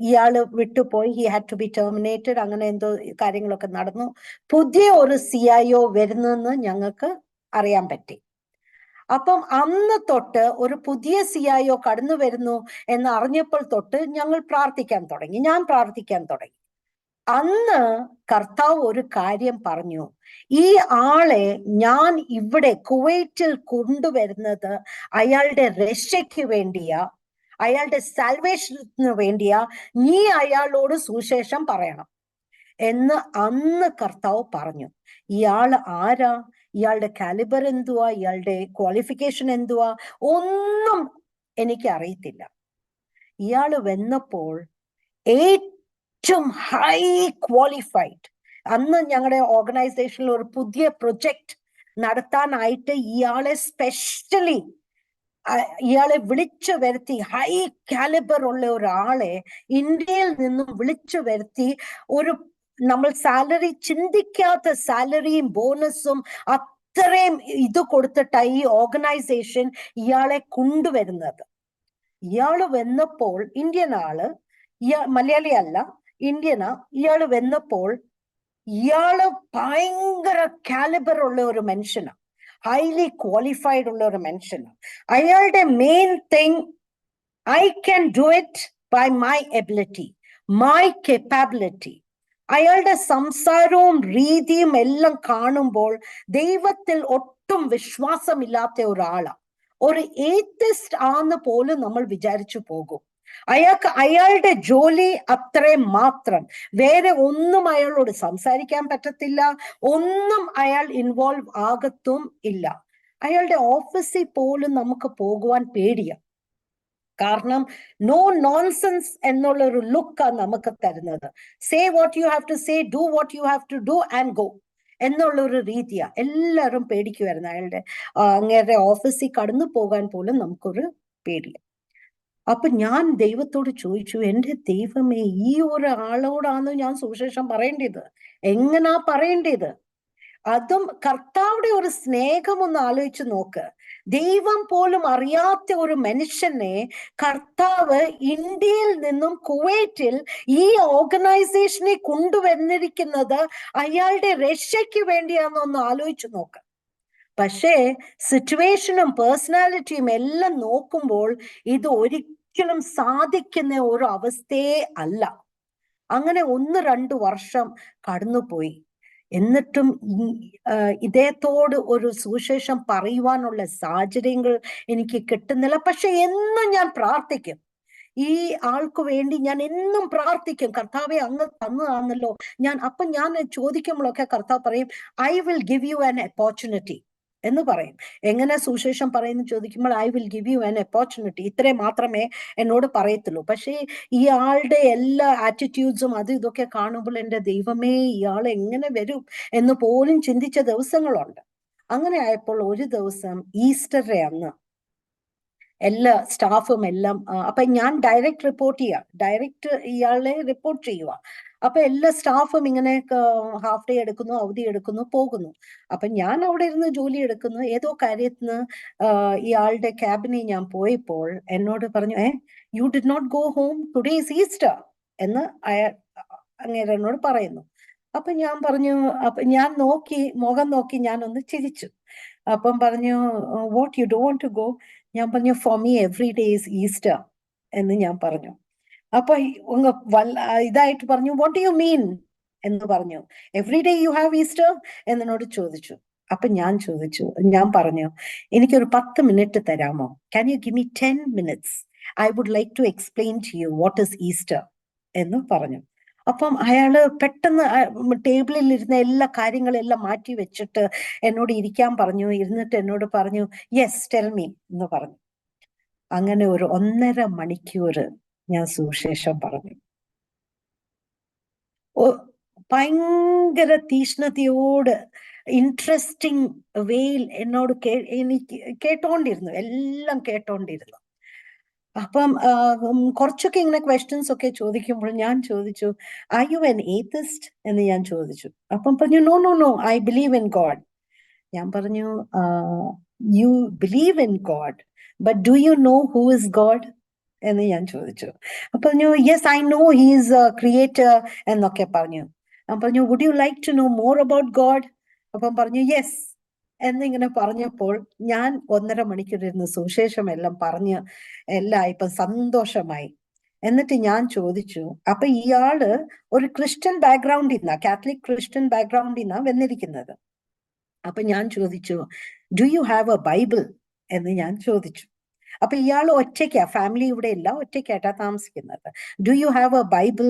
ഇയാള് വിട്ടുപോയി, he had to be terminated, അങ്ങനെ എന്തോ കാര്യങ്ങളൊക്കെ നടന്നു. പുതിയ ഒരു CIO വരുന്നെന്ന് ഞങ്ങൾക്ക് അറിയാൻ പറ്റി. അപ്പം അന്ന് തൊട്ട് ഒരു പുതിയ CIO കടന്നു വരുന്നു എന്ന് അറിഞ്ഞപ്പോൾ തൊട്ട് ഞങ്ങൾ പ്രാർത്ഥിക്കാൻ തുടങ്ങി, ഞാൻ പ്രാർത്ഥിക്കാൻ തുടങ്ങി. അന്ന് കർത്താവ് ഒരു കാര്യം പറഞ്ഞു, ഈ ആളെ ഞാൻ ഇവിടെ കുവൈറ്റിൽ കൊണ്ടുവരുന്നത് അയാളുടെ രക്ഷയ്ക്ക് വേണ്ടിയാ, അയാളുടെ സാൽവേഷന് വേണ്ടിയാ, നീ അയാളോട് സുവിശേഷം പറയണം എന്ന് അന്ന് കർത്താവ് പറഞ്ഞു. ഇയാള് ആരാ? ഇയാളുടെ കാലിബർ എന്തുവാ, ഇയാളുടെ ക്വാളിഫിക്കേഷൻ എന്തുവാ, ഒന്നും എനിക്ക് അറിയത്തില്ല. ഇയാള് വന്നപ്പോൾ ഏറ്റവും ഹൈ ക്വാളിഫൈഡ്, അന്ന് ഞങ്ങളുടെ ഓർഗനൈസേഷനിൽ ഒരു പുതിയ പ്രൊജക്ട് നടത്താനായിട്ട് ഇയാളെ സ്പെഷ്യലി ഇയാളെ വിളിച്ചു വരുത്തി, ഹൈ കാലിബർ ഉള്ള ഒരാളെ ഇന്ത്യയിൽ നിന്നും വിളിച്ചു വരുത്തി, ഒരു നമ്മൾ സാലറി ചിന്തിക്കാത്ത സാലറിയും ബോണസും അത്രയും ഇത് കൊടുത്തിട്ടാണ് ഈ ഓർഗനൈസേഷൻ ഇയാളെ കൊണ്ടുവരുന്നത്. ഇയാള് വന്നപ്പോൾ, ഇന്ത്യൻ ആള്, മലയാളി അല്ല, ഇന്ത്യനാ. ഇയാള് വന്നപ്പോൾ ഇയാള് ഭയങ്കര കാലിബർ ഉള്ള ഒരു മനുഷ്യനാണ്, ഹൈലി ക്വാളിഫൈഡ് ഉള്ള ഒരു മനുഷ്യനാണ്. അയാളുടെ main thing, I can do it by my ability, my capability. അയാളുടെ സംസാരവും രീതിയും എല്ലാം കാണുമ്പോൾ ദൈവത്തിൽ ഒട്ടും വിശ്വാസമില്ലാത്ത ഒരാളാണ്. ഒരു ഏത്തിസ്റ്റ് ആന്ന് പോലും നമ്മൾ വിചാരിച്ചു പോകും. അയാളുടെ ജോലി അത്രയും മാത്രം, വേറെ ഒന്നും അയാളോട് സംസാരിക്കാൻ പറ്റത്തില്ല, ഒന്നും അയാൾ ഇൻവോൾവ് ആകത്തും ഇല്ല. അയാളുടെ ഓഫീസിൽ പോലും നമുക്ക് പോകുവാൻ പേടിയാണ്. കാരണം നോ നോൺസെൻസ് എന്നുള്ള ഒരു ലുക്കാണ് നമുക്ക് തരുന്നത്. Say what you have to say, do what you have to do and go എന്നുള്ള ഒരു രീതിയാ. എല്ലാവരും പേടിക്കുമായിരുന്നു. അങ്ങേരുടെ ഓഫീസിൽ കടന്നു പോകാൻ പോലും നമുക്കൊരു പേടിയ. അപ്പൊ ഞാൻ ദൈവത്തോട് ചോദിച്ചു, എന്റെ ദൈവമേ, ഈ ഒരാളോടാണ് ഞാൻ സുവിശേഷം പറയേണ്ടത്, എങ്ങനാ പറയേണ്ടത്? അതും കർത്താവിടെ ഒരു സ്നേഹം ഒന്ന് ആലോചിച്ച് നോക്ക്. ദൈവം പോലും അറിയാത്ത ഒരു മനുഷ്യനെ കർത്താവ് ഇന്ത്യയിൽ നിന്നും കുവൈറ്റിൽ ഈ ഓർഗനൈസേഷനെ കൊണ്ടുവന്നിരിക്കുന്നത് അയാളുടെ രക്ഷയ്ക്ക് വേണ്ടിയാണെന്നൊന്ന് ആലോചിച്ച് നോക്ക്. പക്ഷേ സിറ്റുവേഷനും പേഴ്സണാലിറ്റിയും എല്ലാം നോക്കുമ്പോൾ ഇത് ഒരിക്കലും സാധിക്കുന്ന ഒരു അവസ്ഥയെ അല്ല. അങ്ങനെ 1-2 വർഷം കടന്നുപോയി. എന്നിട്ടും ഇദ്ദേഹത്തോട് ഒരു സുവിശേഷം പറയുവാനുള്ള സാഹചര്യങ്ങൾ എനിക്ക് കിട്ടുന്നില്ല. പക്ഷെ എന്നും ഞാൻ പ്രാർത്ഥിക്കും, ഈ ആൾക്ക് വേണ്ടി ഞാൻ എന്നും പ്രാർത്ഥിക്കും. കർത്താവെ, അങ്ങ് തന്നതാണല്ലോ. ഞാൻ ചോദിക്കുമ്പോഴൊക്കെ കർത്താവ് പറയും, I will give you an opportunity എന്ന് പറയും. എങ്ങനെ സുവിശേഷം പറയുന്നു ചോദിക്കുമ്പോൾ, I will give you an opportunity, ഇത്രേ മാത്രമേ എന്നോട് പറയത്തുള്ളൂ. പക്ഷേ ഈ ആളുടെ എല്ലാ ആറ്റിറ്റ്യൂഡ്സും അത് ഇതൊക്കെ കാണുമ്പോൾ എൻ്റെ ദൈവമേ, ഇയാൾ എങ്ങനെ വരും എന്ന് പോലും ചിന്തിച്ച ദിവസങ്ങളുണ്ട്. അങ്ങനെ ആയപ്പോൾ ഒരു ദിവസം ഈസ്റ്ററുടെ അന്ന് എല്ലാ സ്റ്റാഫും എല്ലാം, അപ്പൊ ഞാൻ ഡയറക്റ്റ് ഇയാളെ റിപ്പോർട്ട് ചെയ്യുക. അപ്പൊ എല്ലാ സ്റ്റാഫും ഇങ്ങനെ ഹാഫ് ഡേ എടുക്കുന്നു, അവധി എടുക്കുന്നു, പോകുന്നു. അപ്പൊ ഞാൻ അവിടെ ഇരുന്ന് ജോലി എടുക്കുന്നു. ഏതോ കാര്യത്തിന് ഇയാളുടെ ക്യാബിനിൽ ഞാൻ പോയപ്പോൾ എന്നോട് പറഞ്ഞു, you did not go home, today is Easter എന്ന് അങ്ങേര് എന്നോട് പറയുന്നു. അപ്പൊ ഞാൻ പറഞ്ഞു, അപ്പൊ ഞാൻ മുഖം നോക്കി ഞാൻ ഒന്ന് ചിരിച്ചു. അപ്പം പറഞ്ഞു, what you don't to go? ഞാൻ പറഞ്ഞു, for me every day is Easter എന്ന് ഞാൻ പറഞ്ഞു. അപ്പൊ ഇതായിട്ട് പറഞ്ഞു, വാട്ട് ഡു യു മീൻ എന്ന് പറഞ്ഞു. Every day you have Easter എന്നോട് ചോദിച്ചു. അപ്പൊ ഞാൻ പറഞ്ഞു, എനിക്കൊരു 10 മിനിറ്റ് തരാമോ? Can you give me 10 minutes? I would like to explain to you what is Easter എന്ന് പറഞ്ഞു. അപ്പം അയാള് പെട്ടെന്ന് ടേബിളിൽ ഇരുന്ന എല്ലാ കാര്യങ്ങളെല്ലാം മാറ്റി വെച്ചിട്ട് എന്നോട് ഇരിക്കാൻ പറഞ്ഞു. ഇരുന്നിട്ട് എന്നോട് പറഞ്ഞു, യെസ് ടെൽ മീ എന്ന് പറഞ്ഞു. അങ്ങനെ ഒരു 1.5 മണിക്കൂർ ഞാൻ സുവിശേഷം പറഞ്ഞു. ഭയങ്കര തീഷ്ണതയോട് ഇൻട്രസ്റ്റിംഗ് വേയിൽ എന്നോട് എനിക്ക് കേട്ടോണ്ടിരുന്നു, എല്ലാം കേട്ടോണ്ടിരുന്നു. അപ്പം കുറച്ചൊക്കെ ഇങ്ങനെ ക്വസ്റ്റ്യൻസ് ഒക്കെ ചോദിക്കുമ്പോൾ ഞാൻ ചോദിച്ചു, ആർ യു എൻ ഏത്തിസ്റ്റ് എന്ന് ഞാൻ ചോദിച്ചു. അപ്പം പറഞ്ഞു, no I believe in God. ഞാൻ പറഞ്ഞു, you believe in God, but do you know who is God എന്ന് ഞാൻ ചോദിച്ചു. അപ്പൊ പറഞ്ഞു, yes I know he is a creator എന്നൊക്കെ പറഞ്ഞു. ഞാൻ പറഞ്ഞു, would you like to know more about God? അപ്പം പറഞ്ഞു, യെസ് എന്നിങ്ങനെ പറഞ്ഞപ്പോൾ ഞാൻ 1.5 മണിക്കൂർ ഇരുന്ന് സുവിശേഷം എല്ലാം പറഞ്ഞ് എല്ലാം ഇപ്പൊ സന്തോഷമായി. എന്നിട്ട് ഞാൻ ചോദിച്ചു, അപ്പൊ ഇയാള് ഒരു ക്രിസ്ത്യൻ ബാക്ക്ഗ്രൗണ്ടിൽ നിന്നാ, കാത്തലിക് ക്രിസ്ത്യൻ ബാക്ക്ഗ്രൗണ്ടിൽ നിന്നാ വന്നിരിക്കുന്നത്. അപ്പൊ ഞാൻ ചോദിച്ചു, do you have a Bible എന്ന് ഞാൻ ചോദിച്ചു. അപ്പൊ ഇയാൾ ഒറ്റയ്ക്കാ, ഫാമിലി ഇവിടെ ഇല്ല, ഒറ്റയ്ക്കായിട്ടാ താമസിക്കുന്നത്. Do you have a Bible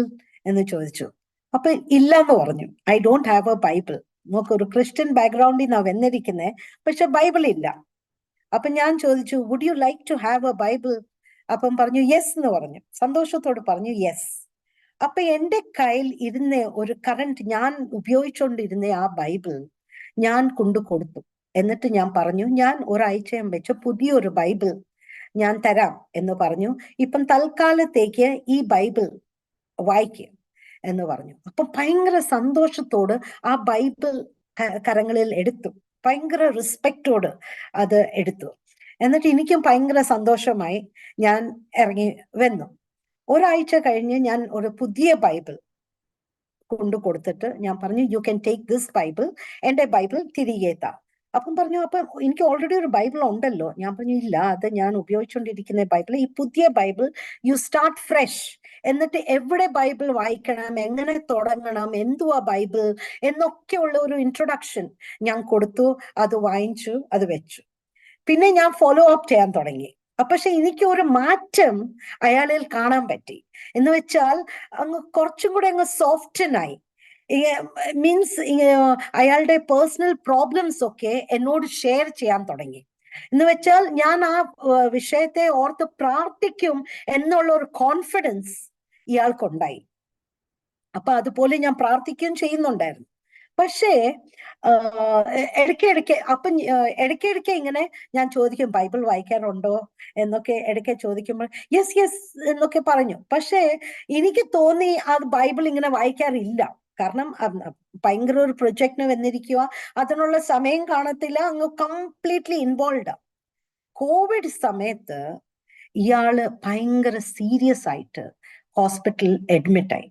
എന്ന് ചോദിച്ചു. അപ്പൊ ഇല്ലെന്ന് പറഞ്ഞു, I don't have a Bible. നോക്ക്, ഒരു ക്രിസ്ത്യൻ ബാക്ക്ഗ്രൗണ്ടിൽ നിന്നാ വന്നിരിക്കുന്നത്, പക്ഷെ ബൈബിൾ ഇല്ല. അപ്പൊ ഞാൻ ചോദിച്ചു, would you like to have a Bible? അപ്പം പറഞ്ഞു യെസ് എന്ന് പറഞ്ഞു, സന്തോഷത്തോട് പറഞ്ഞു യെസ്. അപ്പൊ എന്റെ കയ്യിൽ ഇരുന്ന ഒരു കറന്റ് ഞാൻ ഉപയോഗിച്ചുകൊണ്ടിരുന്ന ആ ബൈബിൾ ഞാൻ കൊണ്ടു കൊടുത്തു. എന്നിട്ട് ഞാൻ പറഞ്ഞു, ഞാൻ ഒരാഴ്ചയും വെച്ച് പുതിയൊരു ബൈബിൾ ഞാൻ തരാം എന്ന് പറഞ്ഞു. ഇപ്പം തൽക്കാലത്തേക്ക് ഈ ബൈബിൾ വായിക്കുക എന്ന് പറഞ്ഞു. അപ്പൊ ഭയങ്കര സന്തോഷത്തോട് ആ ബൈബിൾ കരങ്ങളിൽ എടുത്തു, ഭയങ്കര റെസ്പെക്റ്റോട് അത് എടുത്തു. എന്നിട്ട് എനിക്കും ഭയങ്കര സന്തോഷമായി. ഞാൻ ഇറങ്ങി വന്നു. ഒരാഴ്ച കഴിഞ്ഞ് ഞാൻ ഒരു പുതിയ ബൈബിൾ കൊണ്ടു കൊടുത്തിട്ട് ഞാൻ പറഞ്ഞു, you can take this Bible, എന്റെ ബൈബിൾ തിരികെ താ. അപ്പം പറഞ്ഞു, അപ്പൊ എനിക്ക് ഓൾറെഡി ഒരു ബൈബിൾ ഉണ്ടല്ലോ. ഞാൻ പറഞ്ഞു, ഇല്ല, അത് ഞാൻ ഉപയോഗിച്ചുകൊണ്ടിരിക്കുന്ന ബൈബിൾ, ഈ പുതിയ ബൈബിൾ യു സ്റ്റാർട്ട് ഫ്രഷ്. എന്നിട്ട് എവിടെ ബൈബിൾ വായിക്കണം, എങ്ങനെ തുടങ്ങണം, എന്തുവാ ബൈബിൾ എന്നൊക്കെയുള്ള ഒരു ഇൻട്രൊഡക്ഷൻ ഞാൻ കൊടുത്തു. അത് വായിച്ചു, അത് വെച്ചു. പിന്നെ ഞാൻ ഫോളോ അപ്പ് ചെയ്യാൻ തുടങ്ങി. പക്ഷെ എനിക്ക് ഒരു മാറ്റം അയാളിൽ കാണാൻ പറ്റി. എന്ന് വെച്ചാൽ അങ്ങ് കുറച്ചും കൂടെ അങ്ങ് സോഫ്റ്റനായി. മീൻസ് അയാളുടെ പേഴ്സണൽ പ്രോബ്ലംസ് ഒക്കെ എന്നോട് ഷെയർ ചെയ്യാൻ തുടങ്ങി. എന്ന് വെച്ചാൽ ഞാൻ ആ വിഷയത്തെ ഓർത്ത് പ്രാർത്ഥിക്കും എന്നുള്ള ഒരു കോൺഫിഡൻസ് ഇയാൾക്കുണ്ടായി. അപ്പൊ അതുപോലെ ഞാൻ പ്രാർത്ഥിക്കുകയും ചെയ്യുന്നുണ്ടായിരുന്നു. പക്ഷേ ഇടയ്ക്കിടയ്ക്ക് ഇങ്ങനെ ഞാൻ ചോദിക്കും, ബൈബിൾ വായിക്കാറുണ്ടോ എന്നൊക്കെ ഇടയ്ക്ക് ചോദിക്കുമ്പോൾ യെസ് യെസ് എന്നൊക്കെ പറഞ്ഞു. പക്ഷേ എനിക്ക് തോന്നി അത് ബൈബിൾ ഇങ്ങനെ വായിക്കാറില്ല. കാരണം ഭയങ്കര ഒരു പ്രൊജക്റ്റിന് വന്നിരിക്കുക, അതിനുള്ള സമയം കാണത്തില്ല, അങ്ങ് കംപ്ലീറ്റ്ലി ഇൻവോൾവ്. കോവിഡ് സമയത്ത് ഇയാള് ഭയങ്കര സീരിയസ് ആയിട്ട് ഹോസ്പിറ്റലിൽ അഡ്മിറ്റ് ആയി.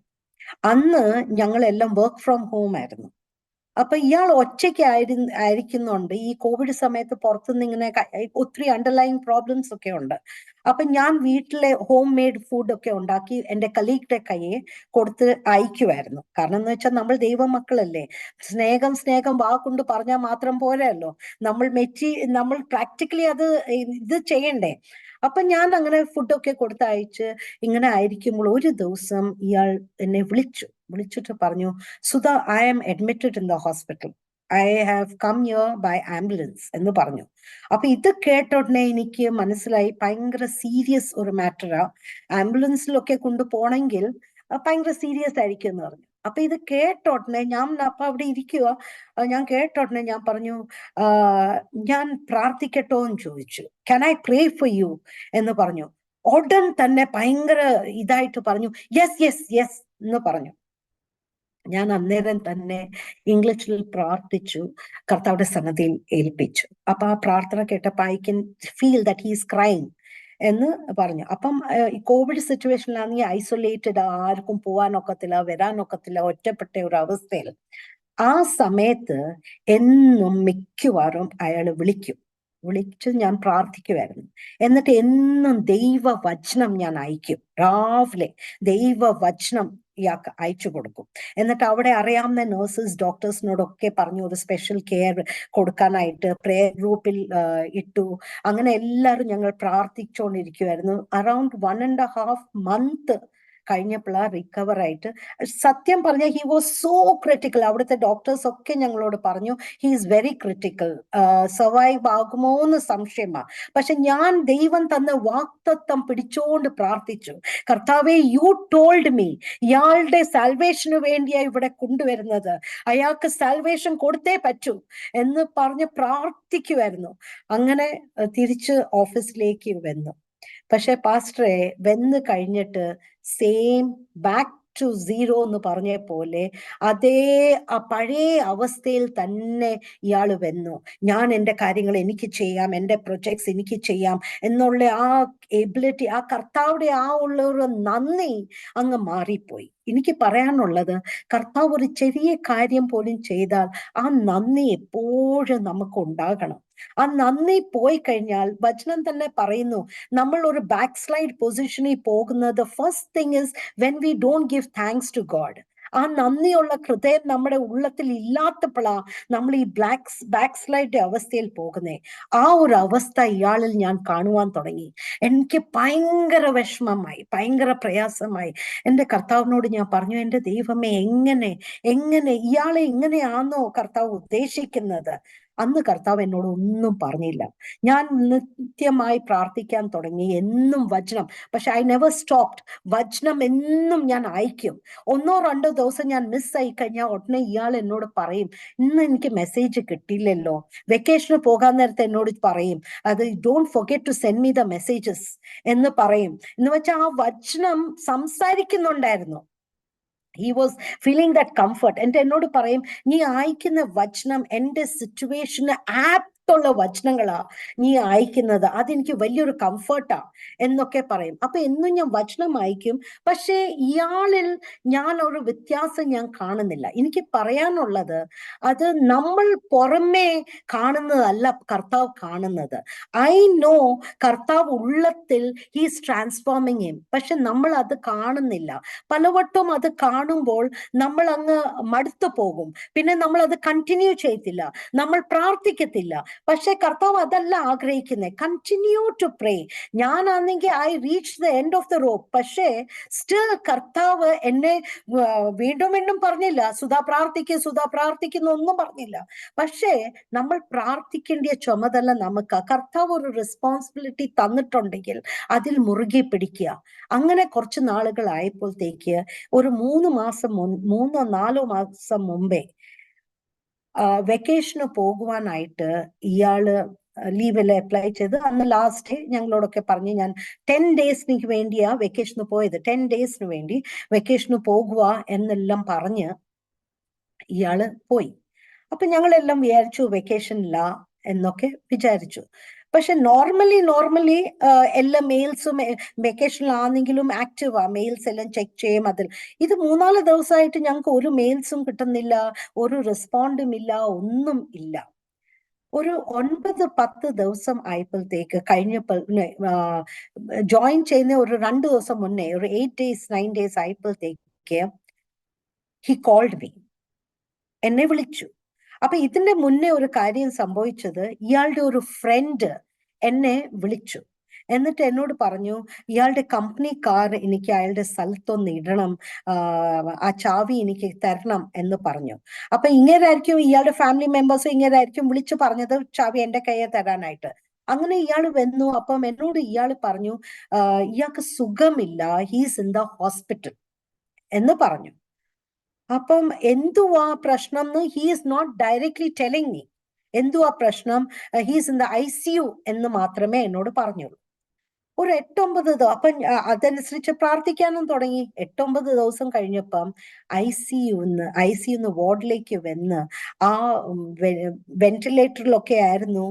അന്ന് ഞങ്ങളെല്ലാം വർക്ക് ഫ്രം ഹോം ആയിരുന്നു. അപ്പൊ ഇയാൾ ഒറ്റയ്ക്ക് ആയിരിക്കുന്നുണ്ട്. ഈ കോവിഡ് സമയത്ത് പുറത്തുനിന്ന് ഇങ്ങനെ ഒത്തിരി അണ്ടർലൈങ് പ്രോബ്ലംസ് ഒക്കെ ഉണ്ട്. അപ്പൊ ഞാൻ വീട്ടിലെ ഹോം മെയ്ഡ് ഫുഡ് ഒക്കെ ഉണ്ടാക്കി എന്റെ കലീഗിന്റെ കയ്യെ കൊടുത്ത് അയക്കുമായിരുന്നു. കാരണം എന്ന് വെച്ചാൽ നമ്മൾ ദൈവമക്കളല്ലേ, സ്നേഹം വാക്കുകൊണ്ട് പറഞ്ഞാൽ മാത്രം പോരല്ലോ, നമ്മൾ പ്രാക്ടിക്കലി അത് ഇത് ചെയ്യണ്ടേ. അപ്പൊ ഞാൻ അങ്ങനെ ഫുഡൊക്കെ കൊടുത്തയച്ച് ഇങ്ങനെ ആയിരിക്കുമ്പോൾ ഒരു ദിവസം ഇയാൾ എന്നെ വിളിച്ചിട്ട് പറഞ്ഞു, Sudha, I am admitted in the hospital, I have come here by ambulance എന്ന് പറഞ്ഞു. അപ്പൊ ഇത് കേട്ട ഉടനെ എനിക്ക് മനസ്സിലായി ഭയങ്കര സീരിയസ് ഒരു മാറ്ററാ. ആംബുലൻസിലൊക്കെ കൊണ്ടുപോകണമെങ്കിൽ ഭയങ്കര സീരിയസ് ആയിരിക്കും എന്ന് പറഞ്ഞു. അപ്പൊ ഇത് കേട്ട ഉടനെ അപ്പൊ അവിടെ ഇരിക്കുക, ഞാൻ കേട്ട ഉടനെ ഞാൻ പറഞ്ഞു, ഞാൻ പ്രാർത്ഥിക്കട്ടോ എന്ന് ചോദിച്ചു. Can I pray for you എന്ന് പറഞ്ഞു. ഉടൻ തന്നെ ഭയങ്കര ഇതായിട്ട് പറഞ്ഞു, യെസ് യെസ് യെസ് എന്ന് പറഞ്ഞു. ഞാൻ അന്നേരം തന്നെ ഇംഗ്ലീഷിൽ പ്രാർത്ഥിച്ചു, കർത്താവിടെ സന്നദ്ധിയിൽ ഏൽപ്പിച്ചു. അപ്പൊ ആ പ്രാർത്ഥന കേട്ടപ്പോൾ I can feel that he is crying എന്ന് പറഞ്ഞു. അപ്പം ഈ കോവിഡ് സിറ്റുവേഷനിലാണെങ്കിൽ ഐസൊലേറ്റഡ്, ആർക്കും പോവാനൊക്കത്തില്ല, വരാനൊക്കത്തില്ല, ഒറ്റപ്പെട്ട ഒരു അവസ്ഥയിൽ. ആ സമയത്ത് എന്നും മിക്കവാറും അയാൾ വിളിച്ച് ഞാൻ പ്രാർത്ഥിക്കുമായിരുന്നു. എന്നിട്ട് എന്നും ദൈവവചനം ഞാൻ അയക്കും. രാവിലെ ദൈവവചനം ഇയാൾക്ക് അയച്ചു കൊടുക്കും. എന്നിട്ട് അവിടെ അറിയാവുന്ന നഴ്സസ് ഡോക്ടേഴ്സിനോടൊക്കെ പറഞ്ഞു ഒരു സ്പെഷ്യൽ കെയർ കൊടുക്കാനായിട്ട് പ്രേയർ ഗ്രൂപ്പിൽ ഇട്ടു. അങ്ങനെ എല്ലാവരും ഞങ്ങൾ പ്രാർത്ഥിച്ചുകൊണ്ടിരിക്കുമായിരുന്നു. അറൌണ്ട് 1.5 months കഴിഞ്ഞപ്പോഴാ റിക്കവർ ആയിട്ട്. സത്യം പറഞ്ഞ ഹി വാസ് സോ ക്രിട്ടിക്കൽ. അവിടുത്തെ ഡോക്ടേഴ്സ് ഒക്കെ ഞങ്ങളോട് പറഞ്ഞു, he is very critical, survive ആകുമോ എന്ന് സംശയമാ. പക്ഷെ ഞാൻ ദൈവം തന്ന വാക്തത്വം പിടിച്ചോണ്ട് പ്രാർത്ഥിച്ചു, കർത്താവേ, യു ടോൾഡ് മീ ഇയാളുടെ സാൽവേഷന് വേണ്ടിയാ ഇവിടെ കൊണ്ടുവരുന്നത്, അയാൾക്ക് സാൽവേഷൻ കൊടുത്തേ പറ്റൂ എന്ന് പറഞ്ഞ് പ്രാർത്ഥിക്കുമായിരുന്നു. അങ്ങനെ തിരിച്ച് ഓഫീസിലേക്ക് വന്നു. പക്ഷെ പാസ്റ്ററെ, വന്ന് കഴിഞ്ഞിട്ട് സെയിം ബാക്ക് ടു സീറോ എന്ന് പറഞ്ഞ പോലെ അതേ ആ പഴയ അവസ്ഥയിൽ തന്നെ ഇയാള് വന്നു. ഞാൻ എൻ്റെ കാര്യങ്ങൾ എനിക്ക് ചെയ്യാം, എൻ്റെ പ്രൊജക്ട്സ് എനിക്ക് ചെയ്യാം എന്നുള്ള ആ എബിലിറ്റി, ആ കർത്താവിടെ ആ ഉള്ള ഒരു നന്ദി അങ്ങ് മാറിപ്പോയി. എനിക്ക് പറയാനുള്ളത്, കർത്താവ് ഒരു ചെറിയ കാര്യം പോലും ചെയ്താൽ ആ നന്ദി എപ്പോഴും നമുക്ക് ഉണ്ടാകണം. ആ നന്ദി പോയി കഴിഞ്ഞാൽ വചനം തന്നെ പറയുന്നു, നമ്മൾ ഒരു ബാക്ക് സ്ലൈഡ് പൊസിഷനിൽ പോകുന്നത് first thing is when we don't give thanks to God. ആ നന്ദിയുള്ള ഹൃദയം നമ്മുടെ ഉള്ളത്തിൽ ഇല്ലാത്തപ്പോഴാ നമ്മൾ ഈ ബാക്ക് സ്ലൈഡ് അവസ്ഥയിൽ പോകുന്നേ. ആ ഒരു അവസ്ഥ ഇയാളിൽ ഞാൻ കാണുവാൻ തുടങ്ങി. എനിക്ക് ഭയങ്കര വിഷമമായി, ഭയങ്കര പ്രയാസമായി. എൻ്റെ കർത്താവിനോട് ഞാൻ പറഞ്ഞു, എൻ്റെ ദൈവമേ, എങ്ങനെ ഇയാളെ ഇങ്ങനെയാണോ കർത്താവ് ഉദ്ദേശിക്കുന്നത്? അന്ന് കർത്താവ് എന്നോട് ഒന്നും പറഞ്ഞില്ല. ഞാൻ നിത്യമായി പ്രാർത്ഥിക്കാൻ തുടങ്ങി, എന്നും വചനം. പക്ഷെ ഐ നെവർ സ്റ്റോപ്ഡ്. വചനം എന്നും ഞാൻ അയക്കും. 1-2 ദിവസം ഞാൻ മിസ്സായി കഴിഞ്ഞാൽ ഉടനെ ഇയാൾ എന്നോട് പറയും, ഇന്ന് എനിക്ക് മെസ്സേജ് കിട്ടിയില്ലല്ലോ. വെക്കേഷന് പോകാൻ നേരത്തെ എന്നോട് പറയും, അത് don't forget to send me the messages എന്ന് പറയും. എന്ന് വെച്ചാൽ ആ വചനം സംസാരിക്കുന്നുണ്ടായിരുന്നു. He was feeling that comfort. എന്നോട് പറയും, നീ അയക്കുന്ന വചനം എൻ്റെ സിറ്റുവേഷന് ആപ്റ്റുള്ള വചനങ്ങളാ നീ അയക്കുന്നത്, അതെനിക്ക് വലിയൊരു കംഫർട്ടാ എന്നൊക്കെ പറയും. അപ്പൊ എന്നും ഞാൻ വചനം അയക്കും. പക്ഷേ ഇയാളിൽ ഞാൻ ഒരു വ്യത്യാസം ഞാൻ കാണുന്നില്ല. എനിക്ക് പറയാനുള്ളത്, അത് നമ്മൾ പുറമേ കാണുന്നതല്ല കർത്താവ് കാണുന്നത്. ഐ നോ കർത്താവ് ഉള്ളത്തിൽ ഹീസ് ട്രാൻസ്ഫോമിങ് ഹിം. പക്ഷെ നമ്മൾ അത് കാണുന്നില്ല. പലവട്ടം അത് കാണുമ്പോൾ നമ്മൾ അങ്ങ് മടുത്തു പോകും. പിന്നെ നമ്മൾ അത് കണ്ടിന്യൂ ചെയ്യത്തില്ല, നമ്മൾ പ്രാർത്ഥിക്കത്തില്ല. പക്ഷെ കർത്താവ് അതല്ല ആഗ്രഹിക്കുന്നത്. Continue to pray. ഞാനാണെങ്കിൽ I reach the end of the rope. പക്ഷേ സ്റ്റിൽ കർത്താവ് എന്നെ വീണ്ടും വീണ്ടും പറഞ്ഞില്ല, സുധാ പ്രാർത്ഥിക്കുന്ന ഒന്നും പറഞ്ഞില്ല. പക്ഷേ നമ്മൾ പ്രാർത്ഥിക്കേണ്ട ചുമതല നമുക്ക്. കർത്താവ് ഒരു റെസ്പോൺസിബിലിറ്റി തന്നിട്ടുണ്ടെങ്കിൽ അതിൽ മുറുകെ പിടിക്കുക. അങ്ങനെ കുറച്ച് നാളുകളായപ്പോഴത്തേക്ക് ഒരു 3-4 മാസം മുമ്പേ വെക്കേഷന് പോകുവാനായിട്ട് ഇയാള് ലീവിൽ അപ്ലൈ ചെയ്ത് അന്ന് ലാസ്റ്റ് ഞങ്ങളോടൊക്കെ പറഞ്ഞ്, ഞാൻ 10 ഡേയ്സിന് വേണ്ടിയാ വെക്കേഷന് പോയത്, 10 ഡേയ്സിന് വേണ്ടി വെക്കേഷന് പോകുക എന്നെല്ലാം പറഞ്ഞ് ഇയാള് പോയി. അപ്പൊ ഞങ്ങളെല്ലാം വിചാരിച്ചു വെക്കേഷനില്ല എന്നൊക്കെ വിചാരിച്ചു. പക്ഷെ നോർമലി എല്ലാ മെയിൽസും വെക്കേഷനിലാണെങ്കിലും ആക്റ്റീവാ. മെയിൽസ് എല്ലാം ചെക്ക് ചെയ്യും. അതിൽ ഇത് 3-4 ദിവസമായിട്ട് ഞങ്ങൾക്ക് ഒരു മെയിൽസും കിട്ടുന്നില്ല, ഒരു റെസ്പോണ്ടും ഇല്ല, ഒന്നും ഇല്ല. ഒരു 9-10 ദിവസം ആയപ്പോഴത്തേക്ക് കഴിഞ്ഞപ്പോൾ ജോയിൻ ചെയ്യുന്ന ഒരു 2 ദിവസം മുന്നേ, ഒരു 8 days 9 days ആയപ്പോഴത്തേക്ക് ഹി കോൾഡ് മീ, എന്നെ വിളിച്ചു. അപ്പൊ ഇതിന്റെ മുന്നേ ഒരു കാര്യം സംഭവിച്ചത്, ഇയാളുടെ ഒരു ഫ്രണ്ട് എന്നെ വിളിച്ചു. എന്നിട്ട് എന്നോട് പറഞ്ഞു, ഇയാളുടെ കമ്പനി കാർ എനിക്ക് അയാളുടെ സ്ഥലത്തൊന്ന് ഇടണം, ആ ചാവി എനിക്ക് തരണം എന്ന് പറഞ്ഞു. അപ്പൊ ഇങ്ങനായിരിക്കും ഇയാളുടെ ഫാമിലി മെമ്പേഴ്സും ഇങ്ങനായിരിക്കും വിളിച്ചു പറഞ്ഞത് ചാവി എന്റെ കയ്യിൽ തരാനായിട്ട്. അങ്ങനെ ഇയാൾ വന്നു. അപ്പം എന്നോട് ഇയാൾ പറഞ്ഞു, ഇയാൾക്ക് സുഖമില്ല, ഹീസ് ഇൻ ദ ഹോസ്പിറ്റൽ എന്ന് പറഞ്ഞു. അപ്പം എന്തുവാ പ്രശ്നം എന്ന് he is not directly telling me. എന്തുവാ പ്രശ്നം, ഹീസ് ഇൻ ദ ICU എന്ന് മാത്രമേ എന്നോട് പറഞ്ഞുള്ളൂ. ഒരു 8-9 ദിവസം അപ്പം അതനുസരിച്ച് പ്രാർത്ഥിക്കാനും തുടങ്ങി. 8-9 ദിവസം കഴിഞ്ഞപ്പം ICU വാർഡിലേക്ക് വന്ന് ആ വെന്റിലേറ്ററിലൊക്കെ ആയിരുന്നു.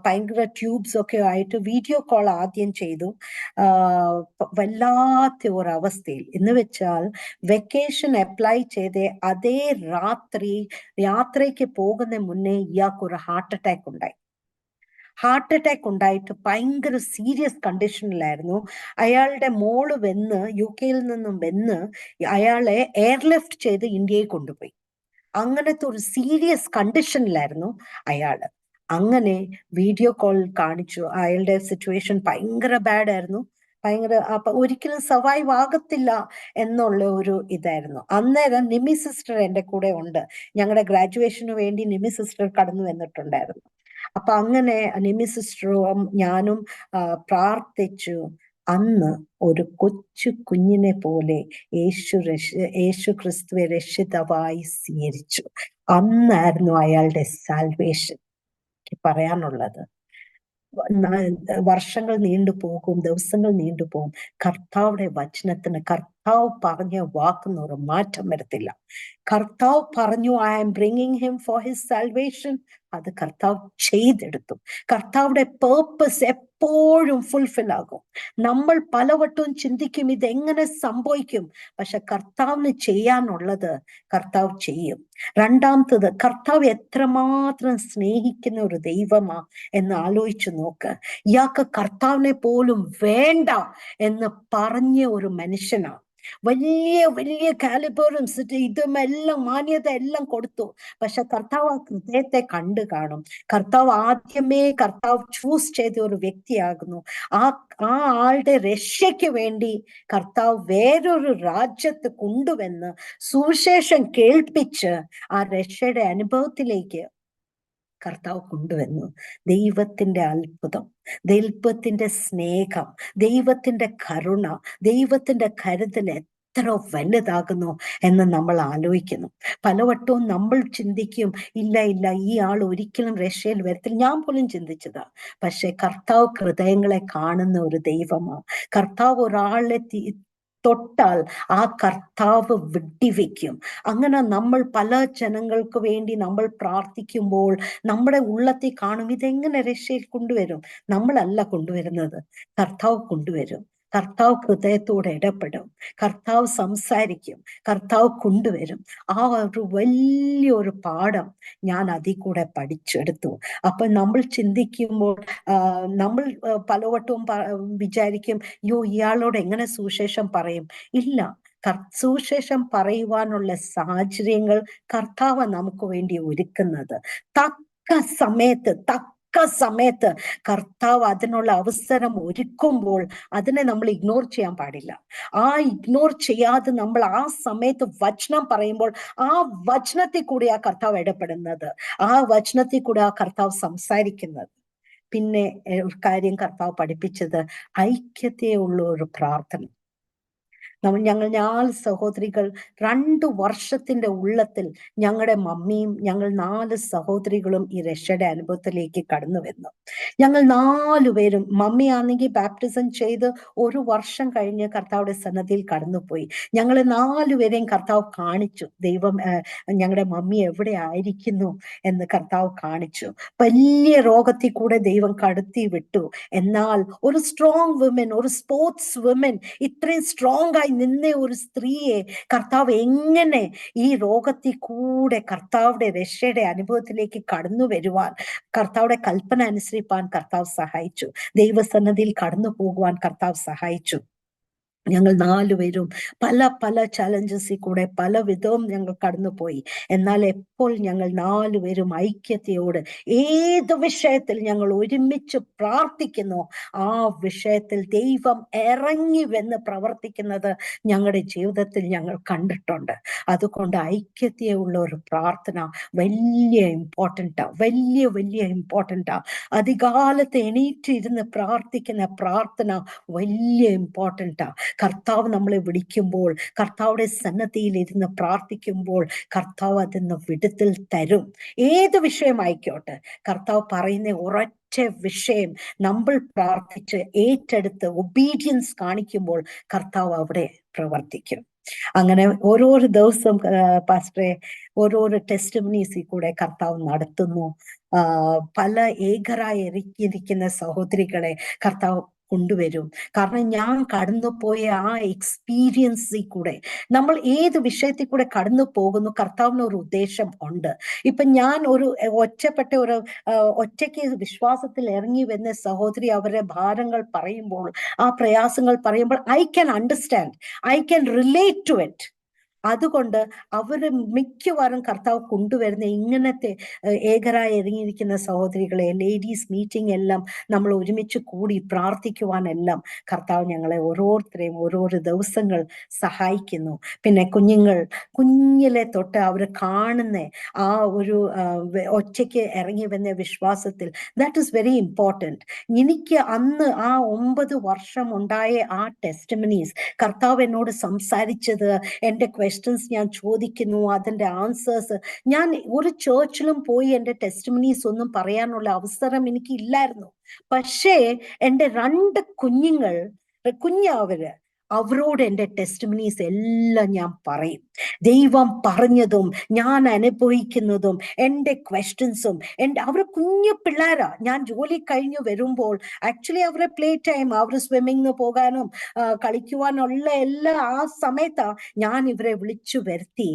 ഭയങ്കര ട്യൂബ്സ് ഒക്കെ ആയിട്ട് വീഡിയോ കോൾ ആദ്യം ചെയ്തു. വല്ലാത്ത ഒരു അവസ്ഥയിൽ, എന്ന് വെച്ചാൽ വെക്കേഷൻ അപ്ലൈ ചെയ്ത അതേ യാത്രയ്ക്ക് പോകുന്ന മുന്നേ ഇയാൾക്കൊരു ഹാർട്ട് അറ്റാക്ക് ഉണ്ടായി. ഹാർട്ട് അറ്റാക്ക് ഉണ്ടായിട്ട് ഭയങ്കര സീരിയസ് കണ്ടീഷനിലായിരുന്നു. അയാളുടെ മോള് UK നിന്നും അയാളെ എയർലിഫ്റ്റ് ചെയ്ത് ഇന്ത്യയിൽ കൊണ്ടുപോയി. അങ്ങനത്തെ ഒരു സീരിയസ് കണ്ടീഷനിലായിരുന്നു അയാള്. അങ്ങനെ വീഡിയോ കോൾ കാണിച്ചു. അയാളുടെ സിറ്റുവേഷൻ ഭയങ്കര ബാഡ് ആയിരുന്നു. അപ്പൊ ഒരിക്കലും സർവൈവ് ആകത്തില്ല എന്നുള്ള ഒരു ഇതായിരുന്നു. അന്നേരം നിമി സിസ്റ്റർ എന്റെ കൂടെ ഉണ്ട്. ഞങ്ങളുടെ ഗ്രാജുവേഷന് വേണ്ടി നിമി സിസ്റ്റർ കടന്നു വന്നിട്ടുണ്ടായിരുന്നു. അപ്പൊ അങ്ങനെ നിമി സിസ്റ്ററും ഞാനും പ്രാർത്ഥിച്ചു. അന്ന് ഒരു കൊച്ചു കുഞ്ഞിനെ പോലെ യേശു ക്രിസ്തുവെ രക്ഷിതാവായി സ്വീകരിച്ചു. അന്നായിരുന്നു അയാളുടെ സാൽവേഷൻ. പറയാനുള്ളത്, വർഷങ്ങൾ നീണ്ടുപോകും, ദിവസങ്ങൾ നീണ്ടുപോകും. കർത്താവുടെ വചനത്തിന്, കർത്താവ് പറഞ്ഞ വാക്കിന് ഒരു മാറ്റം വരത്തില്ല. കർത്താവ് പറഞ്ഞു, I am bringing him for his salvation. അത് കർത്താവ് ചെയ്തെടുത്തു. കർത്താവുടെ പേർപ്പസ് എപ്പോഴും ഫുൾഫിൽ ആകും. നമ്മൾ പലവട്ടവും ചിന്തിക്കും ഇതെങ്ങനെ സംഭവിക്കും, പക്ഷെ കർത്താവിന് ചെയ്യാനുള്ളത് കർത്താവ് ചെയ്യും. രണ്ടാമത്തത്, കർത്താവ് എത്രമാത്രം സ്നേഹിക്കുന്ന ഒരു ദൈവമാ എന്ന് ആലോചിച്ചു നോക്ക്. ഇയാൾക്ക് കർത്താവിനെ പോലും വേണ്ട എന്ന് പറഞ്ഞ ഒരു മനുഷ്യനാ. വലിയ വലിയ കാലിബറും ഇതും എല്ലാം മാന്യത എല്ലാം കൊടുത്തു. പക്ഷെ കർത്താവ് ആ ഹൃദയത്തെ കണ്ടു കാണും. കർത്താവ് ആദ്യമേ കർത്താവ് ചൂസ് ചെയ്ത ഒരു വ്യക്തിയാകുന്നു. ആ ആ ആളുടെ രക്ഷയ്ക്ക് വേണ്ടി കർത്താവ് വേറൊരു രാജ്യത്ത് കൊണ്ടുവന്ന് സുവിശേഷം കേൾപ്പിച്ച് ആ രക്ഷയുടെ അനുഭവത്തിലേക്ക് കർത്താവ് കൊണ്ടുവന്നു. ദൈവത്തിന്റെ അത്ഭുതം, ദൈവത്തിന്റെ സ്നേഹം, ദൈവത്തിന്റെ കരുണ, ദൈവത്തിന്റെ കരുതൽ എത്ര വലുതാകുന്നു എന്ന് നമ്മൾ ആലോചിക്കുന്നു. പലവട്ടവും നമ്മൾ ചിന്തിക്കും, ഇല്ല ഇല്ല, ഈ ആൾ ഒരിക്കലും രക്ഷയിൽ വരത്തില്ല. ഞാൻ പോലും ചിന്തിച്ചതാ. പക്ഷെ കർത്താവ് ഹൃദയങ്ങളെ കാണുന്ന ഒരു ദൈവമാണ്. കർത്താവ് ഒരാളെ തൊട്ടാൽ ആ കർത്താവ് വെടിവെക്കും. അങ്ങനെ നമ്മൾ പല ജനങ്ങൾക്ക് വേണ്ടി നമ്മൾ പ്രാർത്ഥിക്കുമ്പോൾ നമ്മുടെ ഉള്ളത്തിൽ കാണും, ഇതെങ്ങനെ രക്ഷയിൽ കൊണ്ടുവരും? നമ്മളല്ല കൊണ്ടുവരുന്നത്, കർത്താവ് കൊണ്ടുവരും. കർത്താവ് ഹൃദയത്തോട് ഇടപെടും, കർത്താവ് സംസാരിക്കും, കർത്താവ് കൊണ്ടുവരും. ആ ഒരു വലിയൊരു പാഠം ഞാൻ അതിൽ കൂടെ പഠിച്ചെടുത്തു. അപ്പൊ നമ്മൾ ചിന്തിക്കുമ്പോൾ നമ്മൾ പലവട്ടവും വിചാരിക്കും, യോ ഇയാളോട് എങ്ങനെ സുവിശേഷം പറയും? ഇല്ല, സുവിശേഷം പറയുവാനുള്ള സാഹചര്യങ്ങൾ കർത്താവ് നമുക്ക് വേണ്ടി ഒരുക്കുന്നത്. തക്ക സമയത്ത് കർത്താവ് അതിനുള്ള അവസരം ഒരുക്കുമ്പോൾ അതിനെ നമ്മൾ ഇഗ്നോർ ചെയ്യാൻ പാടില്ല. ആ ഇഗ്നോർ ചെയ്യാതെ നമ്മൾ ആ സമയത്ത് വചനം പറയുമ്പോൾ ആ വചനത്തിൽ കൂടി ആ കർത്താവ് ഇടപെടുന്നത്, ആ വചനത്തിൽ കൂടി ആ കർത്താവ് സംസാരിക്കുന്നത്. പിന്നെ ഒരു കാര്യം കർത്താവ് പഠിപ്പിച്ചത് ഐക്യതയുള്ള ഒരു പ്രാർത്ഥന. ഞങ്ങൾ 4 സഹോദരികൾ 2 വർഷത്തിന്റെ ഉള്ളത്തിൽ ഞങ്ങളുടെ മമ്മിയും ഞങ്ങൾ 4 സഹോദരികളും ഈ രക്ഷയുടെ അനുഭവത്തിലേക്ക് കടന്നു വന്നു. ഞങ്ങൾ 4 പേരും, മമ്മിയാണെങ്കിൽ ബാപ്റ്റിസം ചെയ്ത് 1 വർഷം കഴിഞ്ഞ് കർത്താവുടെ സന്നദ്ധിയിൽ കടന്നുപോയി. ഞങ്ങൾ 4 പേരെയും കർത്താവ് കാണിച്ചു. ദൈവം ഞങ്ങളുടെ മമ്മി എവിടെ ആയിരിക്കുന്നു എന്ന് കർത്താവ് കാണിച്ചു. വലിയ രോഗത്തിൽ കൂടെ ദൈവം കടത്തി വിട്ടു. എന്നാൽ ഒരു സ്ട്രോങ് വുമൻ, ഒരു സ്പോർട്സ് വുമൻ, ഇത്രയും സ്ട്രോങ് ആയി നിന്ന ഒരു സ്ത്രീയെ കർത്താവ് എങ്ങനെ ഈ രോഗത്തിൽ കൂടെ കർത്താവുടെ രക്ഷയുടെ അനുഭവത്തിലേക്ക് കടന്നു വരുവാൻ, കർത്താവുടെ കൽപ്പന അനുസരിപ്പാൻ കർത്താവ് സഹായിച്ചു. ദൈവസന്നിധിയിൽ കടന്നു പോകുവാൻ കർത്താവ് സഹായിച്ചു. ഞങ്ങൾ 4 പേരും പല പല ചലഞ്ചസിൽ കൂടെ പല വിധവും ഞങ്ങൾ കടന്നുപോയി. എന്നാൽ എപ്പോൾ ഞങ്ങൾ 4 പേരും ഐക്യതയോട് ഏത് വിഷയത്തിൽ ഞങ്ങൾ ഒരുമിച്ച് പ്രാർത്ഥിക്കുന്നു, ആ വിഷയത്തിൽ ദൈവം ഇറങ്ങി വന്ന് പ്രവർത്തിക്കുന്നത് ഞങ്ങളുടെ ജീവിതത്തിൽ ഞങ്ങൾ കണ്ടിട്ടുണ്ട്. അതുകൊണ്ട് ഐക്യതയുള്ള ഒരു പ്രാർത്ഥന വലിയ ഇമ്പോർട്ടൻ്റാ, വലിയ ഇമ്പോർട്ടൻ്റാ. അധികാലത്ത് എണീറ്റിരുന്ന് പ്രാർത്ഥിക്കുന്ന പ്രാർത്ഥന വലിയ ഇമ്പോർട്ടൻ്റാ. കർത്താവ് നമ്മളെ വിളിക്കുമ്പോൾ, കർത്താവുടെ സന്നദ്ധിയിൽ ഇരുന്ന് പ്രാർത്ഥിക്കുമ്പോൾ കർത്താവ് അതിന് വിടുതൽ തരും. ഏത് വിഷയമായിക്കോട്ടെ, കർത്താവ് പറയുന്ന ഒരൊറ്റ വിഷയം നമ്മൾ പ്രാർത്ഥിച്ച് ഏറ്റെടുത്ത് ഒബീഡിയൻസ് കാണിക്കുമ്പോൾ കർത്താവ് അവിടെ പ്രവർത്തിക്കും. അങ്ങനെ ഓരോരോ ദിവസം പാസ്റ്ററെ ഓരോരോ ടെസ്റ്റിമണീസിൽ കൂടെ കർത്താവ് നടത്തുന്നു. പല ഏകരായി ഇരിക്കുന്ന സഹോദരികളെ കർത്താവ് കൊണ്ടുവരും. കാരണം ഞാൻ കടന്നുപോയ ആ എക്സ്പീരിയൻസിൽ കൂടെ, നമ്മൾ ഏത് വിഷയത്തിൽ കൂടെ കടന്നു പോകുന്നു, കർത്താവിന് ഒരു ഉദ്ദേശം ഉണ്ട്. ഇപ്പൊ ഞാൻ ഒരു ഒറ്റയ്ക്ക് വിശ്വാസത്തിൽ ഇറങ്ങി വന്ന സഹോദരി അവരുടെ ഭാരങ്ങൾ പറയുമ്പോൾ, ആ പ്രയാസങ്ങൾ പറയുമ്പോൾ, I can understand, I can relate to it. അതുകൊണ്ട് അവര് മിക്കവാറും കർത്താവ് കൊണ്ടുവരുന്ന ഇങ്ങനത്തെ ഏകരായി ഇറങ്ങിയിരിക്കുന്ന സഹോദരികളെ, ലേഡീസ് മീറ്റിംഗ് എല്ലാം നമ്മൾ ഒരുമിച്ച് കൂടി പ്രാർത്ഥിക്കുവാനെല്ലാം കർത്താവ് ഞങ്ങളെ ഓരോരുത്തരെയും ഓരോരോ ദിവസങ്ങൾ സഹായിക്കുന്നു. പിന്നെ കുഞ്ഞിലെ തൊട്ട് അവർ കാണുന്ന ആ ഒരു ഒറ്റയ്ക്ക് ഇറങ്ങി വന്ന വിശ്വാസത്തിൽ, ദാറ്റ് ഈസ് വെരി ഇമ്പോർട്ടൻറ്റ്. എനിക്ക് അന്ന് ആ 9 വർഷം ഉണ്ടായ ആ ടെസ്റ്റിമണീസ്, കർത്താവ് എന്നോട് സംസാരിച്ചത്, എൻ്റെ ക്വസ്റ്റ്യൻസ് ഞാൻ ചോദിക്കുന്നു, അതിൻ്റെ ആൻസേഴ്സ്, ഞാൻ ഒരു ചേർച്ചിലും പോയി എൻ്റെ ടെസ്റ്റിമണീസ് ഒന്നും പറയാനുള്ള അവസരം എനിക്ക് ഇല്ലായിരുന്നു. പക്ഷേ എൻ്റെ 2 കുഞ്ഞവര്, അവരോട് എൻ്റെ ടെസ്റ്റിമണീസ് എല്ലാം ഞാൻ പറയും. ദൈവം പറഞ്ഞതും ഞാൻ അനുഭവിക്കുന്നതും എൻ്റെ ക്വസ്റ്റ്യൻസും. അവർ കുഞ്ഞു പിള്ളേരാ. ഞാൻ ജോലി കഴിഞ്ഞു വരുമ്പോൾ ആക്ച്വലി അവരെ പ്ലേ ടൈം, അവർ സ്വിമ്മിങ്ങിന് പോകാനും കളിക്കുവാനുള്ള എല്ലാ ആ സമയത്താ ഞാൻ ഇവരെ വിളിച്ചു വരുത്തി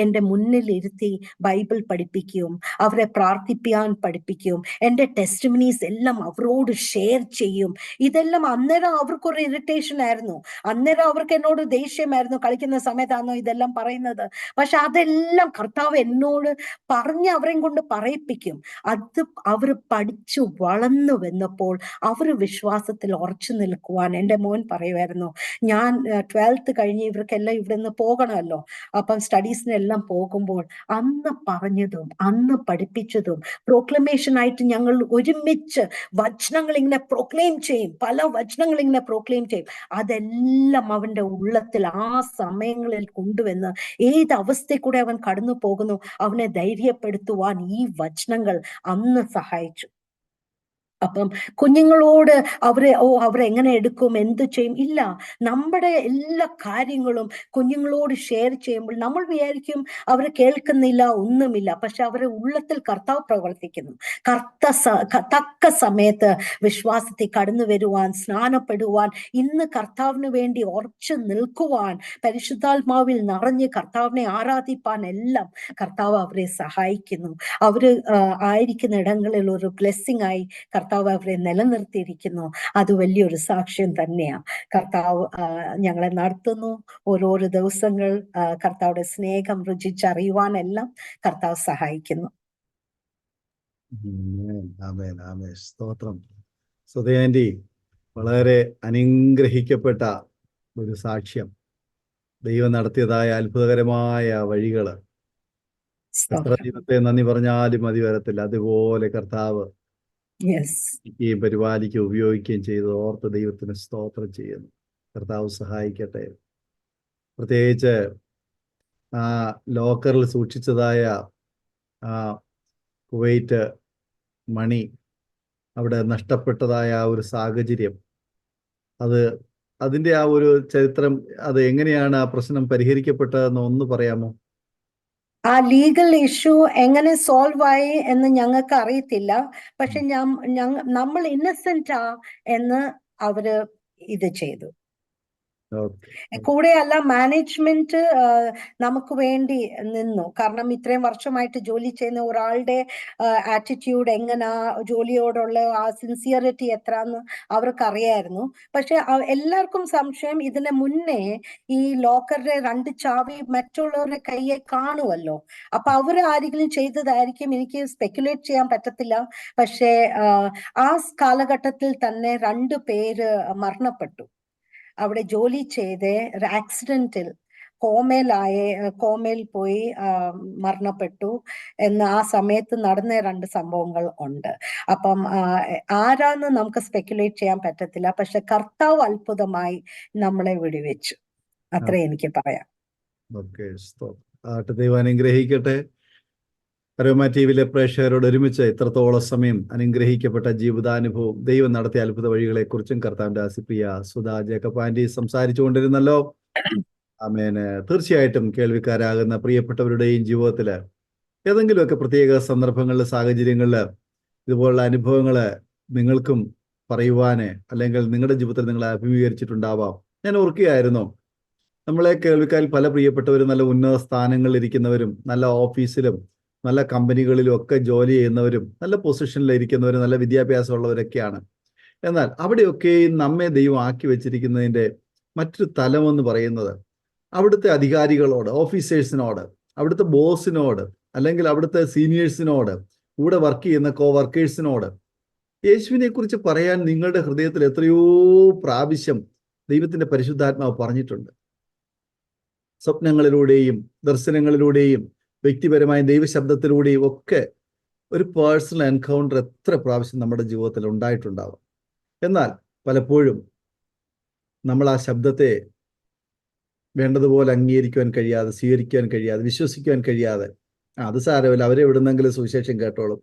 എൻ്റെ മുന്നിൽ ഇരുത്തി ബൈബിൾ പഠിപ്പിക്കും, അവരെ പ്രാർത്ഥിപ്പിക്കാൻ പഠിപ്പിക്കും, എൻ്റെ ടെസ്റ്റിമണീസ് എല്ലാം അവരോട് ഷെയർ ചെയ്യും. ഇതെല്ലാം അന്നേരം അവർക്കൊരു ഇറിറ്റേഷൻ ആയിരുന്നു. അന്നേരം അവർക്ക് എന്നോട് ദേഷ്യമായിരുന്നു, കളിക്കുന്ന സമയത്താണോ ഇതെല്ലാം പറയുന്നത്. പക്ഷെ അതെല്ലാം കർത്താവ് എന്നോട് പറഞ്ഞ് അവരെയും കൊണ്ട് പറയിപ്പിക്കും. അത് അവർ പഠിച്ചു വളർന്നു വന്നപ്പോൾ അവർ വിശ്വാസത്തിൽ ഉറച്ചു നിൽക്കുവാൻ എൻ്റെ മോൻ പറയുമായിരുന്നു, ഞാൻ 12th കഴിഞ്ഞ് ഇവർക്കെല്ലാം ഇവിടെ നിന്ന് പോകണമല്ലോ, അപ്പം സ്റ്റഡീസിനെല്ലാം പോകുമ്പോൾ അന്ന് പറഞ്ഞതും അന്ന് പഠിപ്പിച്ചതും പ്രോക്ലമേഷൻ ആയിട്ട് ഞങ്ങൾ ഒരുമിച്ച് വചനങ്ങൾ ഇങ്ങനെ പ്രൊക്ലെയിം ചെയ്യും, പല വചനങ്ങൾ ഇങ്ങനെ പ്രൊക്ലെയിം ചെയ്യും. അതെല്ലാം അവന്റെ ഉള്ളത്തിൽ ആ സമയങ്ങളിൽ കൊണ്ടുവന്ന് ഏത് അവസ്ഥയിൽ കൂടെ അവൻ കടന്നു പോകുന്നു അവനെ ധൈര്യപ്പെടുത്തുവാൻ ഈ വചനങ്ങൾ അന്ന് സഹായിച്ചു. അപ്പം കുഞ്ഞുങ്ങളോട് അവരെങ്ങനെ എടുക്കും, എന്ത് ചെയ്യും, ഇല്ല, നമ്മുടെ എല്ലാ കാര്യങ്ങളും കുഞ്ഞുങ്ങളോട് ഷെയർ ചെയ്യുമ്പോൾ നമ്മൾ വിചാരിക്കും അവർ കേൾക്കുന്നില്ല, ഒന്നുമില്ല. പക്ഷെ അവരുടെ ഉള്ളത്തിൽ കർത്താവ് പ്രവർത്തിക്കുന്നു. തക്ക സമയത്ത് വിശ്വാസത്തിൽ കടന്നു വരുവാൻ, സ്നാനപ്പെടുവാൻ, ഇന്ന് കർത്താവിന് വേണ്ടി ഉറച്ചു നിൽക്കുവാൻ, പരിശുദ്ധാത്മാവിൽ നിറഞ്ഞ് കർത്താവിനെ ആരാധിപ്പാൻ എല്ലാം കർത്താവ് അവരെ സഹായിക്കുന്നു. അവര് ആയിരിക്കുന്ന ഇടങ്ങളിൽ ഒരു ബ്ലെസ്സിങ് ആയി കർത്താവ് അവരെ നിലനിർത്തിയിരിക്കുന്നു. അത് വലിയൊരു സാക്ഷ്യം തന്നെയാ. കർത്താവ് ഞങ്ങളെ നടത്തുന്നു. ഓരോരോ ദിവസങ്ങൾ കർത്താവുടെ സ്നേഹം രുചിച്ചറിയുവാനെല്ലാം കർത്താവ് സഹായിക്കുന്നു. സ്തോത്രം. സുധയാൻറ്റി, വളരെ അനുഗ്രഹിക്കപ്പെട്ട ഒരു സാക്ഷ്യം. ദൈവം നടത്തിയതായ അത്ഭുതകരമായ വഴികള് എത്ര ദൈവത്തെ നന്ദി പറഞ്ഞാലും മതി വരത്തില്ല. അതുപോലെ കർത്താവ് പരിപാലിക്കുകയും ഉപയോഗിക്കുകയും ചെയ്ത് ഓർത്ത് ദൈവത്തിന് സ്തോത്രം ചെയ്യുന്നു. കർത്താവ് സഹായിക്കട്ടെ. പ്രത്യേകിച്ച് ആ ലോക്കറിൽ സൂക്ഷിച്ചതായ ആ കുവൈറ്റ് മണി അവിടെ നഷ്ടപ്പെട്ടതായ ആ ഒരു സാഹചര്യം, അതിൻ്റെ ആ ഒരു ചരിത്രം, അത് എങ്ങനെയാണ് ആ പ്രശ്നം പരിഹരിക്കപ്പെട്ടതെന്ന് ഒന്ന് പറയാമോ? ആ ലീഗൽ ഇഷ്യൂ എങ്ങനെ സോൾവ് ആയി എന്ന് ഞങ്ങൾക്ക് അറിയത്തില്ല. പക്ഷെ നമ്മൾ ഇന്നസെന്റാ എന്ന് അവര് ഇത് ചെയ്തു. കൂടെയല്ല, മാനേജ്മെന്റ് നമുക്ക് വേണ്ടി നിന്നു. കാരണം ഇത്രയും വർഷമായിട്ട് ജോലി ചെയ്യുന്ന ഒരാളുടെ ആറ്റിറ്റ്യൂഡ് എങ്ങനാ, ജോലിയോടുള്ള ആ സിൻസിയറിറ്റി എത്രന്ന് അവർക്കറിയായിരുന്നു. പക്ഷെ എല്ലാവർക്കും സംശയം, ഇതിന് മുന്നേ ഈ ലോക്കറിന്റെ 2 ചാവി മറ്റുള്ളവരുടെ കയ്യെ കാണുമല്ലോ, അപ്പൊ അവർ ആരെങ്കിലും ചെയ്തതായിരിക്കും. എനിക്ക് സ്പെക്കുലേറ്റ് ചെയ്യാൻ പറ്റത്തില്ല. പക്ഷെ ആ കാലഘട്ടത്തിൽ തന്നെ 2 പേര് മരണപ്പെട്ടു. അവിടെ ജോലി ചെയ്ത് ഒരു ആക്സിഡന്റിൽ കോമയിൽ പോയി മരണപ്പെട്ടു എന്ന് ആ സമയത്ത് നടന്ന 2 സംഭവങ്ങൾ ഉണ്ട്. അപ്പം ആരാന്ന് നമുക്ക് സ്പെക്കുലേറ്റ് ചെയ്യാൻ പറ്റത്തില്ല. പക്ഷെ കർത്താവ് അത്ഭുതമായി നമ്മളെ വിടുവിച്ചു, അത്രേ എനിക്ക് പറയാം. ദൈവം അനുഗ്രഹിക്കട്ടെ. അരോമ ടിവിയിലെ പ്രേക്ഷകരോട് ഒരുമിച്ച് ഇത്രത്തോളം സമയം അനുഗ്രഹിക്കപ്പെട്ട ജീവിതാനുഭവം, ദൈവം നടത്തിയ അത്ഭുത വഴികളെ കുറിച്ചും കർത്താവിന്റെ ആസിപ്രിയ സുധാ ജേക്കബ് ആന്റി സംസാരിച്ചു കൊണ്ടിരുന്നല്ലോ. ആമേന്. തീർച്ചയായിട്ടും കേൾവിക്കാരാകുന്ന പ്രിയപ്പെട്ടവരുടെയും ജീവിതത്തില് ഏതെങ്കിലുമൊക്കെ പ്രത്യേക സന്ദർഭങ്ങളില്, സാഹചര്യങ്ങളില് ഇതുപോലുള്ള അനുഭവങ്ങള് നിങ്ങൾക്കും പറയുവാന്, അല്ലെങ്കിൽ നിങ്ങളുടെ ജീവിതത്തിൽ നിങ്ങൾ അഭിമുഖീകരിച്ചിട്ടുണ്ടാവാം. ഞാൻ ഓർക്കുകയായിരുന്നു, നമ്മളെ കേൾവിക്കാരിൽ പല പ്രിയപ്പെട്ടവരും നല്ല ഉന്നത സ്ഥാനങ്ങളിൽ ഇരിക്കുന്നവരും, നല്ല ഓഫീസിലും നല്ല കമ്പനികളിലും ഒക്കെ ജോലി ചെയ്യുന്നവരും, നല്ല പൊസിഷനിൽ ഇരിക്കുന്നവരും, നല്ല വിദ്യാഭ്യാസമുള്ളവരൊക്കെയാണ്. എന്നാൽ അവിടെയൊക്കെ നമ്മെ ദൈവം ആക്കി വെച്ചിരിക്കുന്നതിൻ്റെ മറ്റൊരു തലമെന്ന് പറയുന്നത് അവിടുത്തെ അധികാരികളോട്, ഓഫീസേഴ്സിനോട്, അവിടുത്തെ ബോസിനോട്, അല്ലെങ്കിൽ അവിടുത്തെ സീനിയേഴ്സിനോട്, കൂടെ വർക്ക് ചെയ്യുന്ന വർക്കേഴ്സിനോട് യേശുവിനെ കുറിച്ച് പറയാൻ നിങ്ങളുടെ ഹൃദയത്തിൽ എത്രയോ പ്രാവശ്യം ദൈവത്തിന്റെ പരിശുദ്ധാത്മാവ് പറഞ്ഞിട്ടുണ്ട്. സ്വപ്നങ്ങളിലൂടെയും ദർശനങ്ങളിലൂടെയും വ്യക്തിപരമായ ദൈവശബ്ദത്തിലൂടെയും ഒക്കെ ഒരു പേഴ്സണൽ എൻകൗണ്ടർ എത്ര പ്രാവശ്യം നമ്മുടെ ജീവിതത്തിൽ ഉണ്ടായിട്ടുണ്ടാവും. എന്നാൽ പലപ്പോഴും നമ്മൾ ആ ശബ്ദത്തെ വേണ്ടതുപോലെ അംഗീകരിക്കുവാൻ കഴിയാതെ, സ്വീകരിക്കാൻ കഴിയാതെ, വിശ്വസിക്കുവാൻ കഴിയാതെ, അത് സാരമില്ല, അവരെ എവിടുന്നെങ്കിലും സുവിശേഷം കേട്ടോളും,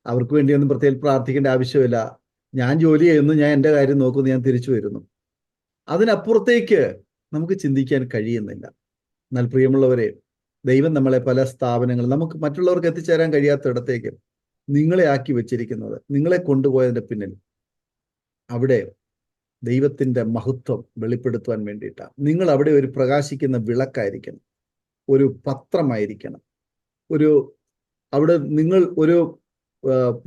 അവർക്ക് വേണ്ടിയൊന്നും പ്രത്യേകം പ്രാർത്ഥിക്കേണ്ട ആവശ്യമില്ല, ഞാൻ ജോലി ചെയ്യുന്നു, ഞാൻ എൻ്റെ കാര്യം നോക്കുന്നു, ഞാൻ തിരിച്ചു വരുന്നു. അതിനപ്പുറത്തേക്ക് നമുക്ക് ചിന്തിക്കാൻ കഴിയുന്നില്ല. എന്നാൽ പ്രിയമുള്ളവരെ, ദൈവം നമ്മളെ പല സ്ഥാപനങ്ങൾ, നമുക്ക് മറ്റുള്ളവർക്ക് എത്തിച്ചേരാൻ കഴിയാത്തിടത്തേക്ക് നിങ്ങളെ ആക്കി വെച്ചിരിക്കുന്നത്, നിങ്ങളെ കൊണ്ടുപോയതിൻ്റെ പിന്നിൽ അവിടെ ദൈവത്തിൻ്റെ മഹത്വം വെളിപ്പെടുത്തുവാൻ വേണ്ടിയിട്ടാണ്. നിങ്ങൾ അവിടെ ഒരു പ്രകാശിക്കുന്ന വിളക്കായിരിക്കണം, ഒരു പത്രമായിരിക്കണം, അവിടെ നിങ്ങൾ ഒരു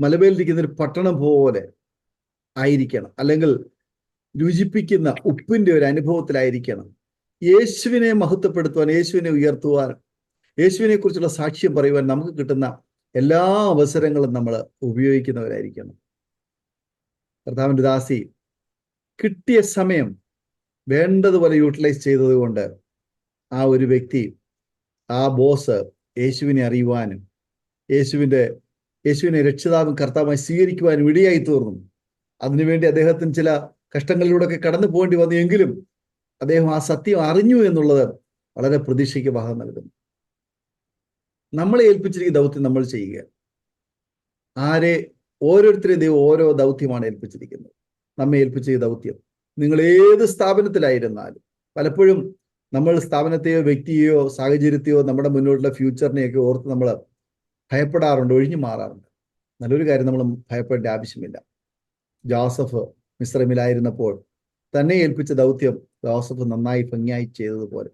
മലമേലിരിക്കുന്ന ഒരു പട്ടണം പോലെ ആയിരിക്കണം. അല്ലെങ്കിൽ രുചിപ്പിക്കുന്ന ഉപ്പിന്റെ ഒരു അനുഭവത്തിലായിരിക്കണം. യേശുവിനെ മഹത്വപ്പെടുത്തുവാൻ, യേശുവിനെ ഉയർത്തുവാൻ, യേശുവിനെ കുറിച്ചുള്ള സാക്ഷ്യം പറയുവാൻ നമുക്ക് കിട്ടുന്ന എല്ലാ അവസരങ്ങളും നമ്മൾ ഉപയോഗിക്കുന്നവരായിരിക്കണം. കർത്താവിൻ്റെ ദാസി കിട്ടിയ സമയം വേണ്ടതുപോലെ യൂട്ടിലൈസ് ചെയ്തതുകൊണ്ട് ആ ഒരു വ്യക്തി, ആ ബോസ് യേശുവിനെ അറിയുവാനും യേശുവിനെ രക്ഷിതാവും കർത്താവുമായി സ്വീകരിക്കുവാനും ഇടയായി തീർന്നു. അതിനുവേണ്ടി അദ്ദേഹത്തിന് ചില കഷ്ടങ്ങളിലൂടെയൊക്കെ കടന്നു പോകേണ്ടി വന്നു. എങ്കിലും അദ്ദേഹം ആ സത്യം അറിഞ്ഞു എന്നുള്ളത് വളരെ പ്രതീക്ഷയ്ക്ക് ഭാഗം നൽകുന്നു. നമ്മളെ ഏൽപ്പിച്ചിരിക്കുന്ന ദൗത്യം നമ്മൾ ചെയ്യുക. ഓരോരുത്തരെയും ദൈവം ഓരോ ദൗത്യമാണ് ഏൽപ്പിച്ചിരിക്കുന്നത്. നമ്മെ ഏൽപ്പിച്ച ദൗത്യം, നിങ്ങൾ ഏത് സ്ഥാപനത്തിലായിരുന്നാലും, പലപ്പോഴും നമ്മൾ സ്ഥാപനത്തെയോ വ്യക്തിയെയോ സാഹചര്യത്തെയോ നമ്മുടെ മുന്നോട്ടുള്ള ഫ്യൂച്ചറിനെയൊക്കെ ഓർത്ത് നമ്മൾ ഭയപ്പെടാറുണ്ട്, ഒഴിഞ്ഞു മാറാറുണ്ട്. നല്ലൊരു കാര്യം, നമ്മൾ ഭയപ്പെടേണ്ട ആവശ്യമില്ല. ജോസഫ് മിസ്രൈമിലായിരുന്നപ്പോൾ തന്നെ ഏൽപ്പിച്ച ദൗത്യം ജോസഫ് നന്നായി ഭംഗിയായി ചെയ്തതുപോലെ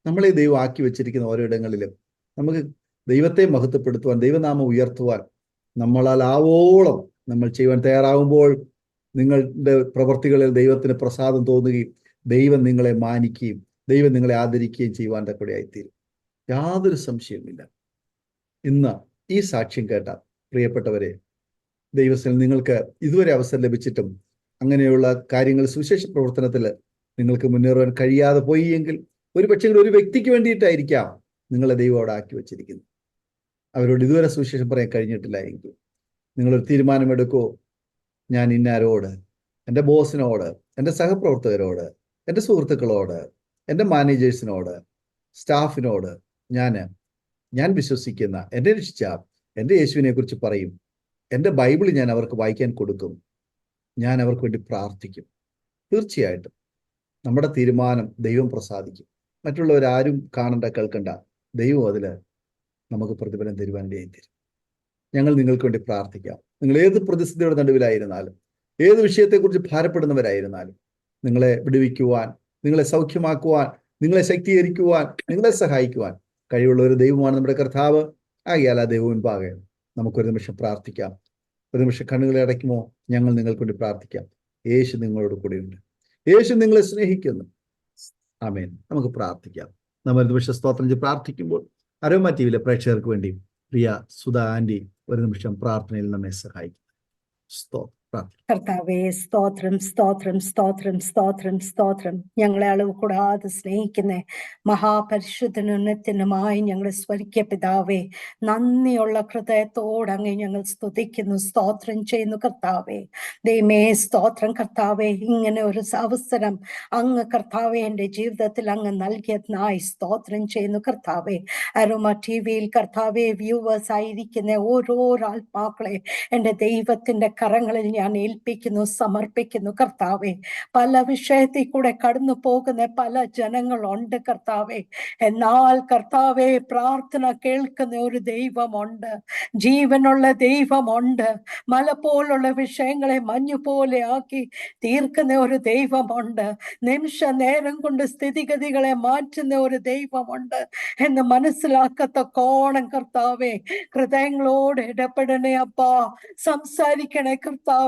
നമ്മളെ ദൈവം ആക്കി വെച്ചിരിക്കുന്ന ഓരോ ഇടങ്ങളിലും നമുക്ക് ദൈവത്തെ മഹത്വപ്പെടുത്തുവാൻ, ദൈവനാമം ഉയർത്തുവാൻ നമ്മളാൽ ആവോളം നമ്മൾ ചെയ്യുവാൻ തയ്യാറാകുമ്പോൾ നിങ്ങളുടെ പ്രവർത്തികളിൽ ദൈവത്തിന് പ്രസാദം തോന്നുകയും ദൈവം നിങ്ങളെ മാനിക്കുകയും ദൈവം നിങ്ങളെ ആദരിക്കുകയും ചെയ്യുവാൻ തക്കവയായിത്തീരും. യാതൊരു സംശയവുമില്ല. ഇന്ന് ഈ സാക്ഷ്യം കേട്ട പ്രിയപ്പെട്ടവരെ, ദൈവത്തിൽ നിങ്ങൾക്ക് ഇതുവരെ അവസരം ലഭിച്ചിട്ടും അങ്ങനെയുള്ള കാര്യങ്ങൾ, സുവിശേഷ പ്രവർത്തനത്തിൽ നിങ്ങൾക്ക് മുന്നേറുവാൻ കഴിയാതെ പോയി എങ്കിൽ, ഒരുപക്ഷെ ഒരു വ്യക്തിക്ക് വേണ്ടിയിട്ടായിരിക്കാം നിങ്ങളെ ദൈവം അവിടെ ആക്കി വെച്ചിരിക്കുന്നത്. അവരോട് ഇതുവരെ സുവിശേഷം പറയാൻ കഴിഞ്ഞിട്ടില്ല എങ്കിൽ നിങ്ങളൊരു തീരുമാനമെടുക്കൂ. ഞാൻ ഇന്നാരോട്, എൻ്റെ ബോസിനോട്, എൻ്റെ സഹപ്രവർത്തകരോട്, എൻ്റെ സുഹൃത്തുക്കളോട്, എൻ്റെ മാനേജേഴ്സിനോട്, സ്റ്റാഫിനോട് ഞാൻ വിശ്വസിക്കുന്ന, എന്നെ രക്ഷിച്ച എൻ്റെ യേശുവിനെ കുറിച്ച് പറയും. എൻ്റെ ബൈബിൾ ഞാൻ അവർക്ക് വായിക്കാൻ കൊടുക്കും. ഞാൻ അവർക്ക് വേണ്ടി പ്രാർത്ഥിക്കും. തീർച്ചയായിട്ടും നമ്മുടെ തീരുമാനം ദൈവം പ്രസാദിക്കും. മറ്റുള്ളവരാരും കാണണ്ട, കേൾക്കണ്ട. ദൈവം അതിൽ നമുക്ക് പ്രതിഫലം തരുവാൻ തരും. ഞങ്ങൾ നിങ്ങൾക്ക് വേണ്ടി പ്രാർത്ഥിക്കാം. നിങ്ങൾ ഏത് പ്രതിസന്ധിയുടെ നടുവിലായിരുന്നാലും, ഏത് വിഷയത്തെക്കുറിച്ച് ഭാരപ്പെടുന്നവരായിരുന്നാലും, നിങ്ങളെ വിടുവിക്കുവാൻ, നിങ്ങളെ സൗഖ്യമാക്കുവാൻ, നിങ്ങളെ ശക്തീകരിക്കുവാൻ, നിങ്ങളെ സഹായിക്കുവാൻ കഴിവുള്ള ഒരു ദൈവമാണ് നമ്മുടെ കർത്താവ്. ആകയാൽ ആ ദൈവം മുൻപാകെ നമുക്കൊരു നിമിഷം പ്രാർത്ഥിക്കാം. ഒരു നിമിഷം കണ്ണുകളെ അടയ്ക്കുമോ? ഞങ്ങൾ നിങ്ങൾക്ക് വേണ്ടി പ്രാർത്ഥിക്കാം. യേശു നിങ്ങളോട് കൂടെയുണ്ട്. യേശു നിങ്ങളെ സ്നേഹിക്കുന്നു. ആമേൻ. നമുക്ക് പ്രാർത്ഥിക്കാം. നമ്മൾ ഒരു നിമിഷം സ്തോത്രം ചെയ്ത് പ്രാർത്ഥിക്കുമ്പോൾ അരോമ ടിവിയിലെ പ്രേക്ഷകർക്ക് വേണ്ടി പ്രിയ സുധാ ആന്റി ഒരു നിമിഷം പ്രാർത്ഥനയിൽ നമ്മെ സഹായിക്കും. സ്തോത്രം. കർത്താവേ, സ്തോത്രം സ്തോത്രം സ്തോത്രം സ്തോത്രം സ്തോത്രം. ഞങ്ങളെ അളവ് കൂടാതെ സ്നേഹിക്കുന്ന മഹാപരിശുദ്ധനുന്നതനുമായി ഞങ്ങളെ സ്വർഗീയ പിതാവേ, നന്ദിയുള്ള ഹൃദയത്തോടെ അങ്ങ് ഞങ്ങൾ സ്തുതിക്കുന്നു, സ്തോത്രം ചെയ്യുന്നു കർത്താവേ. ദൈവമേ, സ്തോത്രം കർത്താവേ. ഇങ്ങനെ ഒരു അവസരം അങ്ങ് കർത്താവേ എൻ്റെ ജീവിതത്തിൽ അങ്ങ് നൽകിയതിനായി സ്തോത്രം ചെയ്യുന്നു കർത്താവേ. അരോമ ടിവിയിൽ കർത്താവേ വ്യൂവേഴ്സ് ആയിരിക്കുന്ന ഓരോ ആത്മാക്കളെ എൻ്റെ ദൈവത്തിന്റെ കരങ്ങളിൽ ഞാൻ ഏൽപ്പിക്കുന്നു, സമർപ്പിക്കുന്നു കർത്താവേ. പല വിഷയത്തിൽ കൂടെ കടന്നു പോകുന്ന പല ജനങ്ങളുണ്ട് കർത്താവേ. എന്നാൽ കർത്താവേ, പ്രാർത്ഥന കേൾക്കുന്ന ഒരു ദൈവമുണ്ട്, ജീവനുള്ള ദൈവമുണ്ട്. മല പോലുള്ള വിഷയങ്ങളെ മഞ്ഞു പോലെ ആക്കി തീർക്കുന്ന ഒരു ദൈവമുണ്ട്. നിമിഷ നേരം കൊണ്ട് സ്ഥിതിഗതികളെ മാറ്റുന്ന ഒരു ദൈവമുണ്ട് എന്ന് മനസ്സിലാക്കത്തക്കോണം കർത്താവേ ഹൃദയങ്ങളോട് ഇടപെടണേ അപ്പാ. സംസാരിക്കണേ കർത്താവേ.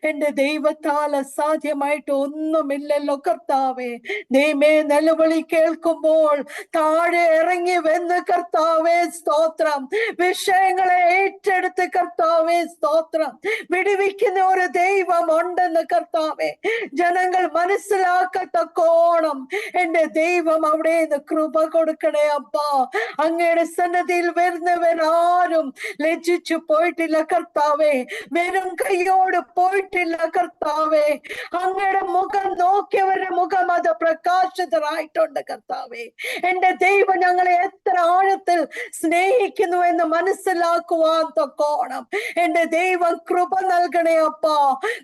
എൻ്റെ ദൈവത്താൽ അസാധ്യമായിട്ട് ഒന്നുമില്ലല്ലോ കർത്താവേ. ദൈവമേ, നിലവിളി കേൾക്കുമ്പോൾ താഴെ ഇറങ്ങി വന്ന് കർത്താവേ സ്തോത്രം, വിഷയങ്ങളെ ഏറ്റെടുത്ത് കർത്താവേ സ്തോത്രം, വിടുവിക്കുന്ന ഒരു ദൈവം ഉണ്ടെന്ന് കർത്താവേ ജനങ്ങൾ മനസ്സിലാക്കത്തക്കോണം എൻ്റെ ദൈവം അവിടെ നിന്ന് കൃപ കൊടുക്കണേ അപ്പാ. അങ്ങയുടെ സന്നദ്ധിയിൽ വരുന്നവരാരും ലജ്ജിച്ചു പോയിട്ടില്ല കർത്താവേ, വെറും കൈയോട് പോയിട്ടില്ല കർത്താവേ. അങ്ങയുടെ മുഖം നോക്കിയവരുടെ മുഖം അത് പ്രകാശിതരായിട്ടുണ്ട് കർത്താവേ. എൻ്റെ ദൈവം ഞങ്ങളെ എത്ര ആഴത്തിൽ സ്നേഹിക്കുന്നു എന്ന് മനസ്സിലാക്കുവാൻ തക്കോണം എൻ്റെ ദൈവം കൃപ നൽകണേ അപ്പാ,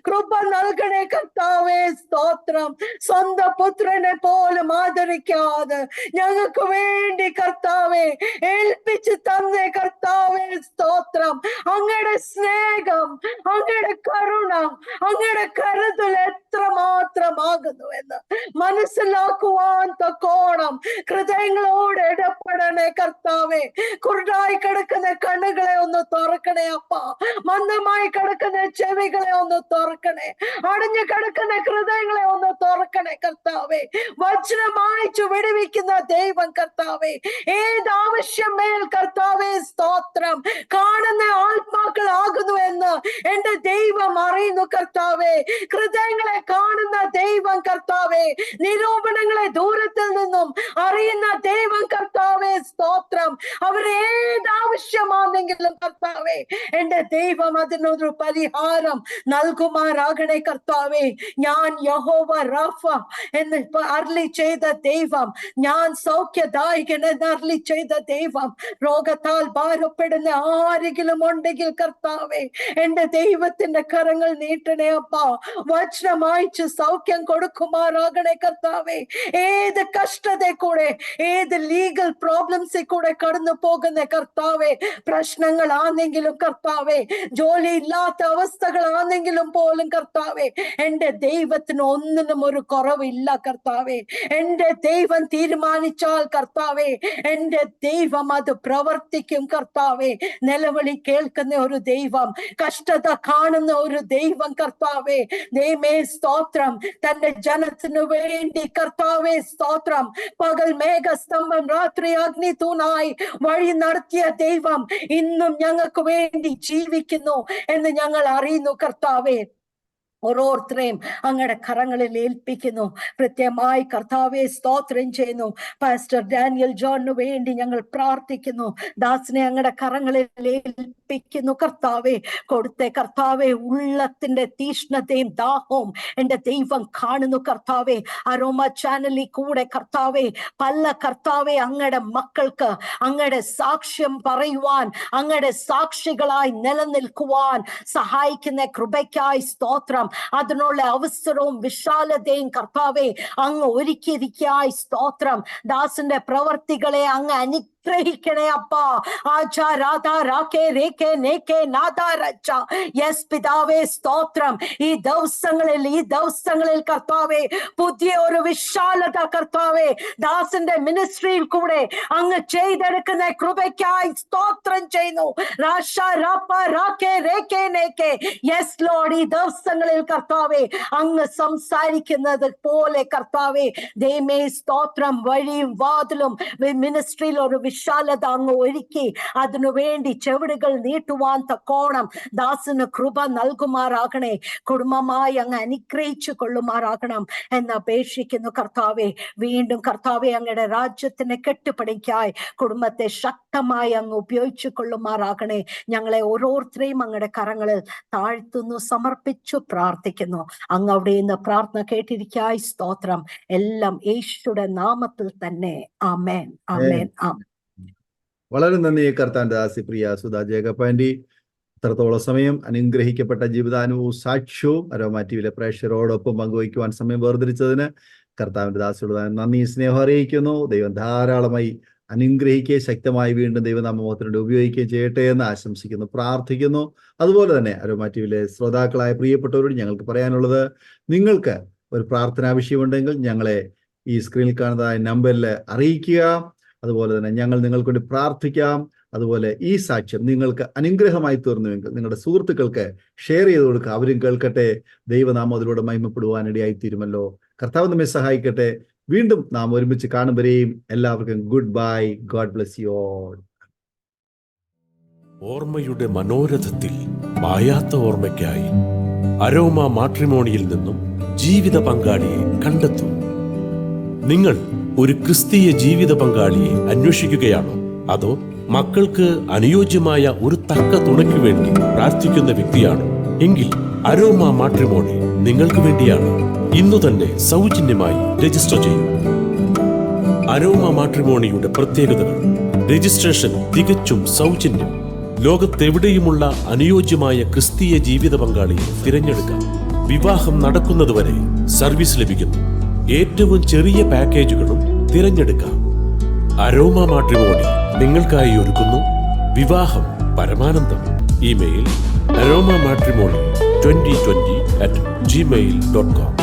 കൃപ നൽകണേ കർത്താവേ സ്തോത്രം. സ്വന്തം പുത്രനെ പോലും ആദരിക്കാതെ ഞങ്ങൾക്ക് വേണ്ടി കർത്താവേ ഏൽപ്പിച്ച് തന്നേ കർത്താവേ സ്തോത്രം. അങ്ങയുടെ സ്നേഹം, അങ്ങയുടെ കരുണ, അങ്ങയുടെ കരുതൽ എത്രമാത്രമാകുന്നു എന്ന് മനസ്സിലാക്കുവാൻ തക്കോണം ഹൃദയങ്ങളോട് ഇടപെടണേ കർത്താവേ. കുരുടായി കിടക്കുന്ന കണ്ണുകളെ ഒന്ന് തുറക്കണേ അപ്പ. മന്ദമായി കിടക്കുന്ന ചെവികളെ ഒന്ന് തുറക്കണേ. അടഞ്ഞു കിടക്കുന്ന ഹൃദയങ്ങളെ ഒന്ന് തുറക്കണേ കർത്താവേ. വചനം വായിച്ചു വിടുവിക്കുന്ന ദൈവം കർത്താവേ. ഏത് ആവശ്യം മേൽ കർത്താവേ സ്തോത്രം. കാണുന്ന ആത്മാക്കളാകുന്നു എന്ന് എന്റെ ദൈവം അറിയുന്നു കർത്താവേ. ഹൃദയങ്ങളെ കാണുന്ന ദൈവം കർത്താവേ. നിരൂപണങ്ങളെ ദൂരത്തിൽ നിന്നും അറിയുന്ന ദൈവം കർത്താവേ സ്തോത്രം. അവരേത് ആവശ്യമാണെങ്കിലും കർത്താവേ എന്റെ ദൈവം അതിനൊരു പരിഹാരം നൽകുമാറാകണേ കർത്താവേ. ഞാൻ യഹോവ റാഫ എന്ന് അരുളി ചെയ്ത ദൈവം, ഞാൻ സൗഖ്യദായകൻ എന്ന് അരുളി ചെയ്ത ദൈവം. രോഗത്താൽ ഭാരപ്പെടുന്ന ആരെങ്കിലും ഉണ്ടെങ്കിൽ കർത്താവേ എന്റെ ദൈവത്തിന്റെ കരങ്ങൾ നീട്ടണേ അപ്പ. വചനം വായിച്ച് സൗഖ്യം കൊടുക്കുമാറാകണേ കർത്താവേ. ഏത് കഷ്ടത കൂടെ, ഏത് ലീഗൽ പ്രോബ്ലംസിൽ കൂടെ കടന്നു പോകുന്ന കർത്താവേ, പ്രശ്നങ്ങളാണെങ്കിലും കർത്താവേ, ജോലി ഇല്ലാത്ത അവസ്ഥകളാണെങ്കിലും പോലും കർത്താവേ, എന്റെ ദൈവത്തിന് ഒന്നിനും ഒരു കുറവില്ല കർത്താവേ. എന്റെ ദൈവം തീരുമാനിച്ചാൽ കർത്താവേ എന്റെ ദൈവം അത് പ്രവർത്തിക്കും കർത്താവേ. നിലവിളി കേൾക്കുന്ന ഒരു ദൈവം, കഷ്ടത കാണുന്ന ഒരു ദൈവം കർത്താവേ. ദൈവമേ സ്തോത്രം. തന്റെ ജനത്തിനു വേണ്ടി കർത്താവേ സ്തോത്രം. പകൽ മേഘസ്തംഭം, രാത്രി അഗ്നി തൂണായി വഴി നടത്തിയ ദൈവം ഇന്നും ഞങ്ങൾക്ക് വേണ്ടി ജീവിക്കുന്നു എന്ന് ഞങ്ങൾ അറിയുന്നു കർത്താവേ. ഓരോരുത്തരെയും അങ്ങയുടെ കരങ്ങളിൽ ഏൽപ്പിക്കുന്നു. കൃത്യമായി കർത്താവെ സ്തോത്രം ചെയ്യുന്നു. പാസ്റ്റർ ഡാനിയൽ ജോണിന് വേണ്ടി ഞങ്ങൾ പ്രാർത്ഥിക്കുന്നു. ദാസിനെ അങ്ങയുടെ കരങ്ങളിൽ ഏൽപ്പിക്കുന്നു കർത്താവെ. കൊടുത്ത കർത്താവെ ഉള്ളത്തിന്റെ തീഷ്ണതയും ദാഹവും എന്റെ ദൈവം കാണുന്നു കർത്താവെ. അരോമ ചാനലിൽ കൂടെ കർത്താവെ പല കർത്താവെ അങ്ങയുടെ മക്കൾക്ക് അങ്ങയുടെ സാക്ഷ്യം പറയുവാൻ, അങ്ങയുടെ സാക്ഷികളായി നിലനിൽക്കുവാൻ സഹായിക്കുന്ന കൃപയ്ക്കായി സ്തോത്രം. അതിനുള്ള അവസരവും വിശാലതയും കർത്താവെ അങ്ങ് ഒരുക്കിയിരിക്കായി സ്തോത്രം. ദാസന്റെ പ്രവർത്തികളെ അങ്ങ് അനുഗ്രഹിക്കണേ അപ്പാ. ആചാ രാധാ രാഖേ രേഖേ നേക്കേ നാദാ രച്ച. യെസ് പിതാവേ സ്തോത്രം. ഈ ദിവസങ്ങളിൽ കർത്താവെ പുതിയ ഒരു വിശാലത കർത്താവെ ദാസന്റെ മിനിസ്ട്രിയിൽ കൂടെ അങ്ങ് ചെയ്തെടുക്കുന്ന കൃപയ്ക്കായി സ്തോത്രം ചെയ്യുന്നു. രാഷ രാപ്പ രാഖേ രേഖേ നേക്കേ. യെസ് ലോർഡ്, ഈ ദിവസങ്ങളിൽ കർത്താവെ അങ്ങ് സംസാരിക്കുന്നത് പോലെ കർത്താവെ ദൈവമേ സ്തോത്രം. വഴിയും വാതിലും മിനിസ്ട്രിയിൽ ഒരു വിശാലത അങ്ങ് ഒരുക്കി അതിനു വേണ്ടി ചെവിടുകൾ നീട്ടുവാൻ തക്കോണം ദാസന് കൃപ നൽകുമാറാകണേ. കുടുംബമായി അങ്ങ് അനുഗ്രഹിച്ചു കൊള്ളുമാറാകണം എന്ന് അപേക്ഷിക്കുന്നു കർത്താവെ. വീണ്ടും കർത്താവെ അങ്ങയുടെ രാജ്യത്തിന് കെട്ടുപടിക്കായി കുടുംബത്തെ ശക്തമായി അങ്ങ് ഉപയോഗിച്ചു കൊള്ളുമാറാകണേ. ഞങ്ങളെ ഓരോരുത്തരെയും അങ്ങയുടെ കരങ്ങളിൽ താഴ്ത്തുന്നു, സമർപ്പിച്ചു പ്രാർത്ഥിക്കുന്നു. അങ്ങ് അവിടെ നിന്ന് പ്രാർത്ഥന കേട്ടിരിക്കായി സ്തോത്രം. എല്ലാം യേശുയുടെ നാമത്തിൽ തന്നെ. ആമേൻ, ആമേൻ, ആമേൻ. വളരെ നന്ദി കർത്താന്റെ ദാസി പ്രിയ സുധാ ജേക്കബ് ആന്റി. ഇത്രത്തോളം സമയം അനുഗ്രഹിക്കപ്പെട്ട ജീവിതാനുഭവവും സാക്ഷ്യവും അരോമ ടിവിയിലെ പ്രേക്ഷകരോടൊപ്പം പങ്കുവയ്ക്കുവാൻ സമയം വേർതിരിച്ചതിന് കർത്താവിന്റെ ദാസിയോട് നന്ദി സ്നേഹം അറിയിക്കുന്നു. ദൈവം ധാരാളമായി അനുഗ്രഹിക്കുകയും ശക്തമായി വീണ്ടും ദൈവനാമത്തിന് ഉപയോഗിക്കുകയും ചെയ്യട്ടെ എന്ന് ആശംസിക്കുന്നു, പ്രാർത്ഥിക്കുന്നു. അതുപോലെ തന്നെ അരോമ ടിവിയിലെ ശ്രോതാക്കളായ പ്രിയപ്പെട്ടവരോട് ഞങ്ങൾക്ക് പറയാനുള്ളത്, നിങ്ങൾക്ക് ഒരു പ്രാർത്ഥനാ വിഷയമുണ്ടെങ്കിൽ ഞങ്ങളെ ഈ സ്ക്രീനിൽ കാണുന്നതായ നമ്പറിൽ അറിയിക്കുക. അതുപോലെ തന്നെ ഞങ്ങൾ നിങ്ങൾക്ക് വേണ്ടി പ്രാർത്ഥിക്കാം. അതുപോലെ ഈ സാക്ഷ്യം നിങ്ങൾക്ക് അനുഗ്രഹമായി തീർന്നുവെങ്കിൽ നിങ്ങളുടെ സുഹൃത്തുക്കൾക്ക് ഷെയർ ചെയ്ത് കൊടുക്കുക, അവരും കേൾക്കട്ടെ. ദൈവനാമം അതിലൂടെ മഹിമപ്പെടുവാനിടയായി തീരുമല്ലോ. കർത്താവ് നമ്മെ സഹായിക്കട്ടെ. വീണ്ടും നാം ഒരുമിച്ച് കാണും വരെയും എല്ലാവർക്കും good bye. God bless you all. ഓർമ്മയുടെ മനോരഥത്തിൽ മായാത്ത ഓർമ്മയ്ക്കായി അരോമ മാട്രിമോണിയിൽ നിന്നും ജീവിത പങ്കാളിയെ കണ്ടെത്തൂ. നിങ്ങൾ ഒരു ക്രിസ്തീയ ജീവിത പങ്കാളിയെ അന്വേഷിക്കുകയാണോ? അതോ മക്കൾക്ക് അനുയോജ്യമായ ഒരു തക്ക തുണയ്ക്ക് വേണ്ടി പ്രാർത്ഥിക്കുന്ന വ്യക്തിയാണോ? എങ്കിൽ അരോമ മാട്രിമോണി നിങ്ങൾക്ക് വേണ്ടിയാണ്. ഇന്നു തന്നെ സൗജന്യമായി രജിസ്റ്റർ ചെയ്യൂ. അരോമ മാട്രിമോണിയുടെ പ്രത്യേകതകൾ: രജിസ്ട്രേഷൻ തികച്ചും സൗജന്യം. ലോകത്തെവിടെയുമുള്ള അനുയോജ്യമായ ക്രിസ്തീയ ജീവിത പങ്കാളിയെ തിരഞ്ഞെടുക്കാം. വിവാഹം നടക്കുന്നതുവരെ സർവീസ് ലഭിക്കുന്നു. ഏറ്റവും ചെറിയ പാക്കേജുകളും തിരഞ്ഞെടുക്കാം. അരോമ മാട്രിമോണി നിങ്ങൾക്കായി ഒരുക്കുന്നു വിവാഹം പരമാനന്ദം. Email aroma matrimony2020@gmail.com.